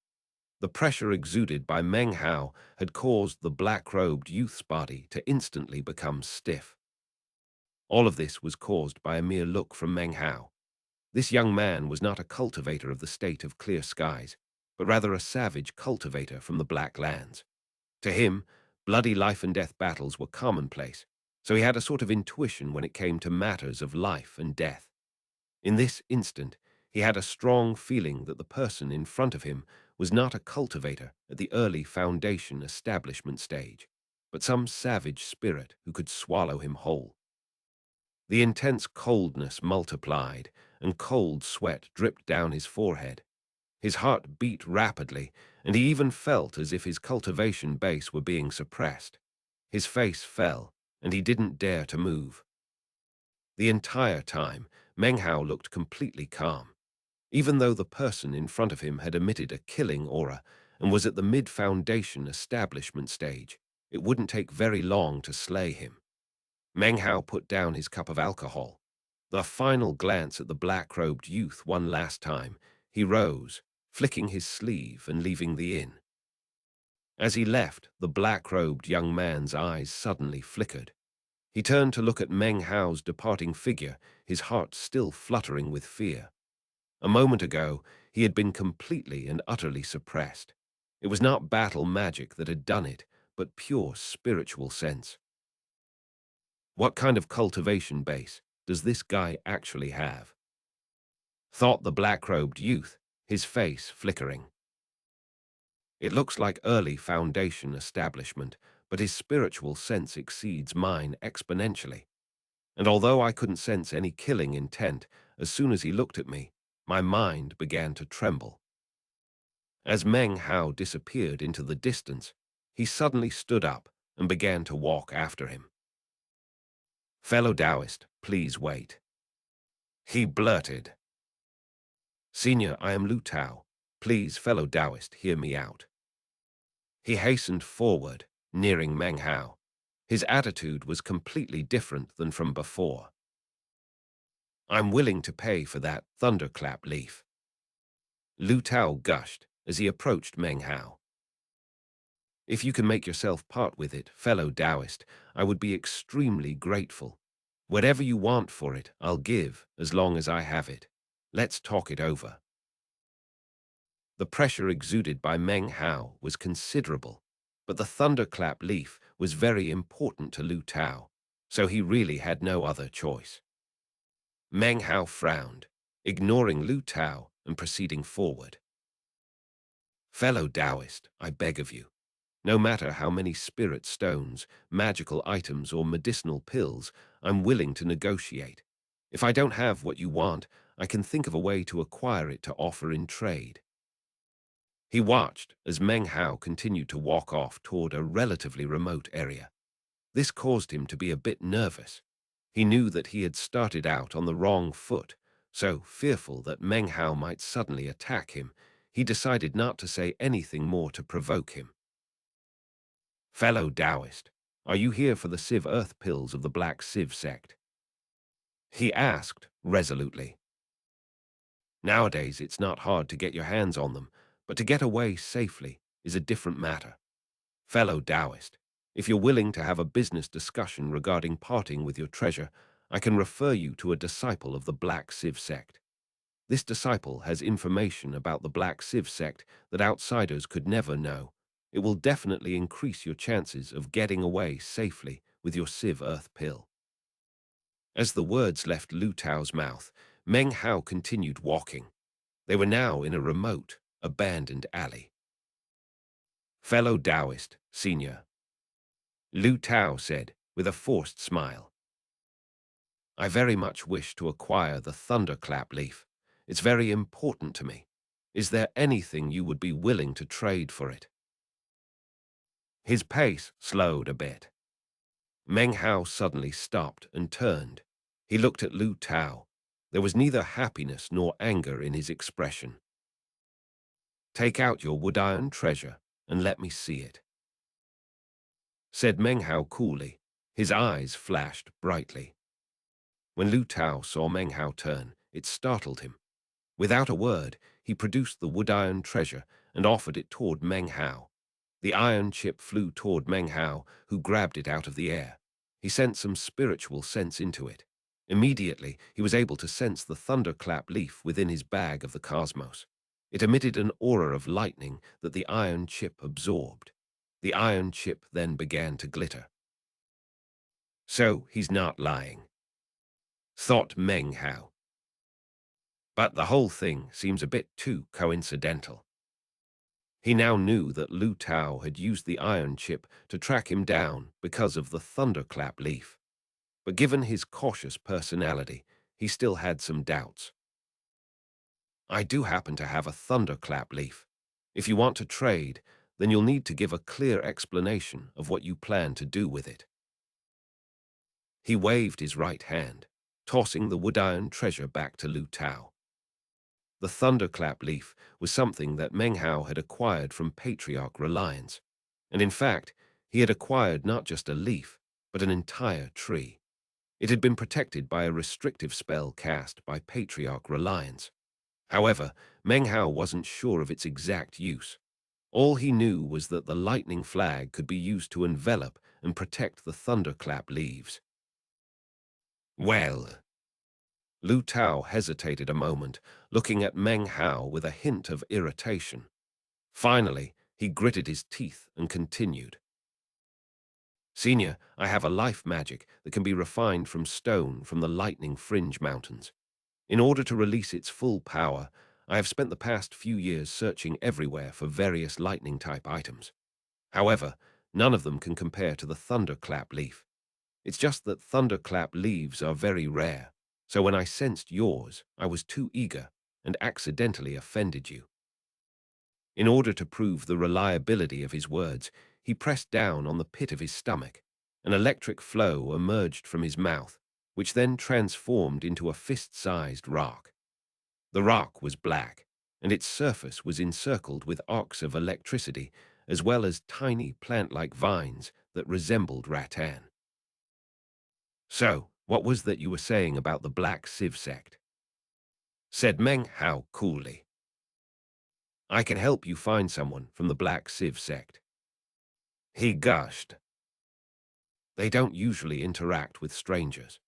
The pressure exuded by Meng Hao had caused the black-robed youth's body to instantly become stiff. All of this was caused by a mere look from Meng Hao. This young man was not a cultivator of the state of clear skies, but rather a savage cultivator from the Black Lands. To him, bloody life-and-death battles were commonplace, so he had a sort of intuition when it came to matters of life and death. In this instant, he had a strong feeling that the person in front of him was not a cultivator at the early foundation establishment stage, but some savage spirit who could swallow him whole. The intense coldness multiplied, and cold sweat dripped down his forehead. His heart beat rapidly, and he even felt as if his cultivation base were being suppressed. His face fell, and he didn't dare to move. The entire time, Meng Hao looked completely calm. Even though the person in front of him had emitted a killing aura and was at the mid-foundation establishment stage, it wouldn't take very long to slay him. Meng Hao put down his cup of alcohol. The final glance at the black-robed youth one last time, he rose, flicking his sleeve and leaving the inn. As he left, the black-robed young man's eyes suddenly flickered. He turned to look at Meng Hao's departing figure, his heart still fluttering with fear. A moment ago, he had been completely and utterly suppressed. It was not battle magic that had done it, but pure spiritual sense. What kind of cultivation base does this guy actually have? Thought the black-robed youth, his face flickering. It looks like early foundation establishment, but his spiritual sense exceeds mine exponentially. And although I couldn't sense any killing intent, as soon as he looked at me, my mind began to tremble. As Meng Hao disappeared into the distance, he suddenly stood up and began to walk after him. "Fellow Taoist, please wait," he blurted. "Senior, I am Lu Tao. Please, fellow Taoist, hear me out." He hastened forward, nearing Meng Hao. His attitude was completely different than from before. "I'm willing to pay for that thunderclap leaf," Lu Tao gushed as he approached Meng Hao. "If you can make yourself part with it, fellow Taoist, I would be extremely grateful. Whatever you want for it, I'll give, as long as I have it. Let's talk it over." The pressure exuded by Meng Hao was considerable, but the thunderclap leaf was very important to Lu Tao, so he really had no other choice. Meng Hao frowned, ignoring Lu Tao and proceeding forward. "Fellow Taoist, I beg of you. No matter how many spirit stones, magical items, or medicinal pills, I'm willing to negotiate. If I don't have what you want, I can think of a way to acquire it to offer in trade." He watched as Meng Hao continued to walk off toward a relatively remote area. This caused him to be a bit nervous. He knew that he had started out on the wrong foot, so, fearful that Meng Hao might suddenly attack him, he decided not to say anything more to provoke him. "Fellow Taoist, are you here for the Civ Earth pills of the Black Civ sect?" he asked resolutely. "Nowadays it's not hard to get your hands on them, but to get away safely is a different matter. Fellow Taoist, if you're willing to have a business discussion regarding parting with your treasure, I can refer you to a disciple of the Black Civ sect. This disciple has information about the Black Civ sect that outsiders could never know. It will definitely increase your chances of getting away safely with your Civ Earth pill." As the words left Lu Tao's mouth, Meng Hao continued walking. They were now in a remote, abandoned alley. "Fellow Taoist, Senior," Lu Tao said, with a forced smile. "I very much wish to acquire the thunderclap leaf. It's very important to me. Is there anything you would be willing to trade for it?" His pace slowed a bit. Meng Hao suddenly stopped and turned. He looked at Lu Tao. There was neither happiness nor anger in his expression. Take out your wood iron treasure and let me see it, said Meng Hao coolly. His eyes flashed brightly. When Lu Tao saw Meng Hao turn, it startled him. Without a word, he produced the wood iron treasure and offered it toward Meng Hao. The iron chip flew toward Meng Hao, who grabbed it out of the air. He sent some spiritual sense into it. Immediately, he was able to sense the thunderclap leaf within his bag of the cosmos. It emitted an aura of lightning that the iron chip absorbed. The iron chip then began to glitter. So he's not lying, thought Meng Hao. But the whole thing seems a bit too coincidental. He now knew that Lu Tao had used the iron chip to track him down because of the thunderclap leaf. But given his cautious personality, he still had some doubts. I do happen to have a thunderclap leaf. If you want to trade, then you'll need to give a clear explanation of what you plan to do with it. He waved his right hand, tossing the wood iron treasure back to Lu Tao. The thunderclap leaf was something that Meng Hao had acquired from Patriarch Reliance, and in fact, he had acquired not just a leaf, but an entire tree. It had been protected by a restrictive spell cast by Patriarch Reliance. However, Meng Hao wasn't sure of its exact use. All he knew was that the lightning flag could be used to envelop and protect the thunderclap leaves. Well, Lu Tao hesitated a moment, looking at Meng Hao with a hint of irritation. Finally, he gritted his teeth and continued. Senior, I have a life magic that can be refined from stone from the Lightning Fringe Mountains. In order to release its full power, I have spent the past few years searching everywhere for various lightning-type items. However, none of them can compare to the thunderclap leaf. It's just that thunderclap leaves are very rare, so when I sensed yours, I was too eager and accidentally offended you. In order to prove the reliability of his words, he pressed down on the pit of his stomach. An electric flow emerged from his mouth, which then transformed into a fist-sized rock. The rock was black, and its surface was encircled with arcs of electricity, as well as tiny plant-like vines that resembled rattan. So, what was that you were saying about the Black Civ sect? Said Meng Hao coolly. I can help you find someone from the Black Civ sect. He gushed. They don't usually interact with strangers.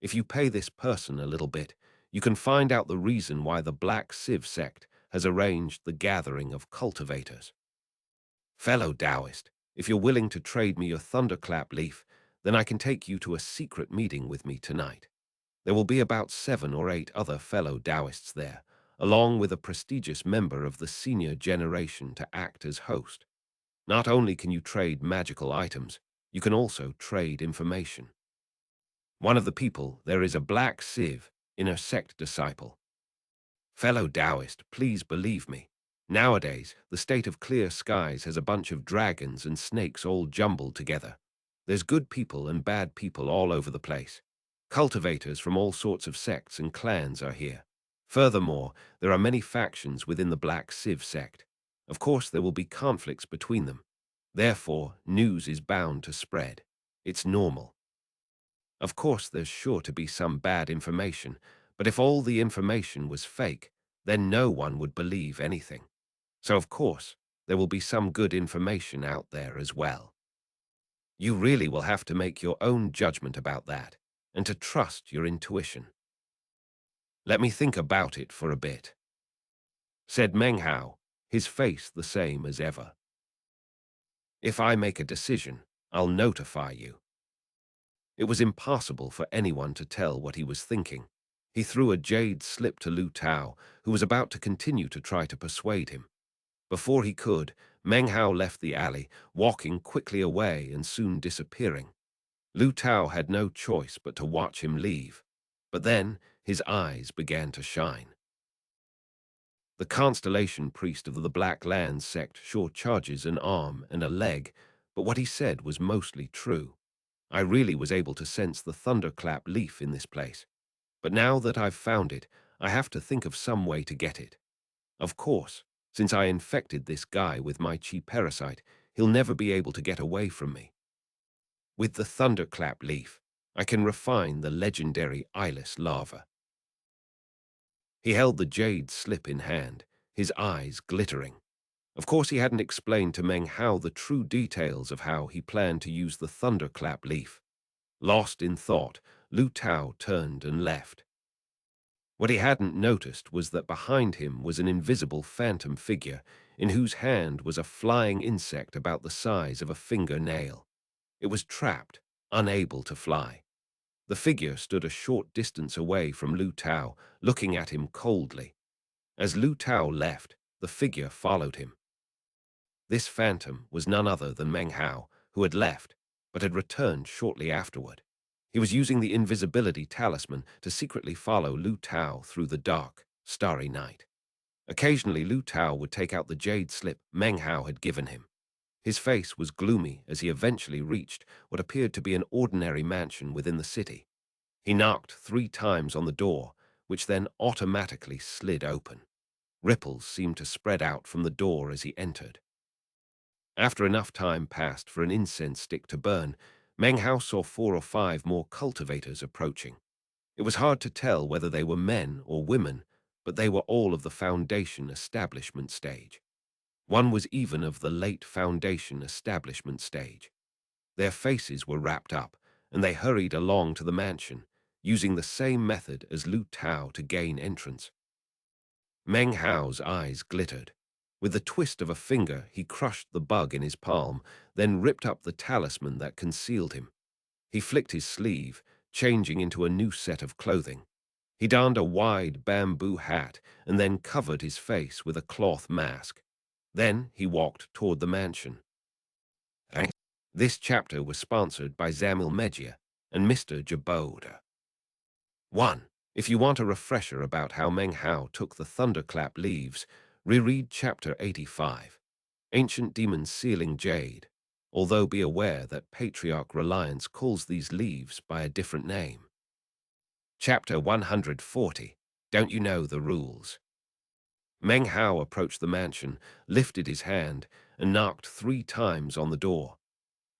If you pay this person a little bit, you can find out the reason why the Black Civ sect has arranged the gathering of cultivators. Fellow Taoist, if you're willing to trade me your thunderclap leaf, then I can take you to a secret meeting with me tonight. There will be about 7 or 8 other fellow Taoists there, along with a prestigious member of the senior generation to act as host. Not only can you trade magical items, you can also trade information. One of the people there is a Black Civ, inner sect disciple. Fellow Taoist, please believe me. Nowadays, the state of clear skies has a bunch of dragons and snakes all jumbled together. There's good people and bad people all over the place. Cultivators from all sorts of sects and clans are here. Furthermore, there are many factions within the Black Civ sect. Of course, there will be conflicts between them. Therefore, news is bound to spread. It's normal. Of course, there's sure to be some bad information, but if all the information was fake, then no one would believe anything. So of course, there will be some good information out there as well. You really will have to make your own judgment about that, and to trust your intuition. Let me think about it for a bit, said Meng Hao, his face the same as ever. If I make a decision, I'll notify you. It was impossible for anyone to tell what he was thinking. He threw a jade slip to Lu Tao, who was about to continue to try to persuade him. Before he could, Meng Hao left the alley, walking quickly away and soon disappearing. Lu Tao had no choice but to watch him leave. But then his eyes began to shine. The constellation priest of the Black Lands sect sure charges an arm and a leg, but what he said was mostly true. I really was able to sense the thunderclap leaf in this place. But now that I've found it, I have to think of some way to get it. Of course, Since I infected this guy with my chi parasite, he'll never be able to get away from me. With the thunderclap leaf, I can refine the legendary eyeless lava. He held the jade slip in hand, his eyes glittering. Of course, he hadn't explained to Meng Hao the true details of how he planned to use the thunderclap leaf. Lost in thought, Lu Tao turned and left. What he hadn't noticed was that behind him was an invisible phantom figure in whose hand was a flying insect about the size of a fingernail. It was trapped, unable to fly. The figure stood a short distance away from Lu Tao, looking at him coldly. As Lu Tao left, the figure followed him. This phantom was none other than Meng Hao, who had left, but had returned shortly afterward. He was using the invisibility talisman to secretly follow Lu Tao through the dark, starry night. Occasionally, Lu Tao would take out the jade slip Meng Hao had given him. His face was gloomy as he eventually reached what appeared to be an ordinary mansion within the city. He knocked 3 times on the door, which then automatically slid open. Ripples seemed to spread out from the door as he entered. After enough time passed for an incense stick to burn, Meng Hao saw 4 or 5 more cultivators approaching. It was hard to tell whether they were men or women, but they were all of the Foundation establishment stage. One was even of the late Foundation establishment stage. Their faces were wrapped up, and they hurried along to the mansion, using the same method as Lu Tao to gain entrance. Meng Hao's eyes glittered. With the twist of a finger, he crushed the bug in his palm, then ripped up the talisman that concealed him. He flicked his sleeve, changing into a new set of clothing. He donned a wide bamboo hat and then covered his face with a cloth mask. Then he walked toward the mansion. This chapter was sponsored by Zamil Media and Mr. Jaboda. 1. If you want a refresher about how Meng Hao took the thunderclap leaves, reread Chapter 85, Ancient Demons Sealing Jade, although be aware that Patriarch Reliance calls these leaves by a different name. Chapter 140, Don't You Know the Rules? Meng Hao approached the mansion, lifted his hand, and knocked 3 times on the door.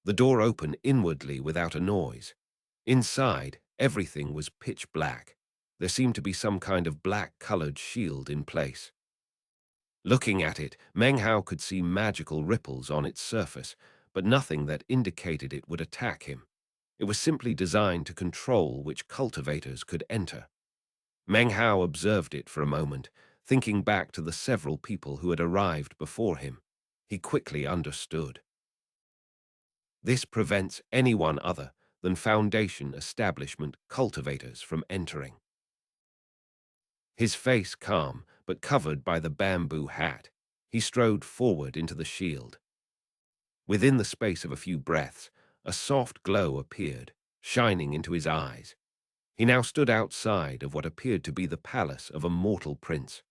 The door opened inwardly without a noise. Inside, everything was pitch black. There seemed to be some kind of black-colored shield in place. Looking at it, Meng Hao could see magical ripples on its surface, but nothing that indicated it would attack him. It was simply designed to control which cultivators could enter. Meng Hao observed it for a moment, thinking back to the several people who had arrived before him. He quickly understood. This prevents anyone other than Foundation establishment cultivators from entering. His face calm, but covered by the bamboo hat, he strode forward into the shield. Within the space of a few breaths, a soft glow appeared, shining into his eyes. He now stood outside of what appeared to be the palace of a mortal prince.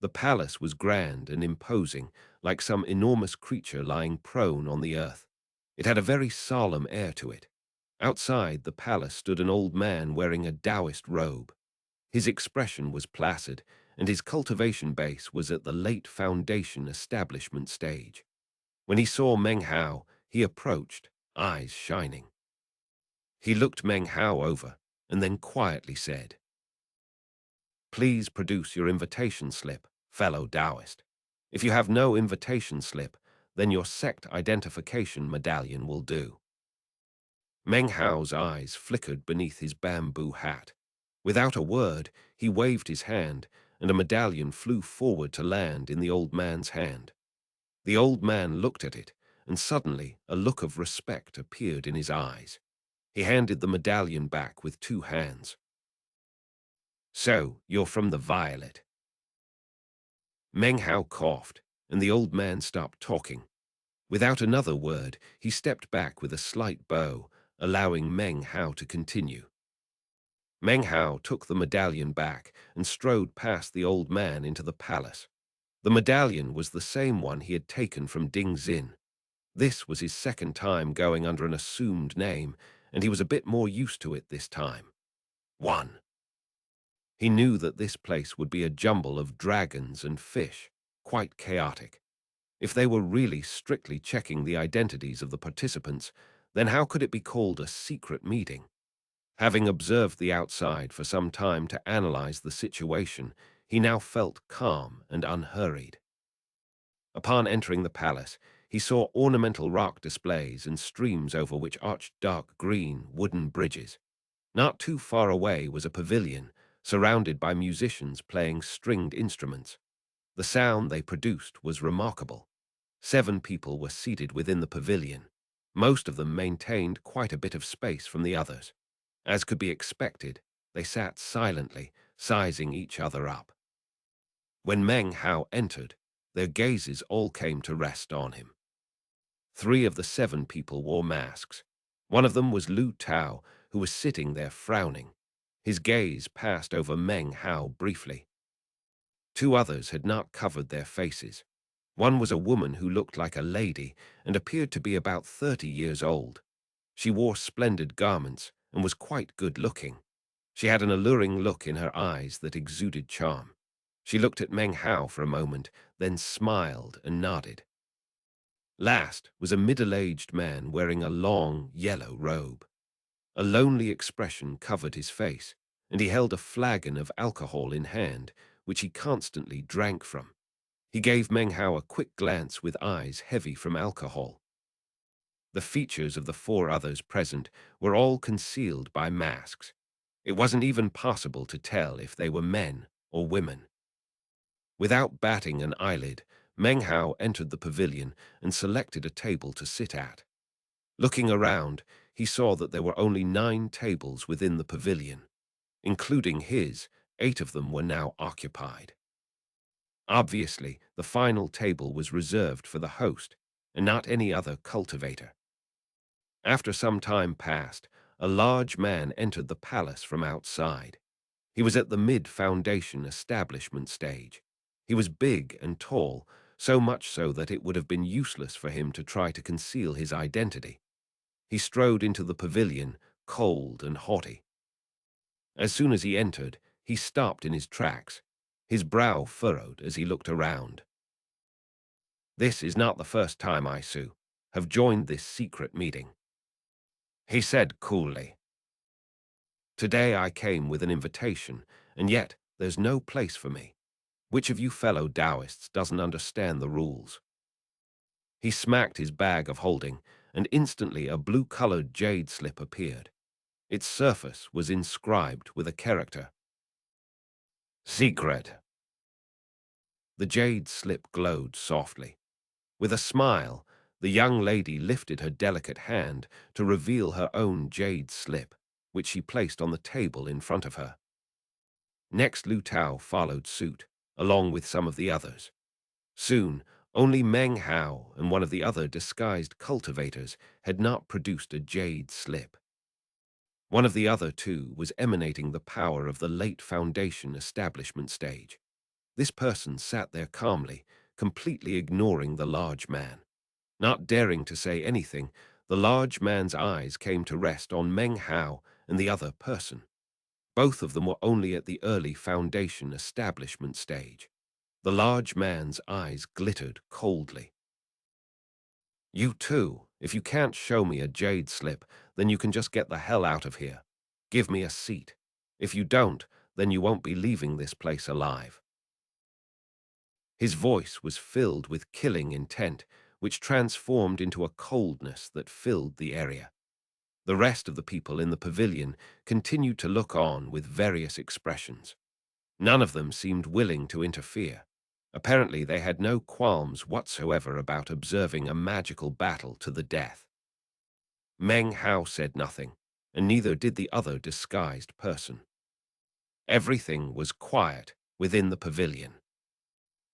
The palace was grand and imposing, like some enormous creature lying prone on the earth. It had a very solemn air to it. Outside the palace stood an old man wearing a Taoist robe. His expression was placid, and his cultivation base was at the late Foundation establishment stage. When he saw Meng Hao, he approached, eyes shining. He looked Meng Hao over, and then quietly said, "Please produce your invitation slip, fellow Taoist. If you have no invitation slip, then your sect identification medallion will do." Meng Hao's eyes flickered beneath his bamboo hat. Without a word, he waved his hand, and a medallion flew forward to land in the old man's hand. The old man looked at it, and suddenly a look of respect appeared in his eyes. He handed the medallion back with 2 hands. "So, you're from the Violet." Meng Hao coughed, and the old man stopped talking. Without another word, he stepped back with a slight bow, allowing Meng Hao to continue. Meng Hao took the medallion back and strode past the old man into the palace. The medallion was the same one he had taken from Ding Xin. This was his second time going under an assumed name, and he was a bit more used to it this time. 1. He knew that this place would be a jumble of dragons and fish, quite chaotic. If they were really strictly checking the identities of the participants, then how could it be called a secret meeting? Having observed the outside for some time to analyze the situation, he now felt calm and unhurried. Upon entering the palace, he saw ornamental rock displays and streams over which arched dark green wooden bridges. Not too far away was a pavilion, surrounded by musicians playing stringed instruments. The sound they produced was remarkable. 7 people were seated within the pavilion. Most of them maintained quite a bit of space from the others. As could be expected, they sat silently, sizing each other up. When Meng Hao entered, their gazes all came to rest on him. 3 of the 7 people wore masks. One of them was Lu Tao, who was sitting there frowning. His gaze passed over Meng Hao briefly. 2 others had not covered their faces. One was a woman who looked like a lady and appeared to be about 30 years old. She wore splendid garments and was quite good-looking. She had an alluring look in her eyes that exuded charm. She looked at Meng Hao for a moment, then smiled and nodded. Last was a middle-aged man wearing a long, yellow robe. A lonely expression covered his face, and he held a flagon of alcohol in hand, which he constantly drank from. He gave Meng Hao a quick glance with eyes heavy from alcohol. The features of the 4 others present were all concealed by masks. It wasn't even possible to tell if they were men or women. Without batting an eyelid, Meng Hao entered the pavilion and selected a table to sit at. Looking around, he saw that there were only 9 tables within the pavilion. Including his, 8 of them were now occupied. Obviously, the final table was reserved for the host, and not any other cultivator. After some time passed, a large man entered the palace from outside. He was at the mid-foundation establishment stage. He was big and tall, so much so that it would have been useless for him to try to conceal his identity. He strode into the pavilion, cold and haughty. As soon as he entered, he stopped in his tracks. His brow furrowed as he looked around. "This is not the first time I, Sue, have joined this secret meeting," he said coolly. "Today I came with an invitation, and yet there's no place for me. Which of you fellow Taoists doesn't understand the rules?" He smacked his bag of holding, and instantly a blue-colored jade slip appeared. Its surface was inscribed with a character. "Secret." The jade slip glowed softly. With a smile, the young lady lifted her delicate hand to reveal her own jade slip, which she placed on the table in front of her. Next, Lu Tao followed suit, along with some of the others. Soon, only Meng Hao and one of the other disguised cultivators had not produced a jade slip. One of the other 2 was emanating the power of the late foundation establishment stage. This person sat there calmly, completely ignoring the large man. Not daring to say anything, the large man's eyes came to rest on Meng Hao and the other person. Both of them were only at the early foundation establishment stage. The large man's eyes glittered coldly. "You too, if you can't show me a jade slip, then you can just get the hell out of here. Give me a seat. If you don't, then you won't be leaving this place alive." His voice was filled with killing intent, which transformed into a coldness that filled the area. The rest of the people in the pavilion continued to look on with various expressions. None of them seemed willing to interfere. Apparently, they had no qualms whatsoever about observing a magical battle to the death. Meng Hao said nothing, and neither did the other disguised person. Everything was quiet within the pavilion.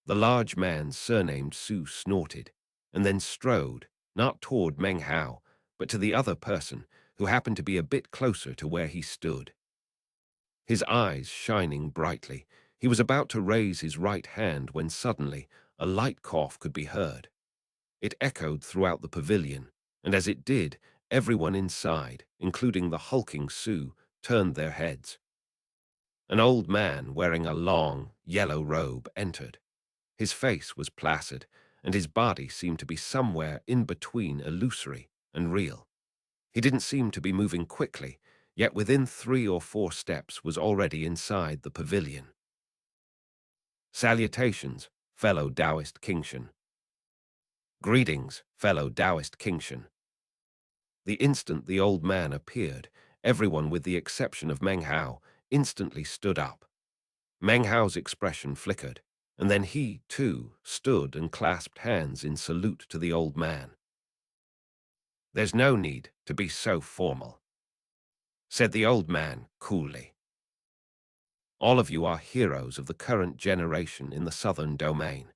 The large man surnamed Su snorted, and then strode, not toward Meng Hao, but to the other person, who happened to be a bit closer to where he stood. His eyes shining brightly, he was about to raise his right hand when suddenly a light cough could be heard. It echoed throughout the pavilion, and as it did, everyone inside, including the hulking Su, turned their heads. An old man wearing a long, yellow robe entered. His face was placid, and his body seemed to be somewhere in between illusory and real. He didn't seem to be moving quickly, yet within 3 or 4 steps was already inside the pavilion. Salutations, fellow Taoist Qingshan. Greetings, fellow Taoist Qingshan. The instant the old man appeared, everyone with the exception of Meng Hao instantly stood up. Meng Hao's expression flickered, and then he, too, stood and clasped hands in salute to the old man. "There's no need to be so formal," said the old man coolly. "All of you are heroes of the current generation in the southern domain.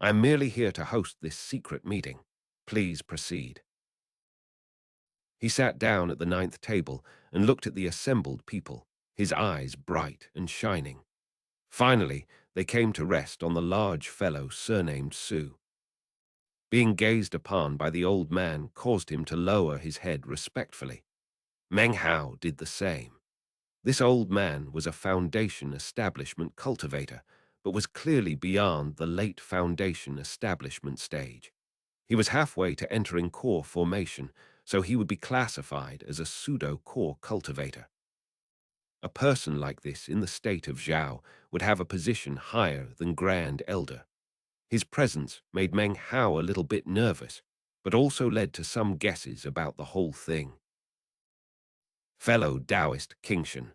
I'm merely here to host this secret meeting. Please proceed." He sat down at the 9th table and looked at the assembled people, his eyes bright and shining. Finally, they came to rest on the large fellow surnamed Su. Being gazed upon by the old man caused him to lower his head respectfully. Meng Hao did the same. This old man was a foundation establishment cultivator, but was clearly beyond the late foundation establishment stage. He was halfway to entering core formation, so he would be classified as a pseudo-core cultivator. A person like this in the state of Zhao would have a position higher than Grand Elder. His presence made Meng Hao a little bit nervous, but also led to some guesses about the whole thing. "Fellow Taoist Qingshan,"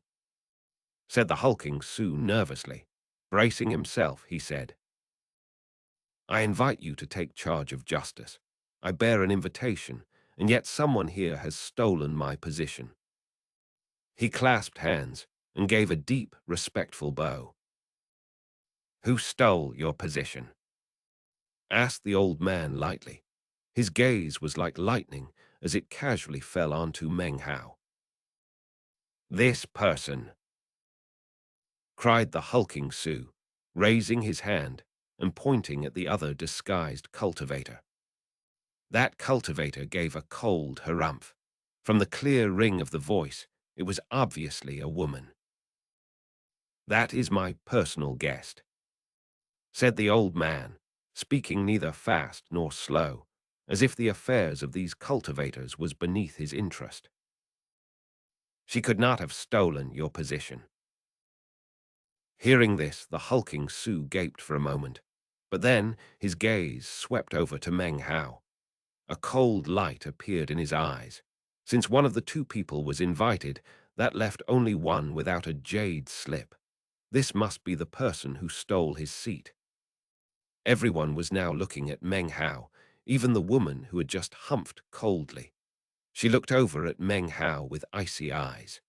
said the hulking Su nervously. Bracing himself, he said, "I invite you to take charge of justice. I bear an invitation, and yet someone here has stolen my position." He clasped hands and gave a deep, respectful bow. "Who stole your position?" asked the old man lightly. His gaze was like lightning as it casually fell onto Meng Hao. "This person," cried the hulking Su, raising his hand and pointing at the other disguised cultivator. That cultivator gave a cold harumph. From the clear ring of the voice, it was obviously a woman. "That is my personal guest," said the old man, speaking neither fast nor slow, as if the affairs of these cultivators was beneath his interest. "She could not have stolen your position." Hearing this, the hulking Su gaped for a moment, but then his gaze swept over to Meng Hao. A cold light appeared in his eyes. Since one of the two people was invited, that left only one without a jade slip. This must be the person who stole his seat. Everyone was now looking at Meng Hao, even the woman who had just humphed coldly. She looked over at Meng Hao with icy eyes.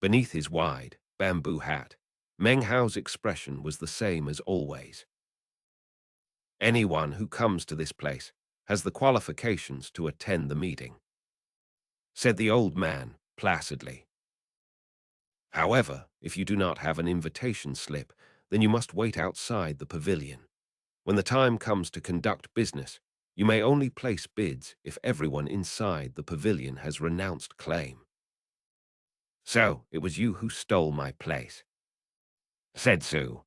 Beneath his wide, bamboo hat, Meng Hao's expression was the same as always. "Anyone who comes to this place has the qualifications to attend the meeting," said the old man placidly. "However, if you do not have an invitation slip, then you must wait outside the pavilion. When the time comes to conduct business, you may only place bids if everyone inside the pavilion has renounced claim." "So, it was you who stole my place," said Su.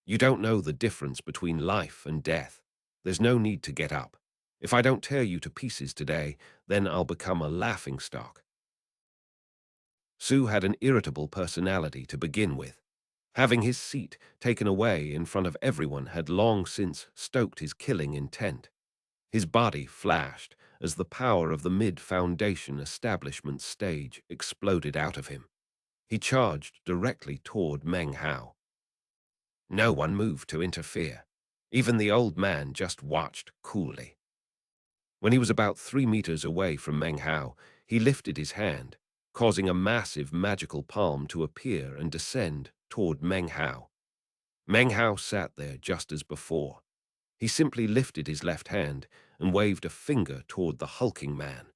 "You don't know the difference between life and death. There's no need to get up. If I don't tear you to pieces today, then I'll become a laughingstock." Su had an irritable personality to begin with. Having his seat taken away in front of everyone had long since stoked his killing intent. His body flashed as the power of the mid-foundation establishment stage exploded out of him. He charged directly toward Meng Hao. No one moved to interfere. Even the old man just watched coolly. When he was about 3 meters away from Meng Hao, he lifted his hand, causing a massive magical palm to appear and descend toward Meng Hao. Meng Hao sat there just as before. He simply lifted his left hand and waved a finger toward the hulking man.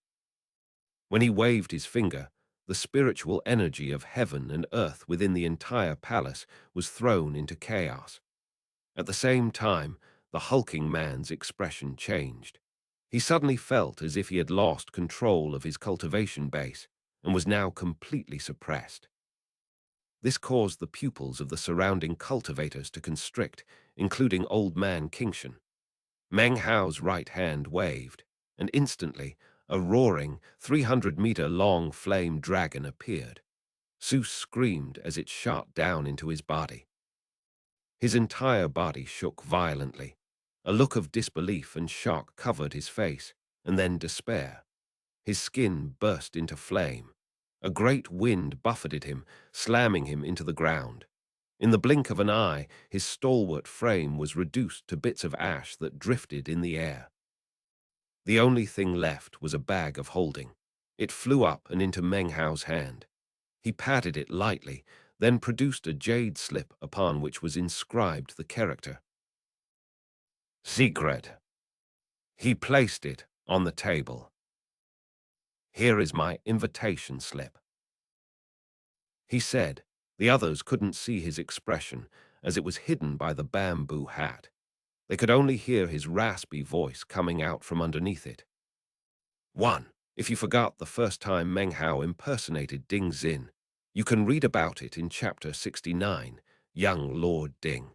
When he waved his finger, the spiritual energy of heaven and earth within the entire palace was thrown into chaos. At the same time, the hulking man's expression changed. He suddenly felt as if he had lost control of his cultivation base and was now completely suppressed. This caused the pupils of the surrounding cultivators to constrict, including Old Man Kingshan. Meng Hao's right hand waved, and instantly a roaring, 300-meter-long flame dragon appeared. Seuss screamed as it shot down into his body. His entire body shook violently. A look of disbelief and shock covered his face, and then despair. His skin burst into flame. A great wind buffeted him, slamming him into the ground. In the blink of an eye, his stalwart frame was reduced to bits of ash that drifted in the air. The only thing left was a bag of holding. It flew up and into Meng Hao's hand. He patted it lightly, then produced a jade slip upon which was inscribed the character Secret. He placed it on the table. Here is my invitation slip, he said. The others couldn't see his expression, as it was hidden by the bamboo hat. They could only hear his raspy voice coming out from underneath it. 1. If you forgot the first time Meng Hao impersonated Ding Xin, you can read about it in Chapter 69, Young Lord Ding.